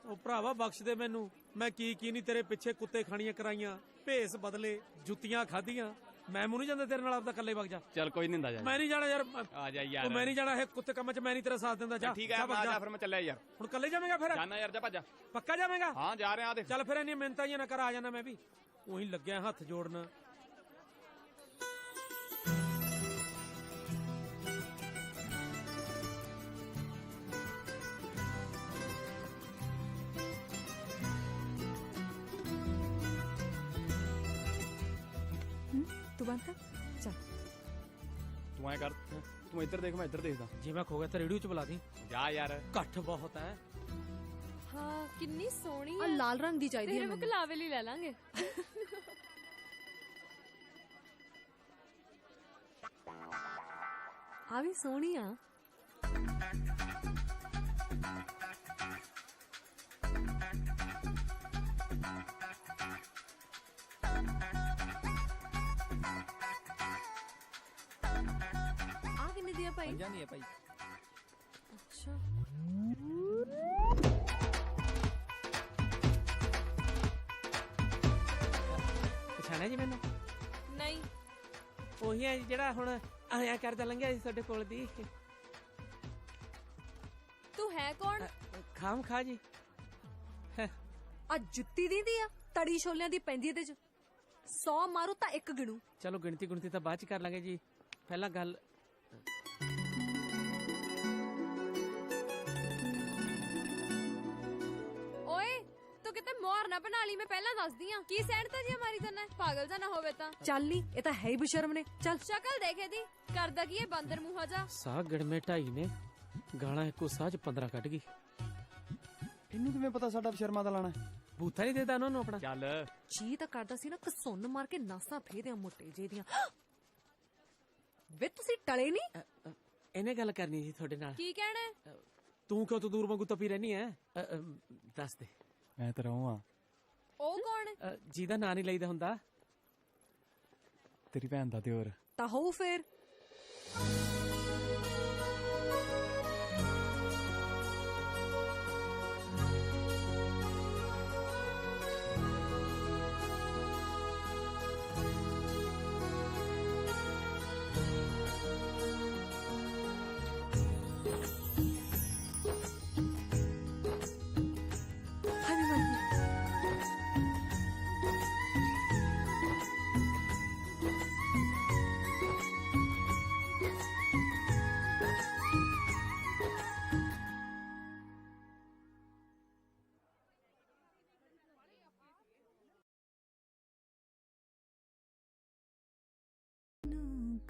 ਉਹ ਭਰਾਵਾ ਬਖਸ਼ ਦੇ ਮੈਨੂੰ, ਮੈਂ ਕੀ ਨਹੀਂ ਤੇਰੇ ਪਿੱਛੇ ਕੁੱਤੇ ਖਾਣੀਆਂ ਕਰਾਈਆਂ, ਭੇਸ ਬਦਲੇ, ਜੁੱਤੀਆਂ ਖਾਧੀਆਂ। ਮੈਂ ਮੂੰਹ ਨਹੀਂ ਜਾਂਦਾ ਤੇਰੇ ਨਾਲ, ਆਪਦਾ ਇਕੱਲੇ ਵਗ ਜਾ। ਚੱਲ ਕੋਈ ਨਹੀਂ ਹੁੰਦਾ ਜਾ। ਮੈਂ ਨਹੀਂ ਜਾਣਾ ਯਾਰ, ਆ ਜਾ ਯਾਰ। ਮੈਂ ਨਹੀਂ ਜਾਣਾ ਇਹ ਕੁੱਤੇ ਕੰਮ 'ਚ, ਮੈਂ ਨਹੀਂ ਤੇਰਾ ਸਾਥ ਦਿੰਦਾ। ਜਾ ਠੀਕ ਹੈ ਆ ਜਾ ਫਿਰ, ਮੈਂ ਚੱਲਿਆ ਯਾਰ। ਹੁਣ ਇਕੱਲੇ ਜਾਵੇਂਗਾ ਫਿਰ? ਜਾਣਾ ਯਾਰ, ਜਾ ਭੱਜ ਜਾ। ਪੱਕਾ ਜਾਵੇਂਗਾ? ਹਾਂ ਜਾ ਰਿਹਾ। ਚੱਲ ਫਿਰ ਇੰਨੀਆਂ ਮਿਹਨਤਾਂ ਹੀ ਨਾ ਕਰ, ਆ ਜਾਣਾ ਮੈਂ ਵੀ। ਉਹੀ ਲੱਗਿਆ ਹੱਥ ਜੋੜਨ। ਤੂੰ ਬੰਦ ਕਰ, ਚੱਲ। ਤੂੰ ਐ ਕਰ, ਤੂੰ ਇੱਧਰ ਦੇਖ, ਮੈਂ ਇੱਧਰ ਦੇਖਦਾ। ਜੇ ਮੈਂ ਖੋ ਗਿਆ ਤਾਂ ਰੇਡੀਓ 'ਚ ਬੁਲਾ ਦੀ। ਜਾ ਯਾਰ, ਘੱਟ ਬਹੁਤ ਹੈ। ਹਾਂ ਕਿੰਨੀ ਸੋਹਣੀ ਆ ਲਾਲ ਰੰਗ ਦੀ ਚਾਹੀਦੀ ਹੈ ਮੈਨੂੰ। ਕਲਾਵੇ ਲਈ ਲੈ ਲਾਂਗੇ। ਆ ਵੀ ਸੋਹਣੀ ਆ। ਆ ਕਿੰਨੇ ਦੀ ਆ ਭਾਈ? 5 ਦੀ ਹੈ ਭਾਈ। ਅੱਛਾ ਪਛਾਣਿਆ ਜੀ ਮੈਨੂੰ? ਨਹੀਂ। ਉਹੀ ਹੈ ਜਿਹੜਾ ਹੁਣ ਆਇਆ ਕਰਦਾ ਲੰਘਿਆ ਸੀ ਤੁਹਾਡੇ ਕੋਲ ਦੀ। ਤੂੰ ਹੈ ਕੌਣ? ਖਾਮ ਖਾ ਜੀ। ਆ ਜੁੱਤੀ ਦੀ ਆ, ਤੜੀ ਛੋਲਿਆਂ ਦੀ ਪੈਂਦੀ ਇਹਦੇ 'ਚ। 100 ਮਾਰੂ ਤਾਂ ਇੱਕ ਗਿਣੂ। ਚਲੋ ਗਿਣਤੀ ਤਾਂ ਬਾਅਦ 'ਚ ਕਰ ਲਾਂਗੇ ਜੀ, ਪਹਿਲਾਂ ਗੱਲ। ਓਏ ਤੂੰ ਕਿਤੇ ਮੋਹਰ ਨਾ ਬਣਾ ਲਈ, ਮੈਂ ਪਹਿਲਾਂ ਦੱਸਦੀ ਆ। ਕੀ ਸੈਂਡ ਤਾਂ ਜੀ ਮਾਰੀ ਜਾਨਾ, ਪਾਗਲ ਜਾਂ ਨਾ ਹੋਵੇ ਤਾਂ। ਚੱਲ ਨੀ, ਇਹ ਤਾਂ ਹੈ ਹੀ ਬਸ਼ਰਮ ਨੇ। ਚੱਲ ਸ਼ਕਲ ਦੇਖੇ ਦੀ, ਕਰਦਾ ਕੀ ਇਹ ਬਾਂਦਰ ਮੂੰਹਾ ਜਾ। ਸਾਹ ਗੜਮੇ ਢਾਈ ਨੇ ਗਾਲਾਂ ਇੱਕੋ ਸਾਹ 'ਚ 15 ਕੱਢ ਗਈ। ਇਹਨੂੰ ਕਿਵੇਂ ਪਤਾ ਸਾਡਾ ਸ਼ਰਮਾ ਦਾ ਲਾਣਾ? ਬੂਥਾ ਨਹੀਂ ਦੇਦਾ ਉਹਨਾਂ ਨੂੰ ਆਪਣਾ। ਚੱਲ ਜੀ ਤਾਂ ਕਰਦਾ ਸੀ ਨਾ ਕਸੁੰਨ ਮਾਰ ਕੇ ਨਾਸਾਂ ਫੇਦਿਆਂ ਮੋਟੇ ਜੇ ਦੀਆਂ। ਵੇ ਤੁਸੀਂ ਟਲੇ ਨਹੀਂ? ਇਹਨੇ ਗੱਲ ਕਰਨੀ ਸੀ ਤੁਹਾਡੇ ਨਾਲ। ਕੀ ਕਹਿਣਾ? ਤੂੰ ਕਿਉਂ ਦੂਰ ਵਾਂਗੂ ਤਪੀ ਰਹਿਨੀ ਐ? ਦੱਸ ਦੇ। ਮੈਂ ਤਾਂ ਰਹੂੰ ਆ। ਉਹ ਕੌਣ? ਜਿਹਦਾ ਨਾਂ ਨਹੀਂ ਲਈਦਾ ਹੁੰਦਾ। ਤੇਰੀ ਭੈਣ ਦਾ ਦਿਓਰ। ਤਾਂ ਹੋਊ ਫੇਰ।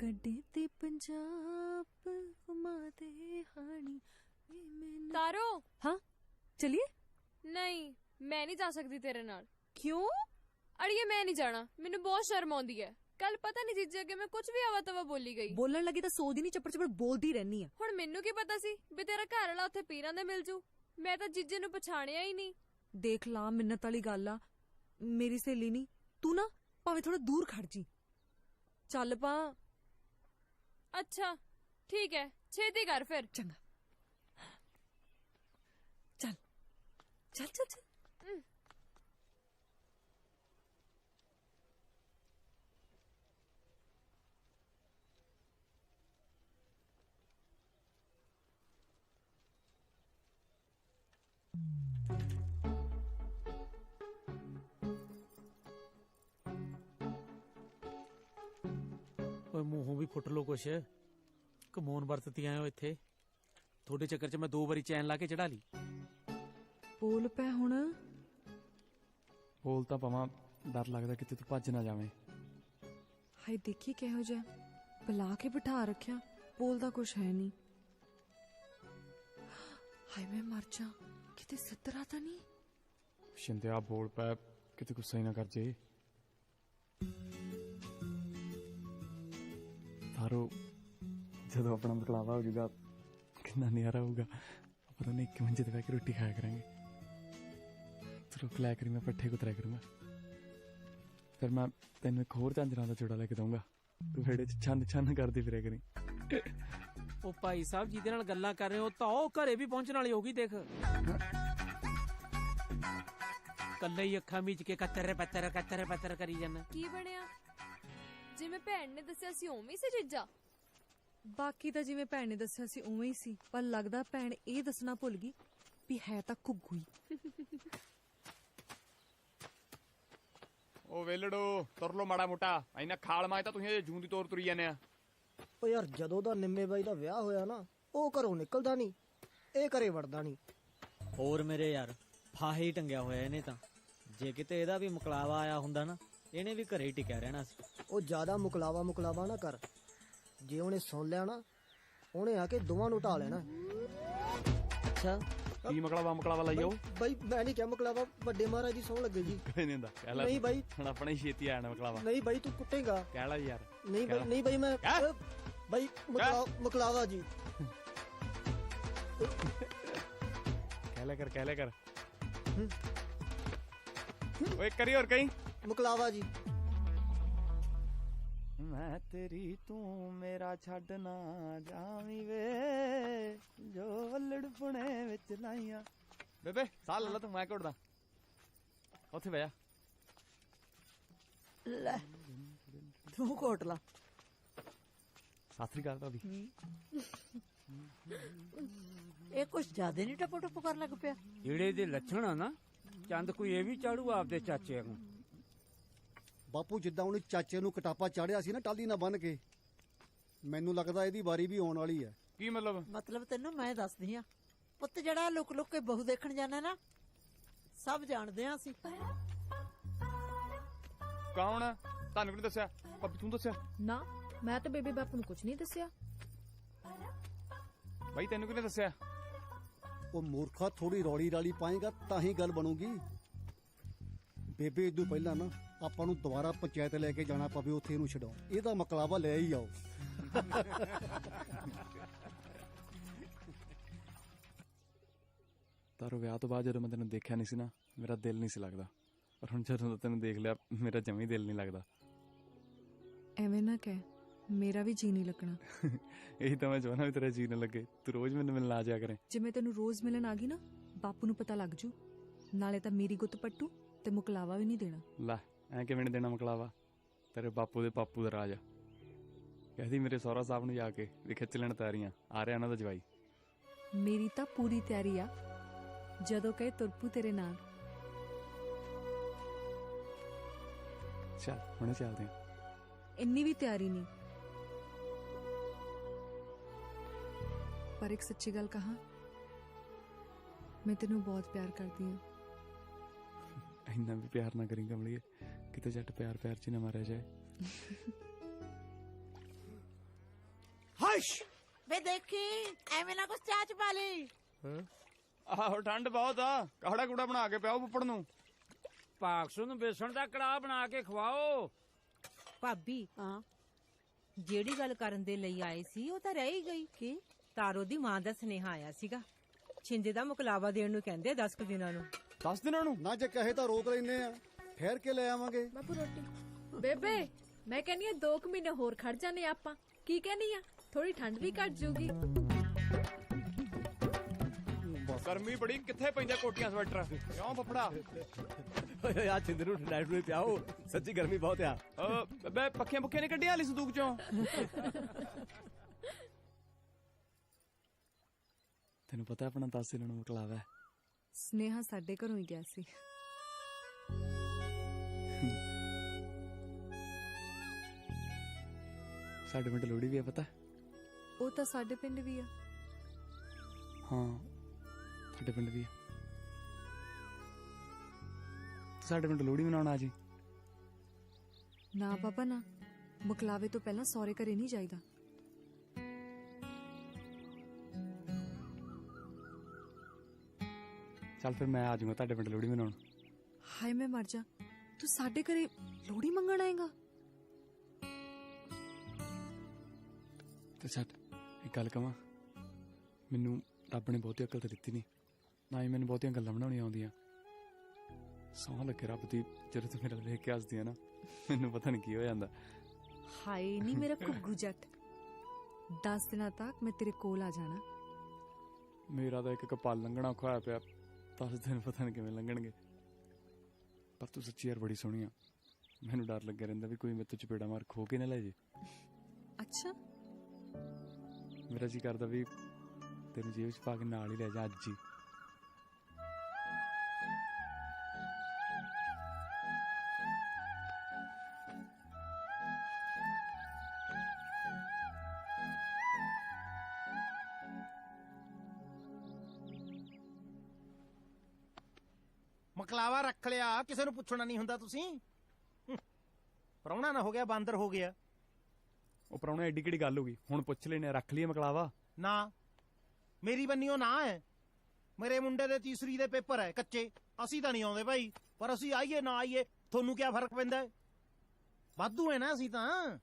ਗੱਡੇ ਤੇ ਪੰਜਾਬ ਘੁਮਾਦੇ ਹਾਣੀ ਵੇ ਮੈਨੂੰ ਤਾਰੋ हाँ चलिए ਨਹੀਂ ਮੈਂ ਨਹੀਂ ਜਾ ਸਕਦੀ ਤੇਰੇ ਨਾਲ। क्यों? ਅੜੀਏ ਮੈਂ ਨਹੀਂ ਜਾਣਾ, ਮੈਨੂੰ ਬਹੁਤ ਸ਼ਰਮ ਆਉਂਦੀ ਹੈ। ਕੱਲ ਪਤਾ ਨਹੀਂ ਜੀਜੇ ਅੱਗੇ ਮੈਂ ਕੁਝ ਵੀ ਆਵਾ ਤਵਾ ਬੋਲੀ ਗਈ। ਬੋਲਣ ਲੱਗੀ ਤਾਂ ਸੋਚਦੀ ਨਹੀਂ, ਚੱਪੜ ਚੱਪੜ ਬੋਲਦੀ ਰਹਿਨੀ ਆ। ਹੁਣ ਮੈਨੂੰ ਕੀ ਪਤਾ ਸੀ ਵੀ ਤੇਰਾ ਘਰ ਵਾਲਾ ਉੱਥੇ ਪੀਰਾਂ ਦੇ ਮਿਲ ਜੂ। ਮੈਂ ਤਾਂ ਜੀਜੇ ਨੂੰ ਪਛਾਣਿਆ ਹੀ ਨਹੀਂ। ਦੇਖ ਲਾ ਮਿੰਨਤ ਵਾਲੀ ਗੱਲ ਆ, ਮੇਰੀ ਸਹੇਲੀ ਨਹੀਂ ਤੂੰ ਨਾ ਭਾਵੇਂ ਥੋੜਾ ਦੂਰ ਖੜ ਜੀ। ਚੱਲ ਪਾ। ਅੱਛਾ ਠੀਕ ਹੈ, ਛੇਤੀ ਕਰ ਫਿਰ। ਚੰਗਾ ਚੱਲ ਚੱਲ ਚੱਲ ਚੱਲ। ਓਏ ਮੂੰਹੋਂ ਵੀ ਫੁੱਟ ਲੋ ਕੁਛ। ਕਮੋਨ ਵਰਤਤੀ ਆਏ ਹੋ ਇੱਥੇ। ਤੁਹਾਡੇ ਚੱਕਰ 'ਚ ਮੈਂ 2 ਵਾਰੀ ਚੈਨ ਲਾ ਕੇ ਚੜਾ ਲਈ। ਬੋਲ ਪੈ ਹੁਣ। ਬੋਲ ਤਾਂ ਪਵਾਂ, ਡਰ ਲੱਗਦਾ ਕਿਤੇ ਤੂੰ ਭੱਜ ਨਾ ਜਾਵੇਂ। ਹਾਏ ਦੇਖੀ ਕਿਹੋ ਜਿਹਾ ਬੁਲਾ ਕੇ ਬਿਠਾ ਰੱਖਿਆ, ਬੋਲਦਾ ਕੁਛ ਹੈ ਨਹੀਂ। ਹਾਏ ਮੈਂ ਮਰ ਜਾ, ਕਿਤੇ ਸਿੱਧਰਾ ਤਾਂ ਨਹੀਂ। ਸ਼ਿੰਦਿਆ ਬੋਲ ਪੈ, ਕਿਤੇ ਗੁੱਸਾ ਹੀ ਨਾ ਕਰ ਜੇ। ਤਾਰੋ ਜਦੋਂ ਆਪਣਾ ਮਕਲਾਵਾ ਹੋ ਜਾਊਗਾ ਕਿੰਨਾ ਨਜ਼ਾਰਾ ਹੋਊਗਾ। ਆਪਾਂ ਦੋਨੇ ਇੱਕ ਮੰਜੇ ਤੇ ਬਹਿ ਕੇ ਰੋਟੀ ਖਾਇਆ ਕਰਾਂਗੇ। ਤੂੰ ਰੁਕ ਲਿਆ ਕਰੀ, ਮੈਂ ਪੱਠੇ ਕੁਤਰਿਆ ਕਰੂੰਗਾ। ਫਿਰ ਮੈਂ ਤੈਨੂੰ ਇੱਕ ਹੋਰ ਝਾਂਜਰਾਂ ਦਾ ਜੋੜਾ ਲੈ ਕੇ ਦਊਂਗਾ, ਤੂੰ ਵਿਹੜੇ 'ਚ ਛੰਨ ਛੰਨ ਕਰਦੀ ਫਿਰਿਆ ਕਰੀ। ਉਹ ਭਾਈ ਸਾਹਿਬ ਜਿਹਦੇ ਨਾਲ ਗੱਲਾਂ ਕਰ ਰਹੇ ਹੋ ਤਾਂ ਉਹ ਘਰੇ ਵੀ ਪਹੁੰਚਣ ਵਾਲੀ ਹੋਗੀ। ਦੇਖ ਕੱਲੇ ਹੀ ਅੱਖਾਂ ਮੀਚ ਕੇ ਕਤਰ ਪੱਤਰ ਕਰੀ ਜਾਂਦਾ। ਕੀ ਬਣਿਆ? ਜਿਵੇਂ ਭੈਣ ਨੇ ਦੱਸਿਆ ਸੀ ਉਵੇਂ ਸੀ ਜੀਜਾ? ਬਾਕੀ ਤਾਂ ਜਿਵੇਂ ਭੈਣ ਨੇ ਦੱਸਿਆ ਸੀ ਉਵੇਂ ਹੀ ਸੀ, ਪਰ ਲੱਗਦਾ ਭੈਣ ਇਹ ਦੱਸਣਾ ਭੁੱਲ ਗਈ ਵੀ ਹੈ ਤਾਂ ਘੁੱਗੂ ਹੀ। ਉਹ ਵੇਲੜੋ ਤੁਰ ਲੋ ਮਾੜਾ ਮੋਟਾ, ਇੰਨਾ ਖਾਲ ਮਾਏ ਤਾਂ ਤੁਸੀਂ ਜੂੰ ਦੀ ਤੋਰ ਤੁਰੀ ਜਾਂਦੇ ਆ। ਓ ਯਾਰ ਜਦੋਂ ਦਾ ਨਿੰਮੇ ਬਾਈ ਦਾ ਵਿਆਹ ਹੋਇਆ ਨਾ, ਉਹ ਘਰੋਂ ਨਿਕਲਦਾ ਨਹੀਂ, ਇਹ ਘਰੇ ਵੜਦਾ ਨਹੀਂ। ਹੋਰ ਮੇਰੇ ਯਾਰ ਫਾਹੇ ਹੀ ਟੰਗਿਆ ਹੋਇਆ ਇਹਨੇ ਤਾਂ। ਜੇ ਕਿਤੇ ਇਹਦਾ ਵੀ ਮੁਕਲਾਵਾ ਆਇਆ ਹੁੰਦਾ ਨਾ, ਇਹਨੇ ਵੀ ਘਰੇ ਹੀ ਟਿਕਿਆ ਰਹਿਣਾ ਸੀ। ਉਹ ਜ਼ਿਆਦਾ ਮੁਕਲਾਵਾ ਨਾ ਕਰ, ਜੇ ਉਹਨੇ ਸੁਣ ਲਿਆ ਨਾ ਉਹਨੇ ਆ ਕੇ ਦੋਵਾਂ ਨੂੰ ਢਾ ਲੈਣਾ। ਅੱਛਾ ਕੀ ਮਕਲਾਵਾ ਲਾਈ ਜਾਓ? ਬਾਈ ਮੈਂ ਨਹੀਂ ਕਿਹਾ ਮੁਕਲਾਵਾ, ਵੱਡੇ ਮਹਾਰਾਜ ਦੀ ਸੌਂ ਲੱਗੇ ਜੀ। ਕੋਈ ਨਹੀਂ ਹੁੰਦਾ, ਕਹਿ ਲੈ। ਨਹੀਂ ਬਾਈ ਹੁਣ ਆਪਣਾ ਹੀ ਛੇਤੀ ਆਣਾ ਮਕਲਾਵਾ। ਨਹੀਂ ਬਾਈ ਤੂੰ ਕੁੱਟੇਗਾ। ਕਹਿ ਲੈ ਯਾਰ। ਨਹੀਂ ਬਾਈ ਨਹੀਂ ਬਾਈ ਮੈਂ ਬਾਈ ਮੁਕਲਾਵਾ ਜੀ। ਕਹਿ ਲੈ ਕਰ। ਓਏ ਕਰੀ ਹੋਰ ਕਹੀਂ। ਮੁਕਲਾਵਾ ਜੀ। ਮੈਂ ਤੇਰੀ ਤੂੰ ਮੇਰਾ ਛੱਡ ਨਾ ਜਾਵੀਂ ਵੇ, ਜੋ ਵੱਲੜ ਪੁਣੇ ਵਿੱਚ ਲਾਈਆਂ। ਬੇਬੇ ਸਾਹ ਲੈ ਲਾ ਤੂੰ, ਮੈਂ ਘੁੱਟਦਾ। ਉੱਥੇ ਬਹਿ ਜਾ। ਲੈ ਤੂੰ ਘੋਟ ਲਾ। ਸਤਿ ਸ੍ਰੀ ਅਕਾਲ ਭਾਬੀ। ਇਹ ਕੁਛ ਜ਼ਿਆਦਾ ਨਹੀਂ ਟਪੋ ਟਪੋ ਕਰਨ ਲੱਗ ਪਿਆ। ਜਿਹੜੇ ਦੇ ਲੱਛਣ ਆ ਨਾ, ਚੰਦ ਕੋਈ ਇਹ ਵੀ ਚਾੜੂ ਆਪਦੇ ਚਾਚੇ ਨੂੰ। ਬਾਪੂ ਜਿੱਦਾਂ ਉਹਨੇ ਚਾਚੇ ਨੂੰ ਕਟਾਪਾ ਚਾੜਿਆ ਸੀ ਨਾ ਟਾਲੀ ਨਾਲ ਬੰਨ ਕੇ, ਮੈਨੂੰ ਲੱਗਦਾ ਇਹਦੀ ਵਾਰੀ ਵੀ ਆਉਣ ਵਾਲੀ ਹੈ। ਕੀ ਮਤਲਬ? ਮਤਲਬ ਤੈਨੂੰ ਮੈਂ ਦੱਸਦੀ ਆ ਪੁੱਤ, ਜਿਹੜਾ ਲੁਕ ਲੁਕ ਕੇ ਬਹੂ ਦੇਖਣ ਜਾਣਾ ਨਾ, ਸਭ ਜਾਣਦੇ ਆ ਅਸੀਂ। ਕੌਣ? ਤੁਹਾਨੂੰ ਕਿਹਨੇ ਦੱਸਿਆ? ਭਾਬੀ ਤੂੰ ਦੱਸਿਆ? ਨਾ ਮੈਂ ਤਾਂ ਬੇਬੇ ਬਾਪੂ ਨੂੰ ਕੁਝ ਨਹੀਂ ਦੱਸਿਆ। ਬਾਈ ਤੈਨੂੰ ਕਿਹਨੇ ਦੱਸਿਆ? ਉਹ ਮੂਰਖਾ, ਥੋੜੀ ਰੌਲੀ ਰਾਲੀ ਪਾਏਗਾ ਤਾਂ ਹੀ ਗੱਲ ਬਣੂਗੀ। ਬੇਬੇ ਇਦੋਂ ਪਹਿਲਾਂ ਨਾ ਆਪਾਂ ਨੂੰ ਦੁਬਾਰਾ ਪੰਚਾਇਤ ਲੈ ਕੇ ਜਾਣਾ ਪਵੇ, ਉੱਥੇ ਇਹਨੂੰ ਛਡਾਓ। ਇਹਦਾ ਮਕਲਾਵਾ ਲੈ ਹੀ ਆਓ। ਤਾਰੋ ਵਿਆਹ ਤੋਂ ਬਾਅਦ ਜਦੋਂ ਮੈਂ ਤੈਨੂੰ ਦੇਖਿਆ ਨਹੀਂ ਸੀ ਨਾ, ਮੇਰਾ ਦਿਲ ਨਹੀਂ ਸੀ ਲੱਗਦਾ, ਪਰ ਹੁਣ ਜਦੋਂ ਤੈਨੂੰ ਦੇਖ ਲਿਆ ਮੇਰਾ ਜਮੀ ਦਿਲ ਨਹੀਂ ਲੱਗਦਾ। ਐਵੇਂ ਨਾ ਕਹਿ, ਮੇਰਾ ਵੀ ਜੀ ਨਹੀਂ ਲੱਗਣਾ। ਇਹੀ ਤਾਂ ਮੈਂ ਚਾਹੁੰਦਾ ਵੀ ਤੇਰਾ ਜੀ ਨਾ ਲੱਗੇ, ਤੂੰ ਰੋਜ਼ ਮੈਨੂੰ ਮਿਲਣ ਆ ਜਾਇਆ ਕਰੇ। ਜੇ ਮੈਂ ਤੈਨੂੰ ਰੋਜ਼ ਮਿਲਣ ਆ ਗਈ ਨਾ, ਬਾਪੂ ਨੂੰ ਪਤਾ ਲੱਗ ਜੂ, ਨਾਲੇ ਤਾਂ ਮੇਰੀ ਗੁੱਤ ਪੱਟੂ ਤੇ ਮੁਕਲਾਵਾ ਵੀ ਨਹੀਂ ਦੇਣਾ। ਲੈ ਐ ਕਿਵੇਂ ਨੀ ਦੇਣਾ ਮੁਕਲਾਵਾ? ਤੇਰੇ ਬਾਪੂ ਦੇ ਪਾਪੂ ਦਾ ਰਾਜ ਆ। ਕਹਦੀ ਮੇਰੇ ਸਹੁਰਾ ਸਾਹਿਬ ਨੂੰ ਜਾ ਕੇ ਵੀ ਖਿੱਚ ਲੈਣ ਤਿਆਰੀਆਂ, ਆ ਰਿਹਾ ਉਹਨਾਂ ਦਾ ਜਵਾਈ। ਮੇਰੀ ਤਾਂ ਪੂਰੀ ਤਿਆਰੀ ਆ, ਜਦੋਂ ਕਹੇ ਤੁਰਪੂ ਤੇਰੇ ਨਾਲ। ਚੱਲ ਹੁਣੇ ਚੱਲਦੇ ਆ। ਇੰਨੀ ਵੀ ਤਿਆਰੀ ਨਹੀਂ, ਪਰ ਇੱਕ ਸੱਚੀ ਗੱਲ ਕਹਾਂ, ਮੈਂ ਤੈਨੂੰ ਬਹੁਤ ਪਿਆਰ ਕਰਦੀ ਹਾਂ। ਇੰਨਾ ਵੀ ਪਿਆਰ ਨਾ ਕਰੀ ਕਮਲੀਏ, ਕਿਤੇ ਜੱਟ ਪਿਆਰ ਚ ਨਾ ਮਾਰਿਆ ਜਾਏ। ਵੇ ਦੇਖੀ ਐਵੇਂ ਨਾ ਕੁਛ ਚਾਹ ਚ ਪਾ ਲਈ। ਆਹੋ ਠੰਡ ਬਹੁਤ ਆ, ਕਾੜਾ ਕੂੜਾ ਬਣਾ ਕੇ ਪਿਆਓ ਫੁੱਫੜ ਨੂੰ। ਭਾਗਸੂ ਨੂੰ ਬੇਸਣ ਦਾ ਕੜਾਹ ਬਣਾ ਕੇ ਖਵਾਓ। ਭਾਬੀ ਜਿਹੜੀ ਗੱਲ ਕਰਨ ਦੇ ਲਈ ਆਏ ਸੀ ਉਹ ਤਾਂ ਰਹਿ ਹੀ ਗਈ। ਕੀ? ਤਾਰੋ ਦੀ ਮਾਂ ਦਾ ਸੁਨੇਹਾ ਆਇਆ ਸੀਗਾ, ਛਿੰਦੇ ਦਾ ਮੁਕਲਾਵਾ ਦੇਣ ਨੂੰ ਕਹਿੰਦੇ 10 ਦਿਨਾਂ ਨੂੰ। 10 ਦਿਨਾਂ ਨੂੰ? ਨਾ ਜੇ ਕਹੇ ਤਾਂ ਰੋਕ ਲੈਨੇ ਆ, ਠਹਿਰ ਕੇ ਲੈ ਆਵਾਂਗੇ। ਬਾਪੂ ਰੋਟੀ। ਬੇਬੇ ਮੈਂ ਕਹਿੰਨੀ ਆ 2 ਮਹੀਨੇ ਹੋਰ ਖੜ ਜਾਨੇ ਆਪਾਂ। ਕੀ ਕਹਿੰਨੀ ਆ? ਥੋੜੀ ਠੰਡ ਵੀ ਘਟ ਜੂਗੀ। ਗਰਮੀ ਬੜੀ, ਕਿੱਥੇ ਪੈਂਦੇ ਕੋਟੀਆਂ ਸਵੈਟਰ? ਕਿਉਂ ਫਫੜਾ? ਓਏ ਆ ਛਿੰਦੇ ਨੂੰ ਠੰਡਾ ਠੰਡਾ ਪਿਆਓ, ਸੱਚੀ ਗਰਮੀ ਬਹੁਤ ਆ। ਬੇ ਪੱਖੀਆਂ ਪੁੱਖੀਆਂ ਨੇ ਕੱਢੀਆਂ ਵਾਲੀ ਸੰਦੂਕ ਚੋਂ। ਤੈਨੂੰ ਪਤਾ ਆਪਣਾ 10 ਦਿਨਾਂ ਨੂੰ ਮੁਕਲਾਵਾ ਹੈ। ਸਨੇਹਾ ਸਾਡੇ ਘਰੋਂ ਹੀ ਗਿਆ ਸੀ। ਸਾਡੇ ਪਿੰਡ ਲੋਹੜੀ ਵੀ ਆ ਪਤਾ? ਉਹ ਤਾਂ ਸਾਡੇ ਪਿੰਡ ਵੀ ਆ। ਹਾਂ ਸਾਡੇ ਪਿੰਡ ਵੀ ਆ। ਸਾਡੇ ਪਿੰਡ ਲੋਹੜੀ ਮਨਾਉਣ ਆ ਜੀ। ਨਾ ਬਾਬਾ ਨਾ, ਮੁਕਲਾਵੇ ਤੋਂ ਪਹਿਲਾਂ ਸਹੁਰੇ ਘਰੇ ਨਹੀਂ ਜਾਈਦਾ। ਚੱਲ ਫਿਰ ਮੈਂ ਆ ਜਾਊਂਗਾ ਤੁਹਾਡੇ ਪਿੰਡ ਲੋਹੜੀ ਮਨਾਉਣ। ਹਾਏ ਮੈਂ ਮਰ ਜਾ, ਤੂੰ ਸਾਡੇ ਘਰੇ ਲੋਹੜੀ ਮੰਗਣ ਆਏਗਾ? ਤੇ ਛੱਡ, ਇੱਕ ਗੱਲ ਕਵਾਂ, ਮੈਨੂੰ ਰੱਬ ਨੇ ਬਹੁਤੀ ਅਕਲ ਤਾਂ ਦਿੱਤੀ ਨਹੀਂ, ਨਾ ਹੀ ਮੈਨੂੰ ਬਹੁਤੀਆਂ ਗੱਲਾਂ ਬਣਾਉਣੀਆਂ ਆਉਂਦੀਆਂ। ਸੌਂ ਲੱਗੇ ਰੱਬ ਦੀ, ਜਦੋਂ ਤੂੰ ਮੇਰਾ ਵੇਖ ਕੇ ਹੱਸਦੀ ਆ ਨਾ, ਮੈਨੂੰ ਪਤਾ ਨਹੀਂ ਕੀ ਹੋ ਜਾਂਦਾ। ਹਾਏ ਨਹੀਂ ਮੇਰਾ ਘੁੱਗੂ ਜੱਟ, 10 ਦਿਨਾਂ ਤੱਕ ਮੈਂ ਤੇਰੇ ਕੋਲ ਆ ਜਾਣਾ। ਮੇਰਾ ਤਾਂ ਇੱਕ ਕਪਾਲ ਲੰਘਣਾ ਔਖਾ ਹੋਇਆ ਪਿਆ, 10 ਦਿਨ ਪਤਾ ਨਹੀਂ ਕਿਵੇਂ ਲੰਘਣਗੇ। ਪਰ ਤੂੰ ਸੱਚੀ ਯਾਰ ਬੜੀ ਸੋਹਣੀ ਆ, ਮੈਨੂੰ ਡਰ ਲੱਗਿਆ ਰਹਿੰਦਾ ਵੀ ਕੋਈ ਮੇਰੇ ਤੋਂ ਚਪੇੜਾ ਮਾਰ ਖੋ ਕੇ ਨਾ ਲੈ ਜੇ। ਅੱਛਾ, ਮੇਰਾ ਜੀ ਕਰਦਾ ਵੀ ਤੈਨੂੰ ਜੇਬ 'ਚ ਪਾ ਕੇ ਨਾਲ ਹੀ ਲੈ ਜਾ ਅੱਜ ਹੀ। ਮਕਲਾਵਾ ਰੱਖ ਲਿਆ, ਕਿਸੇ ਨੂੰ ਪੁੱਛਣਾ ਨਹੀਂ ਹੁੰਦਾ ਤੁਸੀਂ। ਪ੍ਰਾਹੁਣਾ ਨਾ ਹੋ ਗਿਆ, ਬਾਂਦਰ ਹੋ ਗਿਆ। ਉਹ ਪ੍ਰਾਹੁਣਾ ਐਡੀ ਕਿਹੜੀ ਗੱਲ ਹੋ ਗਈ, ਹੁਣ ਪੁੱਛ ਲੈਨੇ, ਰੱਖ ਲਈਏ ਮਕਲਾਵਾ? ਨਾ ਮੇਰੀ ਬੰਨੀਓ ਨਾ ਹੈ, ਮੇਰੇ ਮੁੰਡੇ ਦੇ ਤੀਸਰੀ ਦੇ ਪੇਪਰ ਹੈ ਕੱਚੇ। ਅਸੀਂ ਤਾਂ ਨਹੀਂ ਆਉਂਦੇ ਭਾਈ, ਪਰ ਅਸੀਂ ਆਈਏ ਨਾ ਆਈਏ ਤੁਹਾਨੂੰ ਕੀ ਫਰਕ ਪੈਂਦਾ ਹੈ? ਵਾਧੂ ਹੈ ਨਾ ਅਸੀਂ ਤਾਂ।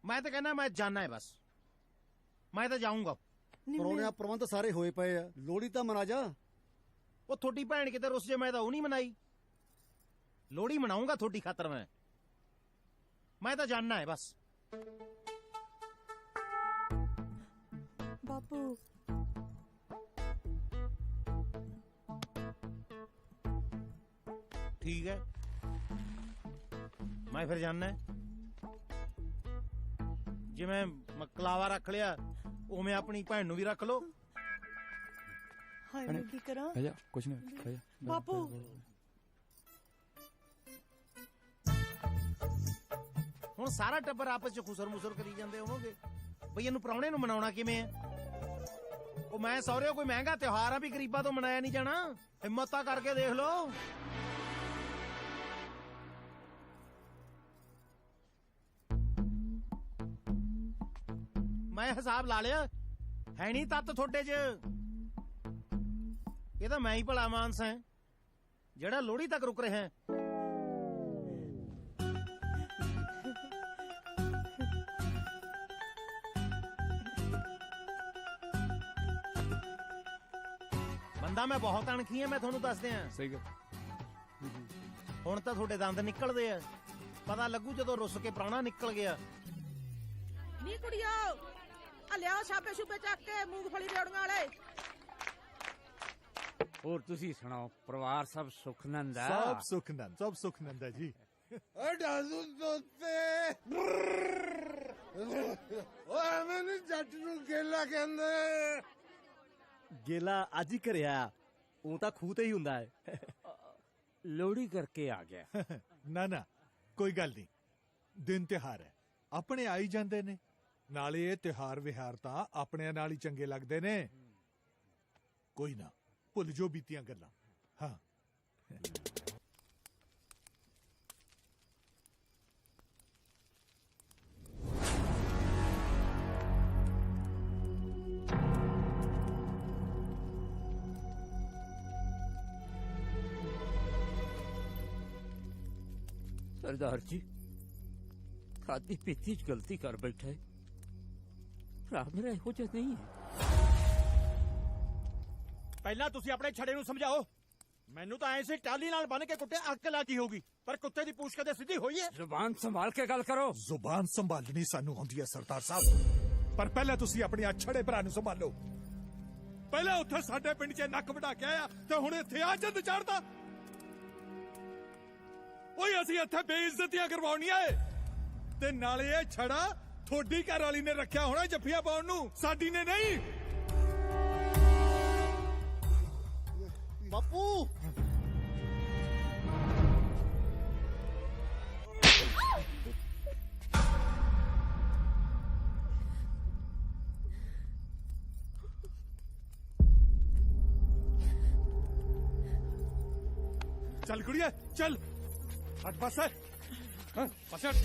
ਮੈਂ ਤਾਂ ਕਹਿੰਦਾ ਮੈਂ ਜਾਣਾ ਹੈ ਬਸ, ਮੈਂ ਤਾਂ ਜਾਊਂਗਾ। ਪਰੋਣਿਆਂ ਪ੍ਰਬੰਧ ਸਾਰੇ ਹੋਏ ਪਏ ਆ, ਲੋਹੜੀ ਤਾਂ ਮਨਾ ਜਾ। ਉਹ ਤੁਹਾਡੀ ਭੈਣ ਕਿਤੇ ਰੁੱਸ ਜੇ, ਮੈਂ ਤਾਂ ਉਹ ਨਹੀਂ ਮਨਾਈ। ਲੋਹੜੀ ਮਨਾਉਂਗਾ ਤੁਹਾਡੀ ਖਾਤਰ ਮੈਂ ਤਾਂ ਜਾਣਾ ਹੈ ਬਸ। ਬਾਪੂ ਠੀਕ ਹੈ, ਮੈਂ ਫਿਰ ਜਾਣਾ। ਜਿਵੇਂ ਮਕਲਾਵਾ ਰੱਖ ਲਿਆ ਉਵੇਂ ਆਪਣੀ ਭੈਣ ਨੂੰ ਵੀ ਰੱਖ ਲਓ। ਹਾਏ ਮੈਂ ਕੀ ਕਰਾਂ? ਬਹਿ ਜਾ, ਕੁਛ ਨਹੀਂ, ਬਹਿ ਜਾ। ਬਾਪੂ ਹੁਣ ਸਾਰਾ ਟੱਬਰ ਆਪਸ ਚ ਖੁਸਰ ਮੁਸਰ ਕਰੀ ਜਾਂਦੇ ਹੋਵੋਗੇ ਬਈ ਇਹਨੂੰ ਪ੍ਰਾਹੁਣੇ ਨੂੰ ਮਨਾਉਣਾ ਕਿਵੇਂ ਹੈ। ਉਹ ਮੈਂ ਸਹੁਰਿਓ ਕੋਈ ਮਹਿੰਗਾ ਤਿਉਹਾਰ ਆ ਵੀ ਗਰੀਬਾਂ ਤੋਂ ਮਨਾਇਆ ਨਹੀਂ ਜਾਣਾ। ਹਿੰਮਤ ਤਾਂ ਕਰਕੇ ਦੇਖ ਲਓ। ਮੈਂ ਹਿਸਾਬ ਲਾ ਲਿਆ, ਹੈ ਨਹੀਂ ਤੱਤ ਤੁਹਾਡੇ 'ਚ। ਇਹ ਤਾਂ ਮੈਂ ਹੀ ਭਲਾ ਮਾਨਸ ਹੈ ਜਿਹੜਾ ਲੋਹੜੀ ਤੱਕ ਰੁਕ ਰਿਹਾ ਹੈ। ਬੰਦਾ ਮੈਂ ਬਹੁਤ ਅਣਖੀ ਆ, ਮੈਂ ਤੁਹਾਨੂੰ ਦੱਸ ਦਿਆਂ। ਸਹੀ ਗੱਲ। ਹੁਣ ਤਾਂ ਤੁਹਾਡੇ ਦੰਦ ਨਿਕਲਦੇ ਆ, ਪਤਾ ਲੱਗੂ ਜਦੋਂ ਰੁੱਸ ਕੇ ਪ੍ਰਾਹੁਣਾ ਨਿਕਲ ਗਿਆ। ਨੀ ਕੁੜੀਓ ਆ ਲਿਆਓ ਛਾਪੇ ਛੁਪੇ ਚੱਕ ਕੇ ਮੂੰਗਫਲੀ ਰੇੜੀਆਂ ਵਾਲੇ। ਹੋਰ ਤੁਸੀਂ ਸੁਣਾਓ, ਪਰਿਵਾਰ ਸਭ ਸੁਖਨੰਦ ਹੈ? ਸਭ ਸੁਖਨੰਦ, ਸਭ ਸੁਖਨੰਦ ਹੈ ਜੀ। ਡਾਜ਼ੂ ਤੋਤੇ ਓਏ ਮੈਨੂੰ ਜੱਟ ਨੂੰ ਗੇਲਾ ਕਹਿੰਦੇ। ਗੇਲਾ ਅੱਜ ਹੀ ਕਰਿਆ, ਉਹ ਤਾਂ ਖੂਹ ਤੇ ਹੀ ਹੁੰਦਾ ਹੈ। ਲੋਹੜੀ ਕਰਕੇ ਆ ਗਿਆ। ਨਾ ਨਾ ਕੋਈ ਗੱਲ ਨਹੀਂ, ਦਿਨ ਤਿਉਹਾਰ ਹੈ, ਆਪਣੇ ਆਈ ਜਾਂਦੇ ਨੇ। ਨਾਲੇ ਇਹ ਤਿਉਹਾਰ ਵਿਹਾਰ ਤਾਂ ਆਪਣਿਆਂ ਨਾਲ ਹੀ ਚੰਗੇ ਲੱਗਦੇ ਨੇ। ਕੋਈ ਨਾ, ਭੁੱਲ ਜੋ ਬੀਤੀਆਂ ਗੱਲਾਂ। ਹਾਂ सरदार जी खादी पीती च गलती कर बैठा है भरा मेरा ਇਹੋ ਜਿਹਾ नहीं है। ਪਹਿਲਾਂ ਤੁਸੀਂ ਆਪਣੇ ਛੜੇ ਨੂੰ ਸਮਝਾਓ। ਮੈਨੂੰ ਤਾਂ ਐਸੇ ਟਾਲੀ ਨਾਲ ਬੰਨ ਕੇ ਕੁੱਟੇ ਅਕਲ ਆ ਕੀ ਹੋਗੀ, ਪਰ ਕੁੱਤੇ ਦੀ ਪੂਛ ਕਦੇ ਸਿੱਧੀ ਹੋਈ ਹੈ? ਜ਼ੁਬਾਨ ਸੰਭਾਲ ਕੇ ਗੱਲ ਕਰੋ। ਜ਼ੁਬਾਨ ਸੰਭਾਲਣੀ ਸਾਨੂੰ ਆਉਂਦੀ ਹੈ ਸਰਦਾਰ ਸਾਹਿਬ, ਪਰ ਪਹਿਲਾਂ ਤੁਸੀਂ ਆਪਣੇ ਛੜੇ ਭਰਾ ਨੂੰ ਸੰਭਾਲੋ। ਪਹਿਲਾਂ ਉੱਥੇ ਸਾਡੇ ਪਿੰਡ 'ਚ ਨੱਕ ਵਢਾ ਕੇ ਆਇਆ ਤੇ ਹੁਣ ਇੱਥੇ ਆ ਜੰਦ ਚੜਦਾ। ਓਏ ਅਸੀਂ ਇੱਥੇ ਬੇਇੱਜ਼ਤੀਆਂ ਕਰਵਾਉਣੀਆਂ ਏ ਤੇ ਨਾਲੇ ਇਹ ਛੜਾ ਤੁਹਾਡੀ ਘਰ ਵਾਲੀ ਨੇ ਰੱਖਿਆ ਹੋਣਾ ਜੱਫੀਆਂ ਪਾਉਣ ਨੂੰ, ਸਾਡੀ ਨੇ ਨਹੀਂ। ਬਾਪੂ ਚੱਲ ਕੁੜੀਏ ਚੱਲ, ਹਟ ਬਸ ਬਸ ਹਟ।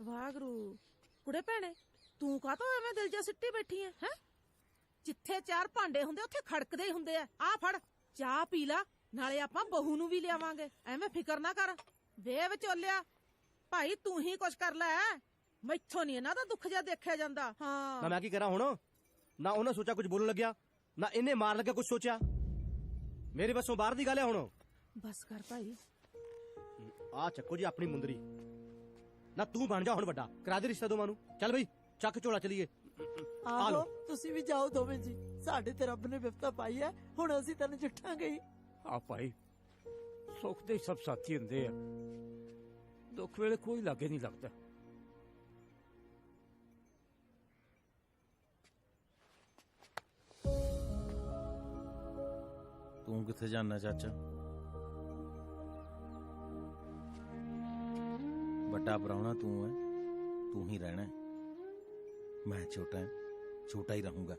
ਵਾਹਿਗੁਰੂ। ਕੁੜੇ ਭੈਣੇ ਤੂੰ ਕਾਹਤੋਂ ਐਵੇਂ ਦਿਲ ਜਾ ਸਿੱਟੀ ਬੈਠੀ ਐ ਹੈ? ਜਿੱਥੇ ਚਾਰ ਭਾਂਡੇ ਹੁੰਦੇ ਉੱਥੇ ਖੜਕਦੇ ਹੀ ਹੁੰਦੇ ਆ। ਆ ਫੜ ਚਾਹ ਪੀ ਲਾ, ਨਾਲੇ ਆਪਾਂ ਬਹੂ ਨੂੰ ਵੀ ਲਿਆਵਾਂਗੇ। ਐਵੇਂ ਫਿਕਰ ਨਾ ਕਰ। ਵੇ ਵਿਚੋਲਿਆ ਭਾਈ ਤੂੰ ਹੀ ਕੁਛ ਕਰ ਲੈ, ਮੈਥੋਂ ਨਹੀਂ ਇਹਨਾਂ ਦਾ ਦੁੱਖ ਜਿਹਾ ਦੇਖਿਆ ਜਾਂਦਾ। ਹਾਂ ਨਾ ਮੈਂ ਕੀ ਕਰਾਂ ਹੁਣ? ਨਾ ਉਹਨੇ ਸੋਚਿਆ ਕੁਝ ਬੋਲਣ ਲੱਗਿਆ, ਨਾ ਇਹਨੇ ਮਾਰ ਲੱਗਿਆ ਕੁਝ ਸੋਚਿਆ। ਮੇਰੇ ਵੱਸੋਂ ਬਾਹਰ ਦੀ ਗੱਲ ਹੈ ਹੁਣ। ਬਸ ਕਰ ਭਾਈ। ਆ ਚੱਕੋ ਜੀ ਆਪਣੀ ਮੁੰਦਰੀ। ਨਾ ਤੂੰ ਬਣ ਜਾ ਹੁਣ ਵੱਡਾ, ਕਰਾ ਦੇ ਰਿਸ਼ਤਾ ਦੋਵਾਂ ਨੂੰ। ਚੱਲ ਬਈ ਚੱਕ ਝੋਲਾ ਚਲੀਏ। ਆਹੋ ਤੁਸੀਂ ਵੀ ਜਾਓ ਦੋਵੇਂ ਜੀ, ਸਾਡੇ ਤੇ ਰੱਬ ਨੇ ਵਿਪਤਾ ਪਾਈ ਹੈ, ਹੁਣ ਅਸੀਂ ਤੈਨੂੰ ਜੁੱਠਾਂਗੇ ਹੀ। ਆ ਭਾਈ ਸੁੱਖ ਦੇ ਸਭ ਸਾਥੀ ਹੁੰਦੇ ਆ, ਦੁੱਖ ਵੇਲੇ ਕੋਈ ਲਾਗੇ ਨਹੀਂ ਲੱਗਦਾ। ਤੂੰ ਕਿੱਥੇ ਜਾਣਾ ਚਾਚਾ? ਵੱਡਾ ਪ੍ਰਾਹੁਣਾ ਤੂੰ ਹੈ, ਤੂੰ ਹੀ ਰਹਿਣਾ। ਮੈਂ ਛੋਟਾ ਹਾਂ, ਛੋਟਾ ਹੀ ਰਹੂੰਗਾ।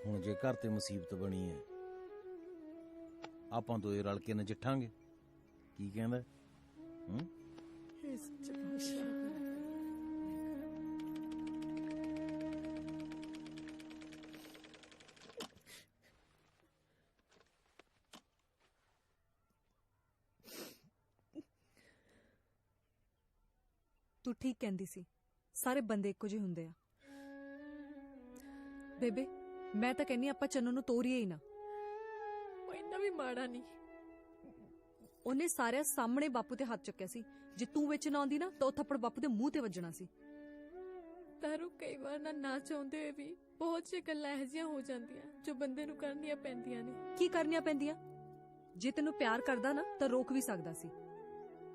ਹੁਣ ਜੇ ਘਰ ਤੇ ਮੁਸੀਬਤ ਬਣੀ ਹੈ, ਆਪਾਂ ਦੋਏ ਰਲ ਕੇ ਨਜਿੱਠਾਂਗੇ। ਕੀ ਕਹਿੰਦਾ? ਤੂੰ ਠੀਕ ਕਹਿੰਦੀ ਸੀ, ਸਾਰੇ ਬੰਦੇ ਇੱਕੋ ਜਿਹੇ ਹੁੰਦੇ ਆ। ਬੇਬੇ ਮੈਂ ਤਾਂ ਕਹਿੰਨੀ ਆਪਾਂ ਚੰਨੂ ਨੂੰ ਤੋਰੀਏ ਹੀ ਨਾ। ਉਹ ਇੰਨਾ ਵੀ ਮਾੜਾ ਨਹੀਂ। ਉਹਨੇ ਸਾਰਿਆਂ ਸਾਹਮਣੇ ਬਾਪੂ ਤੇ ਹੱਥ ਚੱਕਿਆ ਸੀ। ਜੇ ਤੂੰ ਵਿੱਚ ਨਾ ਆਉਂਦੀ ਨਾ ਤਾਂ ਉਹ ਥੱਪੜ ਬਾਪੂ ਦੇ ਮੂੰਹ ਤੇ ਵੱਜਣਾ ਸੀ। ਤਾਰੂ ਕਈ ਵਾਰ ਨਾ ਚਾਹੁੰਦੇ ਹੋਏ ਵੀ ਬਹੁਤ ਜਿਹੀ ਗੱਲਾਂ ਇਹੋ ਜਿਹੀਆਂ ਹੋ ਜਾਂਦੀਆਂ ਜੋ ਬੰਦੇ ਨੂੰ ਕਰਨੀਆਂ ਪੈਂਦੀਆਂ ਨੇ। ਕੀ ਕਰਨੀਆਂ ਪੈਂਦੀਆਂ? ਜੇ ਤੈਨੂੰ ਪਿਆਰ ਕਰਦਾ ਨਾ ਤਾਂ ਰੋਕ ਵੀ ਸਕਦਾ ਸੀ।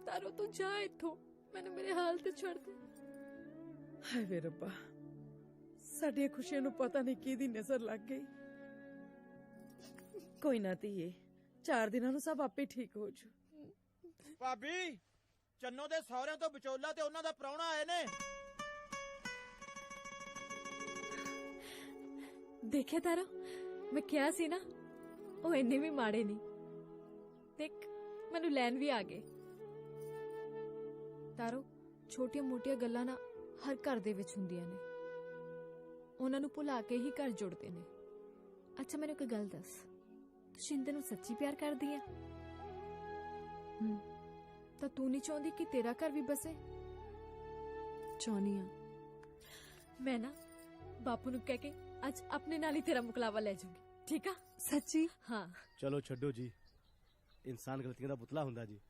ਤਾਰੂ ਤੂੰ ਜਾ ਇੱਥੋਂ, ਮੈਨੂੰ ਮੇਰੇ ਹਾਲ ਤੇ ਛੱਡ ਦੇ। ਹਾਏ ਵੇ ਰੱਬਾ, ਸਾਡੀਆਂ ਖੁਸ਼ੀਆਂ ਨੂੰ ਪਤਾ ਨਹੀਂ ਕਿਹਦੀ ਨਜ਼ਰ ਲੱਗ ਗਈ। ਕੋਈ ਨਾ ਧੀਏ, 4 ਦਿਨਾਂ ਨੂੰ ਸਭ ਆਪੇ ਠੀਕ ਹੋ ਜੂ। ਭਾਬੀ ਚੰਨੋ ਦੇ ਸਹੁਰਿਆਂ ਤੋਂ ਵਿਚੋਲਾ ਤੇ ਉਹਨਾਂ ਦਾ ਪ੍ਰਾਹੁਣਾ ਆਏ ਨੇ। ਦੇਖਿਆ ਤਾਰਾ, ਮੈਂ ਕਿਹਾ ਸੀ ਨਾ ਉਹ ਇੰਨੇ ਵੀ ਮਾੜੇ ਨਹੀਂ। ਦੇਖ ਮੈਨੂੰ ਲੈਣ ਵੀ ਆ ਗਏ। ਤਾਰੋ ਛੋਟੀਆਂ ਮੋਟੀਆਂ ਗੱਲਾਂ ਨਾ ਹਰ ਘਰ ਦੇ ਵਿੱਚ ਹੁੰਦੀਆਂ ਨੇ, ਉਹਨਾਂ ਨੂੰ ਭੁਲਾ ਕੇ ਹੀ ਘਰ ਜੁੜਦੇ ਨੇ। ਅੱਛਾ ਮੈਨੂੰ ਇੱਕ ਗੱਲ ਦੱਸ, ਤੂੰ ਸ਼ਿੰਦੇ ਨੂੰ ਸੱਚੀ ਪਿਆਰ ਕਰਦੀ ਹੈ? ਤਾਂ ਤੂੰ ਨਹੀਂ ਚਾਹੁੰਦੀ ਕਿ ਤੇਰਾ ਘਰ ਵੀ ਬਸੇ? ਚਾਹੁੰਦੀ ਆ। ਮੈਂ ਨਾ ਬਾਪੂ ਨੂੰ ਕਹਿ ਕੇ ਅੱਜ ਆਪਣੇ ਨਾਲ ਹੀ ਤੇਰਾ ਮੁਕਲਾਵਾ ਲੈ ਜਾਊਂਗੀ, ਠੀਕ ਆ? ਸੱਚੀ? ਹਾਂ। ਚਲੋ ਛੱਡੋ ਜੀ, ਇਨਸਾਨ ਗਲਤੀਆਂ ਦਾ ਪੁਤਲਾ ਹੁੰਦਾ ਜੀ,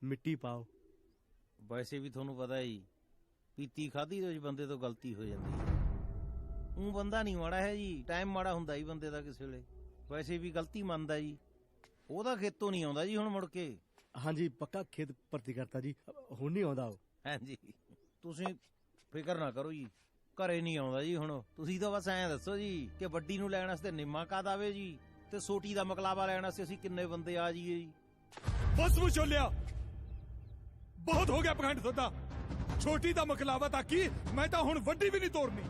ਮਿੱਟੀ ਪਾਓ। ਵੈਸੇ ਵੀ ਤੁਹਾਨੂੰ ਪਤਾ ਹੀ, ਪੀਤੀ ਖਾਧੀ ਦੇ ਬੰਦੇ ਤੋਂ ਗਲਤੀ ਹੋ ਜਾਂਦੀ ਹੈ। ਉਹ ਬੰਦਾ ਨਹੀਂ ਮਾੜਾ ਹੈ ਜੀ, ਟਾਈਮ ਮਾੜਾ ਹੁੰਦਾ ਹੀ ਬੰਦੇ ਦਾ ਕਿਸੇ ਵੇਲੇ। ਵੈਸੇ ਵੀ ਗਲਤੀ ਮੰਨਦਾ ਜੀ, ਉਹਦਾ ਖੇਤੋਂ ਨਹੀਂ ਆਉਂਦਾ ਜੀ ਹੁਣ ਮੁੜ ਕੇ। ਹਾਂਜੀ ਪੱਕਾ ਖੇਤ ਭਰਤੀ ਕਰਤਾ ਜੀ, ਹੁਣ ਨਹੀਂ ਆਉਂਦਾ ਉਹ। ਹਾਂਜੀ ਤੁਸੀਂ ਫਿਕਰ ਨਾ ਕਰੋ ਜੀ, ਘਰੇ ਨਹੀਂ ਆਉਂਦਾ ਜੀ ਹੁਣ। ਤੁਸੀਂ ਤਾਂ ਬਸ ਐਂ ਦੱਸੋ ਜੀ ਕਿ ਵੱਡੀ ਨੂੰ ਲੈਣ ਵਾਸਤੇ ਨਿੰਮਾ ਕਦ ਆਵੇ ਜੀ, ਤੇ ਸੋਟੀ ਦਾ ਮਕਲਾਵਾ ਲੈਣ ਵਾਸਤੇ ਅਸੀਂ ਕਿੰਨੇ ਬੰਦੇ ਆ ਜਾਈਏ ਜੀ। ਬਸ ਵਿਚੋਲਿਆ, ਬਹੁਤ ਹੋ ਗਿਆ ਪਖੰਡ ਤੁਹਾਡਾ। ਛੋਟੀ ਦਾ ਮਕਲਾਵਾ ਤਾਂ ਕੀ, ਮੈਂ ਤਾਂ ਹੁਣ ਵੱਡੀ ਵੀ ਨਹੀਂ ਤੋੜਨੀ।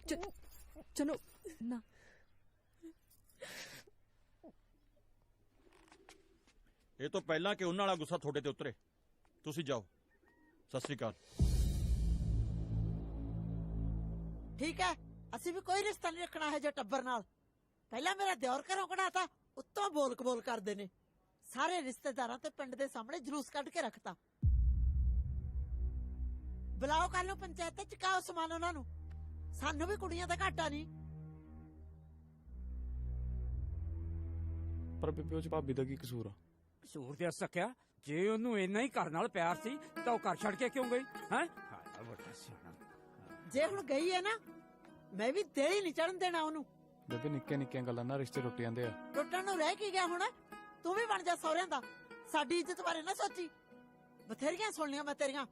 ਚਲੋ ਨਾ ਇਹ ਤੋਂ ਪਹਿਲਾਂ ਕਿ ਉਹਨਾਂ ਵਾਲਾ ਗੁੱਸਾ ਤੁਹਾਡੇ ਤੇ ਉਤਰੇ ਤੁਸੀਂ ਜਾਓ। ਸਤਿ ਸ੍ਰੀ ਅਕਾਲ। ਠੀਕ ਹੈ, ਅਸੀਂ ਵੀ ਕੋਈ ਰਿਸ਼ਤਾ ਨਹੀਂ ਰੱਖਣਾ ਹੈ ਜੇ ਟੱਬਰ ਨਾਲ। ਪਹਿਲਾਂ ਮੇਰਾ ਦਿਓਰ ਘਰੋਂ ਕਢਾਤਾ, ਉੱਤੋਂ ਬੋਲ ਕਬੋਲ ਕਰਦੇ ਨੇ। ਸਾਰੇ ਰਿਸ਼ਤੇਦਾਰਾਂ ਤੇ ਪਿੰਡ ਦੇ ਸਾਹਮਣੇ ਜਲੂਸ ਕੱਢ ਕੇ ਰੱਖਤਾ। ਬੁਲਾਓ ਕੱਲ ਨੂੰ ਪੰਚਾਇਤ ਤੇ, ਚੁਕਾਓ ਸਮਾਨ ਉਹਨਾਂ ਨੂੰ। ਸਾਨੂੰ ਵੀ ਕੁੜੀਆਂ ਦਾ ਘਾਟਾ ਨਹੀਂ। ਪਰ ਬੇਬੇ ਉਹ ਚ ਭਾਬੀ ਦਾ ਕੀ ਕਸੂਰ ਆ? ਕਸੂਰ ਤੇ ਸਕਿਆ, ਜੇ ਉਹਨੂੰ ਇੰਨਾ ਹੀ ਘਰ ਨਾਲ ਪਿਆਰ ਸੀ ਤਾਂ ਉਹ ਘਰ ਛੱਡ ਕੇ ਕਿਉਂ ਗਈ ਹੈ? ਜੇ ਹੁਣ ਗਈ ਹੈ ਨਾ, ਮੈਂ ਵੀ ਦੇਲੀ ਨਹੀਂ ਚੜਨ ਦੇਣਾ ਉਹਨੂੰ। ਬੇਬੇ ਨਿੱਕੀਆਂ ਨਿੱਕੀਆਂ ਗੱਲਾਂ ਨਾਲ ਰਿਸ਼ਤੇ ਟੁੱਟ ਜਾਂਦੇ ਆ। ਟੁੱਟਣ ਨੂੰ ਰਹਿ ਕੀ ਗਿਆ ਹੁਣ? ਤੂੰ ਵੀ ਬਣ ਜਾ ਸਹੁਰਿਆਂ ਦਾ। ਸਾਡੀ ਇੱਜ਼ਤ ਬਾਰੇ ਨਾ ਸੋਚੀ। ਬਥੇਰੀਆਂ ਸੁਣ ਲਿਆ ਮੈਂ ਤੇਰੀਆਂ।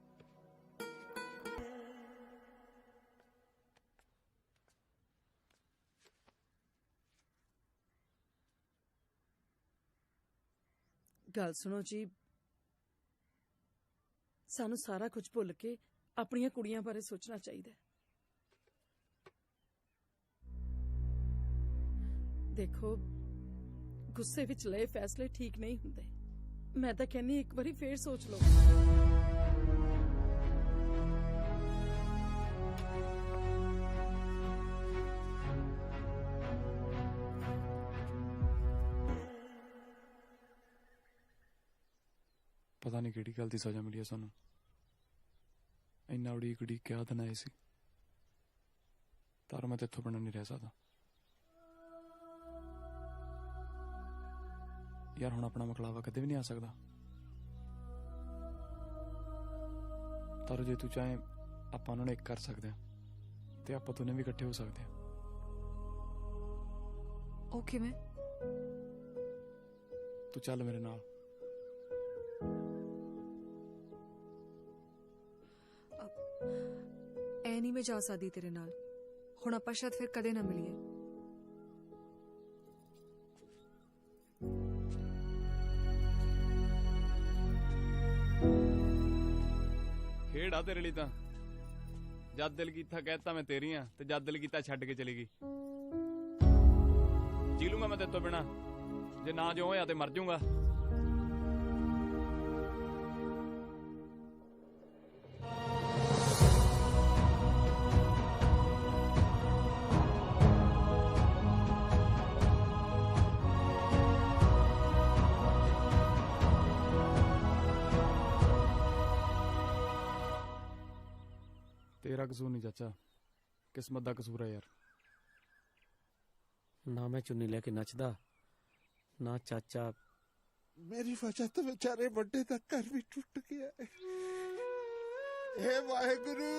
ਗੱਲ ਸੁਣੋ ਜੀ, ਸਾਨੂੰ ਸਾਰਾ ਕੁਝ ਭੁੱਲ ਕੇ ਆਪਣੀਆਂ ਕੁੜੀਆਂ ਬਾਰੇ ਸੋਚਣਾ ਚਾਹੀਦਾ ਹੈ। ਦੇਖੋ, ਗੁੱਸੇ ਵਿੱਚ ਲਏ ਫੈਸਲੇ ਠੀਕ ਨਹੀਂ ਹੁੰਦੇ। ਮੈਂ ਤਾਂ ਕਹਿੰਨੀ ਇੱਕ ਵਾਰੀ ਫੇਰ ਸੋਚ ਲਓ। ਪਤਾ ਨਹੀਂ ਕਿਹੜੀ ਗੱਲ ਦੀ ਸਜ਼ਾ ਮਿਲੀ ਆ ਸਾਨੂੰ। ਇੰਨਾ ਉਡੀਕ ਕਿਆ ਦਿਨ ਆਏ ਸੀ। ਤਾਰੋ ਮੈਂ ਤੇ ਇੱਥੋਂ ਬਣਾ ਨਹੀਂ ਰਹਿ ਸਕਦਾ ਯਾਰ। ਹੁਣ ਆਪਣਾ ਮਕਲਾਵਾ ਕਦੇ ਵੀ ਨਹੀਂ ਆ ਸਕਦਾ। ਤਾਰੋ ਜੇ ਤੂੰ ਚਾਹੇ ਆਪਾਂ ਉਹਨਾਂ ਨੂੰ ਇੱਕ ਕਰ ਸਕਦੇ ਹਾਂ ਤੇ ਆਪਾਂ ਦੋਨੇ ਵੀ ਇਕੱਠੇ ਹੋ ਸਕਦੇ ਹਾਂ। ਉਹ ਕਿਵੇਂ? ਤੂੰ ਚੱਲ ਮੇਰੇ ਨਾਲ। ਐ ਨਹੀਂ ਮੈਂ ਜਾ ਸਕਦੀ ਤੇਰੇ ਨਾਲ। ਹੁਣ ਆਪਾਂ ਸ਼ਾਇਦ ਫਿਰ ਕਦੇ ਨਾ ਮਿਲੀਏ। ਖੇਡ ਆ ਤੇਰੇ ਲਈ ਤਾਂ। ਜਦ ਦਿਲ ਕੀਤਾ ਕਹਿਤਾ ਮੈਂ ਤੇਰੀ ਆ, ਤੇ ਜਦ ਦਿਲ ਕੀਤਾ ਛੱਡ ਕੇ ਚਲੀ ਗਈ। ਜੀ ਲੂੰਗਾ ਮੈਂ ਤੇਰੇ ਤੋਂ ਬਿਨਾ। ਜੇ ਨਾ ਜੋ ਹੋਇਆ ਤੇ ਮਰ ਜਾਊਂਗਾ। ਤੇਰਾ ਕਸੂਰ ਨਹੀਂ ਚਾਚਾ, ਕਿਸਮਤ ਦਾ ਕਸੂਰ ਹੈ ਯਾਰ। ਨਾ ਮੈਂ ਚੁੰਨੀ ਲੈ ਕੇ ਨੱਚਦਾ, ਨਾ ਚਾਚਾ। ਮੇਰੀ ਵਜ੍ਹਾ ਤੋਂ ਵਿਚਾਰੇ ਵੱਡੇ ਦਾ ਘਰ ਵੀ ਟੁੱਟ ਗਿਆ ਹੈ। हे ਵਾਹਿਗੁਰੂ,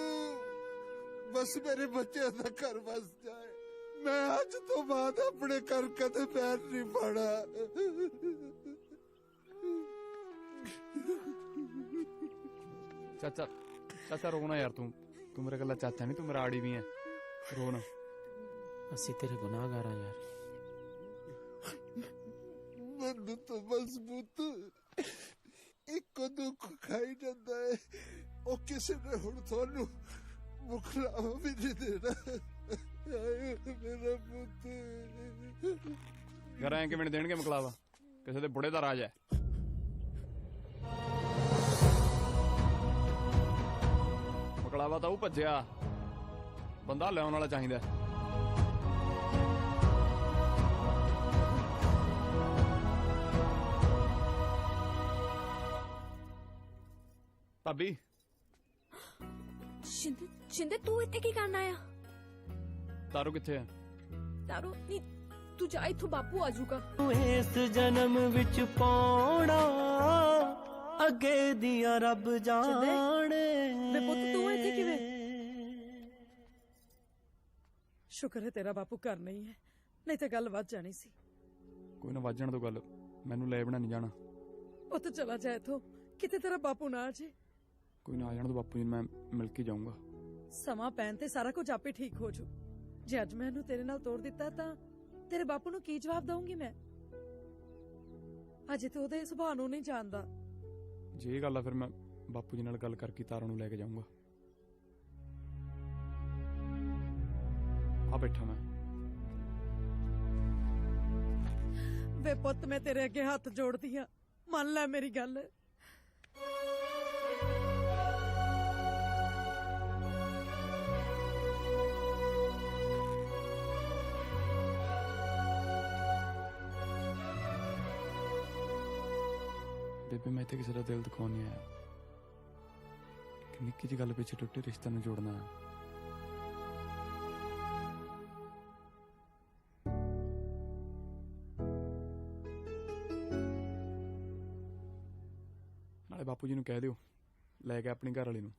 ਬਸ ਮੇਰੇ ਬੱਚਿਆਂ ਦਾ ਘਰ ਵਸ ਜਾਏ। ਮੈਂ ਅੱਜ ਤੋਂ ਬਾਅਦ ਆਪਣੇ ਘਰ ਕਦੇ ਪੈਰ ਨਹੀਂ ਪਾਣਾ। ਚਾਚਾ ਚਾਚਾ ਰੋਣਾ ਯਾਰ। ਤੂੰ ਮੇਰਾ ਇਕੱਲਾ ਚਾਚਾ ਨਹੀਂ, ਤੂੰ ਮੇਰਾ ਆੜੀ ਵੀ ਹੈ। ਰੋ ਨਾ। ਅਸੀਂ ਤੇਰੇ ਗੁਨਾਹਗਾਰ ਆ ਯਾਰ। ਮੈਨੂੰ ਤਾਂ ਮਜ਼ਬੂਤ ਇੱਕੋ ਦੁੱਖ ਖਾਈ ਜਾਂਦਾ ਹੈ। ਉਹ ਕਿਸੇ ਨੇ ਹੁਣ ਤੁਹਾਨੂੰ ਮੁਖਲਾਵਾ ਵੀ ਨਹੀਂ ਦੇਣਾ। ਮੇਰਾ ਪੁੱਤ ਯਾਰ ਐਂ ਕਿਵੇਂ ਦੇਣਗੇ ਮੁਕਲਾਵਾ? ਕਿਸੇ ਦੇ ਬੁੜੇ ਦਾ ਰਾਜ ਹੈ। ਮੁਕਲਾਵਾ ਤਾਂ ਉਹ ਭੱਜਿਆ, ਬੰਦਾ ਲਿਆਉਣ ਵਾਲਾ ਚਾਹੀਦਾ। ਭਾਬੀ। ਸ਼ਿੰਦੇ ਤੂੰ ਇੱਥੇ ਕੀ ਕਰਨ ਆਇਆ? ਤਾਰੂ ਕਿੱਥੇ ਹੈ? ਤਾਰੂ ਨਹੀਂ, ਤੂੰ ਜਾ ਇੱਥੋਂ, ਬਾਪੂ ਆ ਜਾਊਗਾ। ਇਸ ਜਨਮ ਵਿੱਚ ਪਾਉਣਾ ਅੱਗੇ ਦੀਆਂ ਰੱਬ ਜਾਣੇ। ਵੇ ਪੁੱਤ, ਤੂੰ ਇੱਥੇ ਕਿਵੇਂ? ਸ਼ੁਕਰ ਹੈ ਤੇਰਾ ਬਾਪੂ ਘਰ ਨਹੀਂ ਹੈ, ਨਹੀਂ ਤਾਂ ਗੱਲ ਵੱਧ ਜਾਣੀ ਸੀ। ਕੋਈ ਨਾ ਵੱਜਣ ਤੋਂ ਗੱਲ, ਮੈਨੂੰ ਲੈ ਬਣਾ ਨਹੀਂ ਜਾਣਾ। ਪੁੱਤ ਚਲਾ ਜਾ ਇੱਥੋਂ, ਕਿਤੇ ਤੇਰਾ ਬਾਪੂ ਨਾ ਆ ਜੇ। ਕੋਈ ਨਾ ਆ ਜਾਣ ਤੋਂ ਬਾਪੂ ਜੀ, ਮੈਂ ਮਿਲ ਕੇ ਜਾਊਂਗਾ। ਸਮਾਂ ਪੈਣ ਤੇ ਸਾਰਾ ਕੁਝ ਆਪੇ ਠੀਕ ਹੋ ਜੂ। ਜੇ ਅੱਜ ਮੈਂ ਇਹਨੂੰ ਤੇਰੇ ਨਾਲ ਤੋੜ ਦਿੱਤਾ ਤਾਂ ਤੇਰੇ ਬਾਪੂ ਨੂੰ ਕੀ ਜਵਾਬ ਦਊਂਗੀ ਮੈਂ? ਅਜੇ ਤੂੰ ਉਹਦੇ ਸੁਭਾਅ ਨੂੰ ਨਹੀਂ ਜਾਣਦਾ। ਜੇ ਇਹ ਗੱਲ ਆ ਫਿਰ ਮੈਂ ਬਾਪੂ ਜੀ ਨਾਲ ਗੱਲ ਕਰਕੇ ਤਾਰਾਂ ਨੂੰ ਲੈ ਕੇ ਜਾਊਂਗਾ। ਆ ਬੈਠਾ ਮੈਂ। ਵੇ ਪੁੱਤ ਮੈਂ ਤੇਰੇ ਅੱਗੇ ਹੱਥ ਜੋੜਦੀ ਆ, ਮੰਨ ਲੈ ਮੇਰੀ ਗੱਲ। ਬੇਬੇ ਮੈਂ ਇੱਥੇ ਕਿਸੇ ਦਾ ਦਿਲ ਦਿਖਾਉਣ ਨਹੀਂ ਆਇਆ। ਇੱਕ ਨਿੱਕੀ ਜਿਹੀ ਗੱਲ ਪਿੱਛੇ ਟੁੱਟੇ ਰਿਸ਼ਤੇ ਨੂੰ ਜੋੜਨਾ ਹੈ। ਨਾਲੇ ਬਾਪੂ ਜੀ ਨੂੰ ਕਹਿ ਦਿਓ ਲੈ ਕੇ ਆਪਣੀ ਘਰ ਵਾਲੀ ਨੂੰ।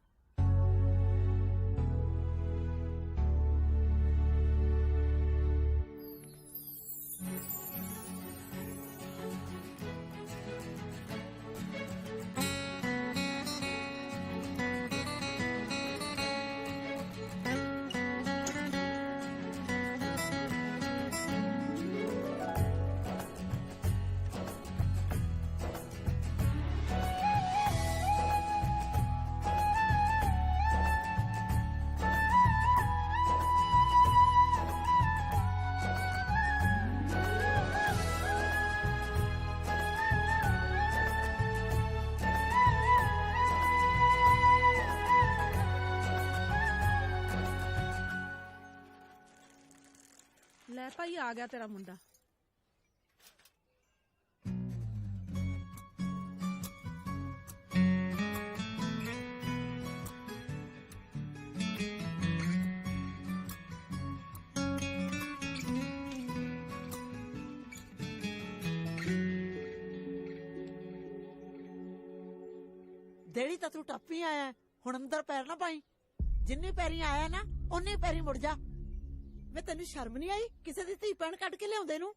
ਲੈ ਭਾਈ ਆ ਗਿਆ ਤੇਰਾ ਮੁੰਡਾ। ਦੇੜੀ ਤਾਂ ਤੂੰ ਟੱਪੀ ਆਇਆ, ਹੁਣ ਅੰਦਰ ਪੈਰ ਨਾ ਪਾਈ। ਜਿੰਨੀ ਪੈਰੀ ਆਇਆ ਨਾ ਓਨੀ ਪੈਰੀ ਮੁੜ ਜਾ। ਵੇ ਤੈਨੂੰ ਸ਼ਰਮ ਨਹੀਂ ਆਈ ਕਿਸੇ ਦੀ ਧੀ ਭੈਣ ਕੱਢ ਕੇ ਲਿਆਉਂਦੇ ਨੂੰ?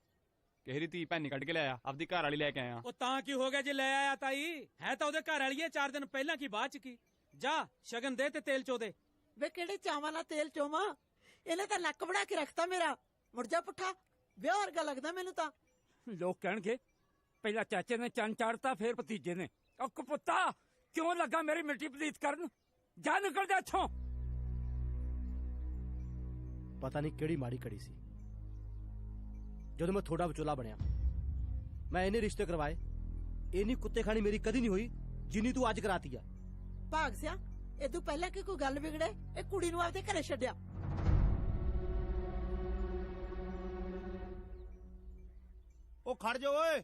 ਕਿਸੇ ਦੀ ਧੀ ਭੈਣ ਨਹੀਂ ਕੱਢ ਕੇ ਲਿਆਇਆ, ਆਪਦੀ ਘਰ ਵਾਲੀ ਲੈ ਕੇ ਆਇਆ। ਉਹ ਤਾਂ ਕੀ ਹੋ ਗਿਆ ਜੇ ਲੈ ਆਇਆ ਤਾਈ? ਹੈ ਤਾਂ ਉਹਦੇ ਘਰ ਵਾਲੀ ਹੈ, 4 ਦਿਨ ਪਹਿਲਾਂ ਕੀ ਬਾਅਦ ਚ ਕੀ? ਜਾ ਸ਼ਗਨ ਦੇ ਤੇ ਤੇਲ ਚੋ ਦੇ। ਵੇ ਕਿਹੜੇ ਚਾਵਾਂ ਨਾਲ ਤੇਲ ਚੋਵਾਂ? ਇਹਨੇ ਤਾਂ ਨੱਕ ਬਣਾ ਕੇ ਰੱਖਤਾ ਮੇਰਾ। ਮੁੜ ਜਾ ਪੁੱਠਾ, ਵਿਆਹ ਵਰਗਾ ਲੱਗਦਾ ਮੈਨੂੰ ਤਾਂ। ਲੋਕ ਕਹਿਣਗੇ ਪਹਿਲਾਂ ਚਾਚੇ ਨੇ ਚੰਨ ਚਾੜਤਾ ਫਿਰ ਭਤੀਜੇ ਨੇ। ਉਹ ਕਪੁੱਤਾ ਕਿਉਂ ਲੱਗਾ ਮੇਰੀ ਮਿੱਟੀ ਪਲੀਤ ਕਰਨ? ਜਾ ਨਿਕਲ ਜਾ ਇੱਥੋਂ। ਪਤਾ ਨਹੀਂ ਕਿਹੜੀ ਮਾੜੀ ਕੜੀ ਸੀ ਜਦੋਂ ਮੈਂ ਥੋੜਾ ਵਿਚੋਲਾ ਬਣਿਆ। ਮੈਂ ਇਹਨੇ ਰਿਸ਼ਤੇ ਕਰਵਾਏ, ਇਹਨੀ ਕੁੱਤੇ ਖਾਣੀ ਮੇਰੀ ਕਦੀ ਨਹੀਂ ਹੋਈ ਜਿੰਨੀ ਤੂੰ ਅੱਜ ਕਰਾਤੀ ਆ। ਭਾਗ ਸਿਆ, ਇਹ ਤੋਂ ਪਹਿਲਾਂ ਕਿ ਕੋਈ ਗੱਲ ਵਿਗੜੇ ਇਹ ਕੁੜੀ ਨੂੰ ਆਪਦੇ ਘਰੇ ਛੱਡਿਆ। ਉਹ ਖੜ ਜਾ ਓਏ,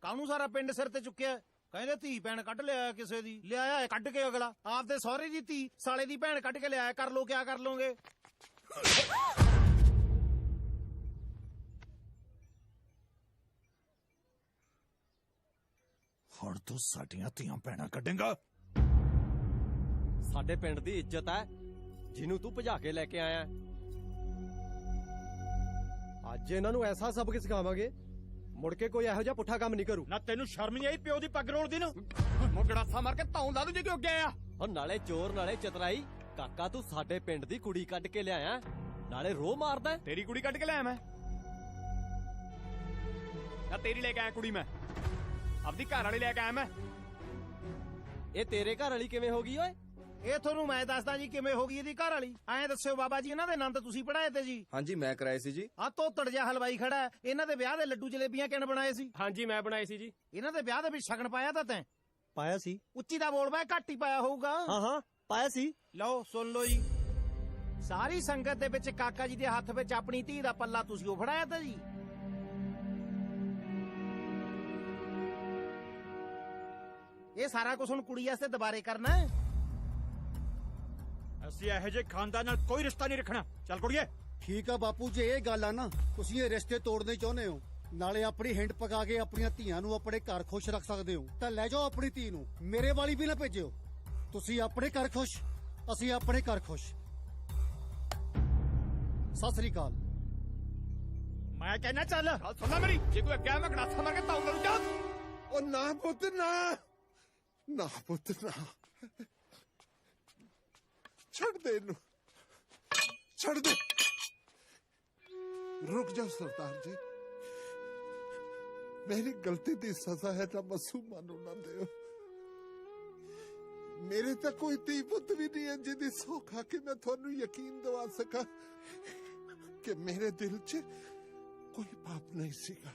ਕਾਹਨੂੰ ਸਾਰਾ ਪਿੰਡ ਸਿਰ ਤੇ ਚੁੱਕਿਆ? ਕਹਿੰਦੇ ਧੀ ਭੈਣ ਕੱਢ ਲਿਆਇਆ ਕਿਸੇ ਦੀ, ਲਿਆਇਆ ਕੱਢ ਕੇ ਅਗਲਾ ਆਪਦੇ ਸਹੁਰੇ ਦੀ ਧੀ ਸਾਲੇ ਦੀ ਭੈਣ ਕੱਢ ਕੇ ਲਿਆਇਆ। ਕਰ ਲੋ ਕਿਆ ਕਰ ਲੋਗੇ? ਹੁਣ ਤੂੰ ਸਾਡੀਆਂ ਧੀਆਂ ਭੈਣਾਂ ਕੱਢੇਂਗਾ? ਸਾਡੇ ਪਿੰਡ ਦੀ ਇੱਜ਼ਤ ਹੈ ਜਿਹਨੂੰ ਤੂੰ ਭਜਾ ਕੇ ਲੈ ਕੇ ਆਇਆ। ਅੱਜ ਇਹਨਾਂ ਨੂੰ ਐਸਾ ਸਬਕ ਸਿਖਾਵਾਂਗੇ ਮੁੜ ਕੇ ਕੋਈ ਇਹੋ ਜਿਹਾ ਪੁੱਠਾ ਕੰਮ ਨਹੀਂ ਕਰੂ। ਨਾ ਤੈਨੂੰ ਸ਼ਰਮ ਨਹੀਂ ਆਈ ਪਿਓ ਦੀ ਪੱਗ ਰੋਲਦੀ ਨੂੰ? ਮੁੰਡੜਾਸਾ ਮਾਰ ਕੇ ਧੌਣ ਲਾ ਦੂ ਜੇ ਕਿ ਅੱਗੇ ਆਇਆ। ਔਰ ਨਾਲੇ ਚੋਰ ਨਾਲੇ ਚਤਰਾਈ, ਕਾਕਾ ਤੂੰ ਸਾਡੇ ਪਿੰਡ ਦੀ ਕੁੜੀ ਕੱਢ ਕੇ ਲਿਆਇਆ, ਨਾਲੇ ਰੋਹ ਮਾਰਦਾ। ਤੇਰੀ ਕੁੜੀ ਕੱਢ ਕੇ ਲਿਆਇਆ ਮੈਂ? ਨਾ ਤੇਰੀ ਲੈ ਕੇ ਆਇਆ ਕੁੜੀ ਮੈਂ, ਆਪਦੀ ਘਰ ਵਾਲੀ ਲੈ ਕੇ ਆਇਆ ਮੈਂ। ਇਹ ਤੇਰੇ ਘਰ ਵਾਲੀ ਕਿਵੇਂ ਹੋ ਗਈ ਓਏ? ਇਹ ਤੁਹਾਨੂੰ ਮੈਂ ਦੱਸਦਾ ਜੀ ਕਿਵੇਂ ਹੋ ਗਈ ਇਹਦੀ ਘਰ ਵਾਲੀ। ਐਂ ਦੱਸਿਓ ਬਾਬਾ ਜੀ, ਇਹਨਾਂ ਦੇ ਆਨੰਦ ਤੁਸੀਂ ਪੜਾਏ ਤੇ ਜੀ? ਹਾਂਜੀ ਮੈਂ ਕਰਾਏ ਸੀ ਜੀ। ਆ ਤੋਤੜ ਜਿਹਾ ਹਲਵਾਈ ਖੜਾ ਹੈ, ਇਹਨਾਂ ਦੇ ਵਿਆਹ ਦੇ ਲੱਡੂ ਜਲੇਬੀਆਂ ਕਿਹਨ ਬਣਾਏ ਸੀ? ਹਾਂਜੀ ਮੈਂ ਬਣਾਏ ਸੀ ਜੀ। ਇਹਨਾਂ ਦੇ ਵਿਆਹ ਦੇ ਵਿੱਚ ਸ਼ਗਨ ਪਾਇਆ ਤਾਂ ਤੈਂ? ਪਾਇਆ ਸੀ। ਉੱਚੀ ਦਾ ਬੋਲ ਬੈ, ਘੱਟ ਹੀ ਪਾਇਆ ਹੋਊਗਾ। ਹਾਂ ਹਾਂ ਪਾਇਆ ਸੀ। ਲਓ ਸੁਣ ਲਓ ਜੀ, ਸਾਰੀ ਸੰਗਤ ਦੇ ਵਿੱਚ ਕਾਕਾ ਜੀ ਦੇ ਹੱਥ ਵਿੱਚ ਆਪਣੀ ਧੀ ਦਾ ਪੱਲਾ ਤੁਸੀਂ ਉਹ ਫੜਾਇਆ ਤਾਂ ਜੀ। ਇਹ ਸਾਰਾ ਕੁਝ ਹੁਣ ਕੁੜੀ ਵਾਸਤੇ ਦੁਬਾਰੇ ਕਰਨਾ ਹੈ। ਅਸੀਂ ਇਹੋ ਜਿਹੇ ਖਾਨਦਾਨ ਨਾਲ ਕੋਈ ਰਿਸ਼ਤਾ ਨਹੀਂ ਰੱਖਣਾ। ਚੱਲ ਕੁੜੀਏ। ਠੀਕ ਆ ਬਾਪੂ, ਜੇ ਇਹ ਗੱਲ ਆ ਨਾ ਤੁਸੀਂ ਇਹ ਰਿਸ਼ਤੇ ਤੋੜਨੇ ਚਾਹੁੰਦੇ ਹੋ, ਨਾਲੇ ਆਪਣੀ ਹਿੰਡ ਪਕਾ ਕੇ ਆਪਣੀਆਂ ਧੀਆਂ ਨੂੰ ਆਪਣੇ ਘਰ ਖੁਸ਼ ਰੱਖ ਸਕਦੇ ਹੋ, ਤਾਂ ਲੈ ਜਾਓ ਆਪਣੀ ਧੀ ਨੂੰ। ਮੇਰੇ ਵਾਲੀ ਵੀ ਨਾ ਭੇਜਿਓ। ਤੁਸੀਂ ਆਪਣੇ ਘਰ ਖੁਸ਼, ਅਸੀਂ ਆਪਣੇ ਘਰ ਖੁਸ਼। ਸਤਿ ਸ੍ਰੀ ਅਕਾਲ। ਮੈਂ ਕਹਿਣਾ ਚੱਲ ਗੱਲ ਸੁਣ ਲੈ ਮੇਰੀ। ਜੇ ਕੋਈ ਅੱਗੇ ਮੈਂ ਗੜਾਸਾ ਮਾਰ ਕੇ ਤਾਉ ਲੜੂ ਜਾ। ਉਹ ਨਾ ਪੁੱਤ ਨਾ, ਨਾ ਪੁੱਤ ਨਾ, ਛੱਡ ਦੇ ਇਹਨੂੰ, ਛੱਡ ਦੇ। रुक जाओ सरदार जी, मेरी गलती दी सजा है ना मासूमा नूं ना दिओ। मेरे तो कोई धी पुत भी नहीं है जिहदी सौ खा के मैं थानू यकीन दवा सका कि मेरे दिल च कोई पाप नहीं सीगा।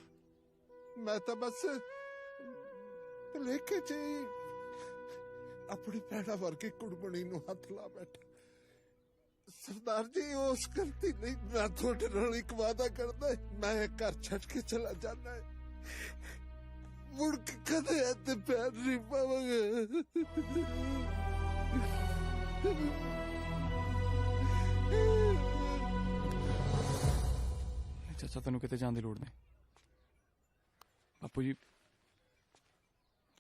मैं तो बस भुलेखे च ही अपनी भैड़ा वर्गी कुड़मणी नूं हथ ला बैठा। सरदार जी उस गलती नहीं, मैं थोड़े नाल एक वादा करदा है, मैं घर छड़ के चला जाना है, मुड़ के कदे इत्थे पैर नहीं पावांगा। ਚਾਚਾ ਤੈਨੂੰ ਕਿਤੇ ਜਾਣ ਦੀ ਲੋੜ ਨਹੀਂ। ਬਾਪੂ ਜੀ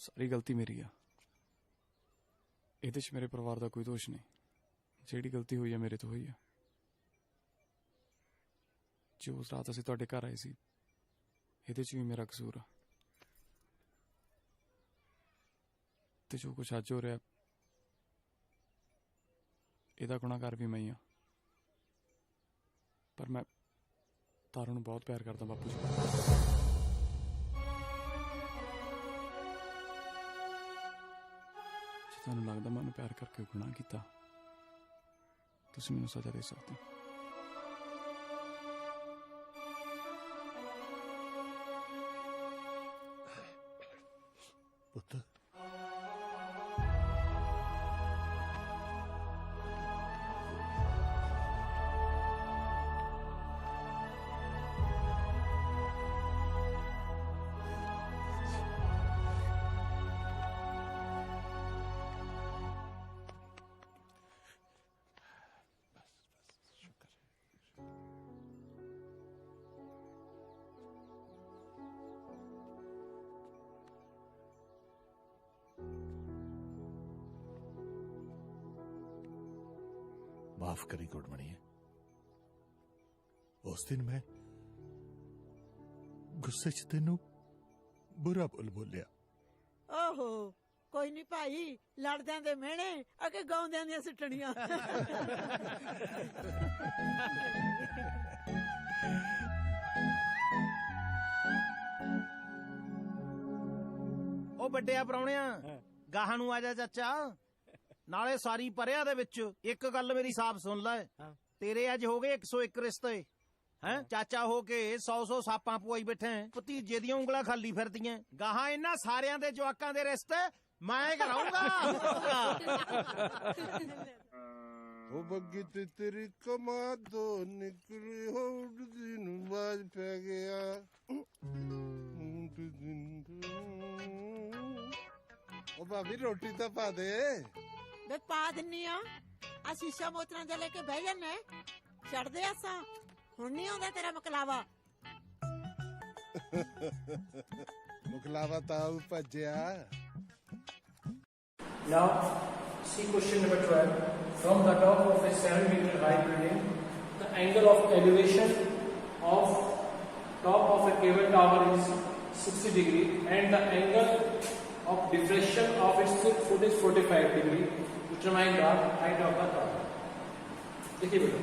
ਸਾਰੀ ਗਲਤੀ ਮੇਰੀ ਆ, ਇਹਦੇ 'ਚ ਮੇਰੇ ਪਰਿਵਾਰ ਦਾ ਕੋਈ ਦੋਸ਼ ਨਹੀਂ। ਜਿਹੜੀ ਗਲਤੀ ਹੋਈ ਆ ਮੇਰੇ ਤੋਂ ਹੋਈ ਆ। ਜੋ ਉਸ ਰਾਤ ਅਸੀਂ ਤੁਹਾਡੇ ਘਰ ਆਏ ਸੀ ਇਹਦੇ 'ਚ ਵੀ ਮੇਰਾ ਕਸੂਰ ਆ, ਤੇ ਜੋ ਕੁਛ ਅੱਜ ਹੋ ਰਿਹਾ ਇਹਦਾ ਗੁਨਾਹਗਾਰ ਵੀ ਮੈਂ ਹੀ ਆ। ਪਰ ਮੈਂ ਤਾਰੂ ਨੂੰ ਬਹੁਤ ਪਿਆਰ ਕਰਦਾ ਬਾਪੂ ਜੀ। ਜੇ ਤੁਹਾਨੂੰ ਲੱਗਦਾ ਮੈਂ ਉਹਨੂੰ ਪਿਆਰ ਕਰਕੇ ਗੁਨਾਹ ਕੀਤਾ, ਤੁਸੀਂ ਮੈਨੂੰ ਸਜ਼ਾ ਦੇ ਸਕਦੇ ਹੋ। ਪੁੱਤ माफ करी गुड़मणी, उस दिन मैं गुस्से च तेनू बुरा बोलिया। ਓਹੋ ਕੋਈ ਨਹੀਂ ਭਾਈ, ਲੜਦਿਆਂ ਦੇ ਮਿਹਣੇ ਅਗੇ ਗਾਉਂਦਿਆਂ ਦੀਆਂ ਸਿੱਟਣੀਆਂ। ਉਹ ਵੱਡਿਆ ਪ੍ਰਾਹੁਣਿਆ, ਗਾਹਾਂ ਨੂੰ ਆ ਜਾ ਚਾਚਾ। ਨਾਲੇ ਸਾਰੀ ਪਰਿਆ ਦੇ ਵਿੱਚ ਇੱਕ ਗੱਲ ਮੇਰੀ ਸਾਫ਼ ਸੁਣ ਲੈ, ਤੇਰੇ ਅੱਜ ਹੋ ਗਏ 101 ਰਿਸ਼ਤੇ ਹੈ। ਚਾਚਾ ਹੋ ਕੇ 100 ਸਾਪਾਂ ਪਵਾਈ ਬੈਠੇ, ਭਤੀਜੇ ਦੀਆਂ ਉਂਗਲਾਂ ਖਾਲੀ ਫਿਰਦੀਆਂ। ਗਾਹਾਂ ਇਹਨਾਂ ਸਾਰਿਆਂ ਦੇ ਜਵਾਕਾਂ ਦੇ ਰਿਸ਼ਤੇ ਮੈਂ ਕਰਾਉਂਗਾ। ਉਹ ਬੱਗੀ ਤੇ ਤੇਰੀ ਕਮਾਦੋਂ ਨਿਕਲੀ ਹੋੜਦੀ ਨੂੰ ਬਾਜ ਪੈ ਗਿਆ। ਉਹ ਭਾਬੀ ਰੋਟੀ ਤਾਂ ਪਾ ਦੇ। ਵੇ ਪਾ ਦਿੰਨੀ ਆ ਸ਼ੀਸ਼ਾ ਮੋਤਰਾਂ ਦੇ ਲੈ ਕੇ ਬਹਿ ਜਾਂਦੇ, ਛੱਡਦੇ ਅਸਾਂ। ਹੁਣ ਨਹੀਂ ਆਉਂਦਾ ਤੇਰਾ ਮਕਲਾਵਾ। ਮੁਕਲਾਵਾ ਤਾਂ ਉਹ ਭੱਜਿਆ। Now, see question number 12. From the top of a 7-meter high building, the angle of elevation of top of a cable tower is 60 degree and the angle of diffraction of its foot is 45 degree. Determine the height of the tower. देखिए बेटा,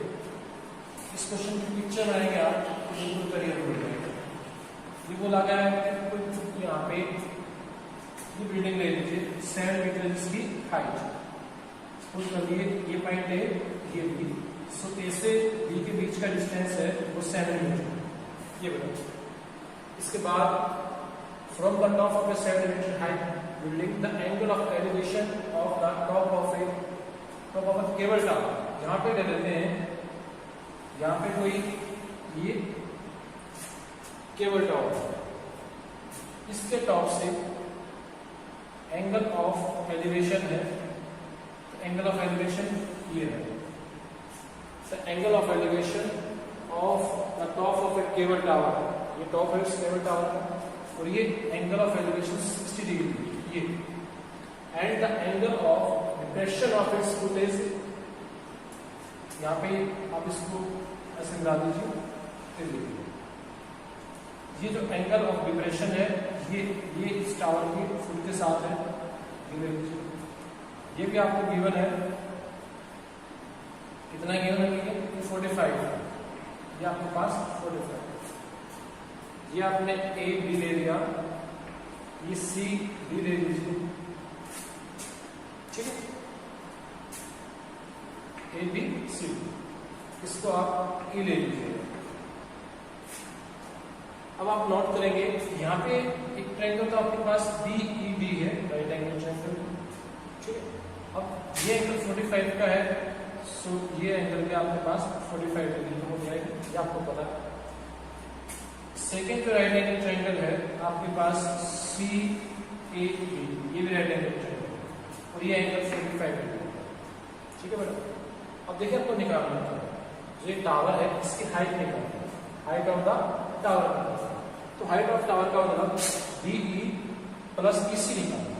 इस question की picture बनाएंगे आप, बिल्कुल career बोल रहे हैं। ये बोला गया है कि यहाँ पे ये बिल्डिंग ले लीजिए, 7 मीटर इसकी हाइट। सपोज कर लिए ये पॉइंट है, ये बी, सो ए से बी के बीच का डिस्टेंस है वो 7 मीटर। ये बताओ, इसके बाद from the top of a 7 metre height building, the angle of elevation of the top of a cable tower. यहाँ पे ले लेते हैं, यहाँ पे कोई ये केबल टावर, इसके टॉप से एंगल ऑफ एलिवेशन है, एंगल ऑफ एलिवेशन ये है। The angle of elevation of the top of a cable tower, ये टॉप है इस केबल टावर का, और ये एंगल ऑफ एलिवेशन 60 डिग्री ये। And the angle of depression of its foot is, यहाँ पे आप इसको ऐसे मिला दीजिए, फिर देखिए ये जो एंगल ऑफ डिप्रेशन है ये इस टावर की फुट के साथ है। ये देख लीजिए, ये भी आपको गिवन है, कितना गिवन है? ये 45, ये आपके पास 45। ये आपने ए बी ले लिया, ये सी डी ले लीजिए, ठीक है, ए बी सी, इसको आप ई ले लीजिए। अब आप नोट करेंगे यहाँ पे एक ट्रायंगल तो आपके पास BED है, राइट एंगल ट्रायंगल, ठीक है। अब ये एंगल 45 का है, सो ये एंगल भी आपके पास 45 डिग्री हो जाएगी, ये आपको पता है। सेकेंड जो राइट एंगल ट्रायंगल है आपके पास CAD, ये भी राइट एंगल ट्रायंगल है और ये एंगल 45 डिग्री, ठीक है बेटा। अब देखिए आपको निकालना है, जो ये टावर है इसकी हाइट निकालना है, हाइट ऑफ द टावर निकालना है। तो हाइट ऑफ टावर का मतलब DE प्लस EC निकालना है।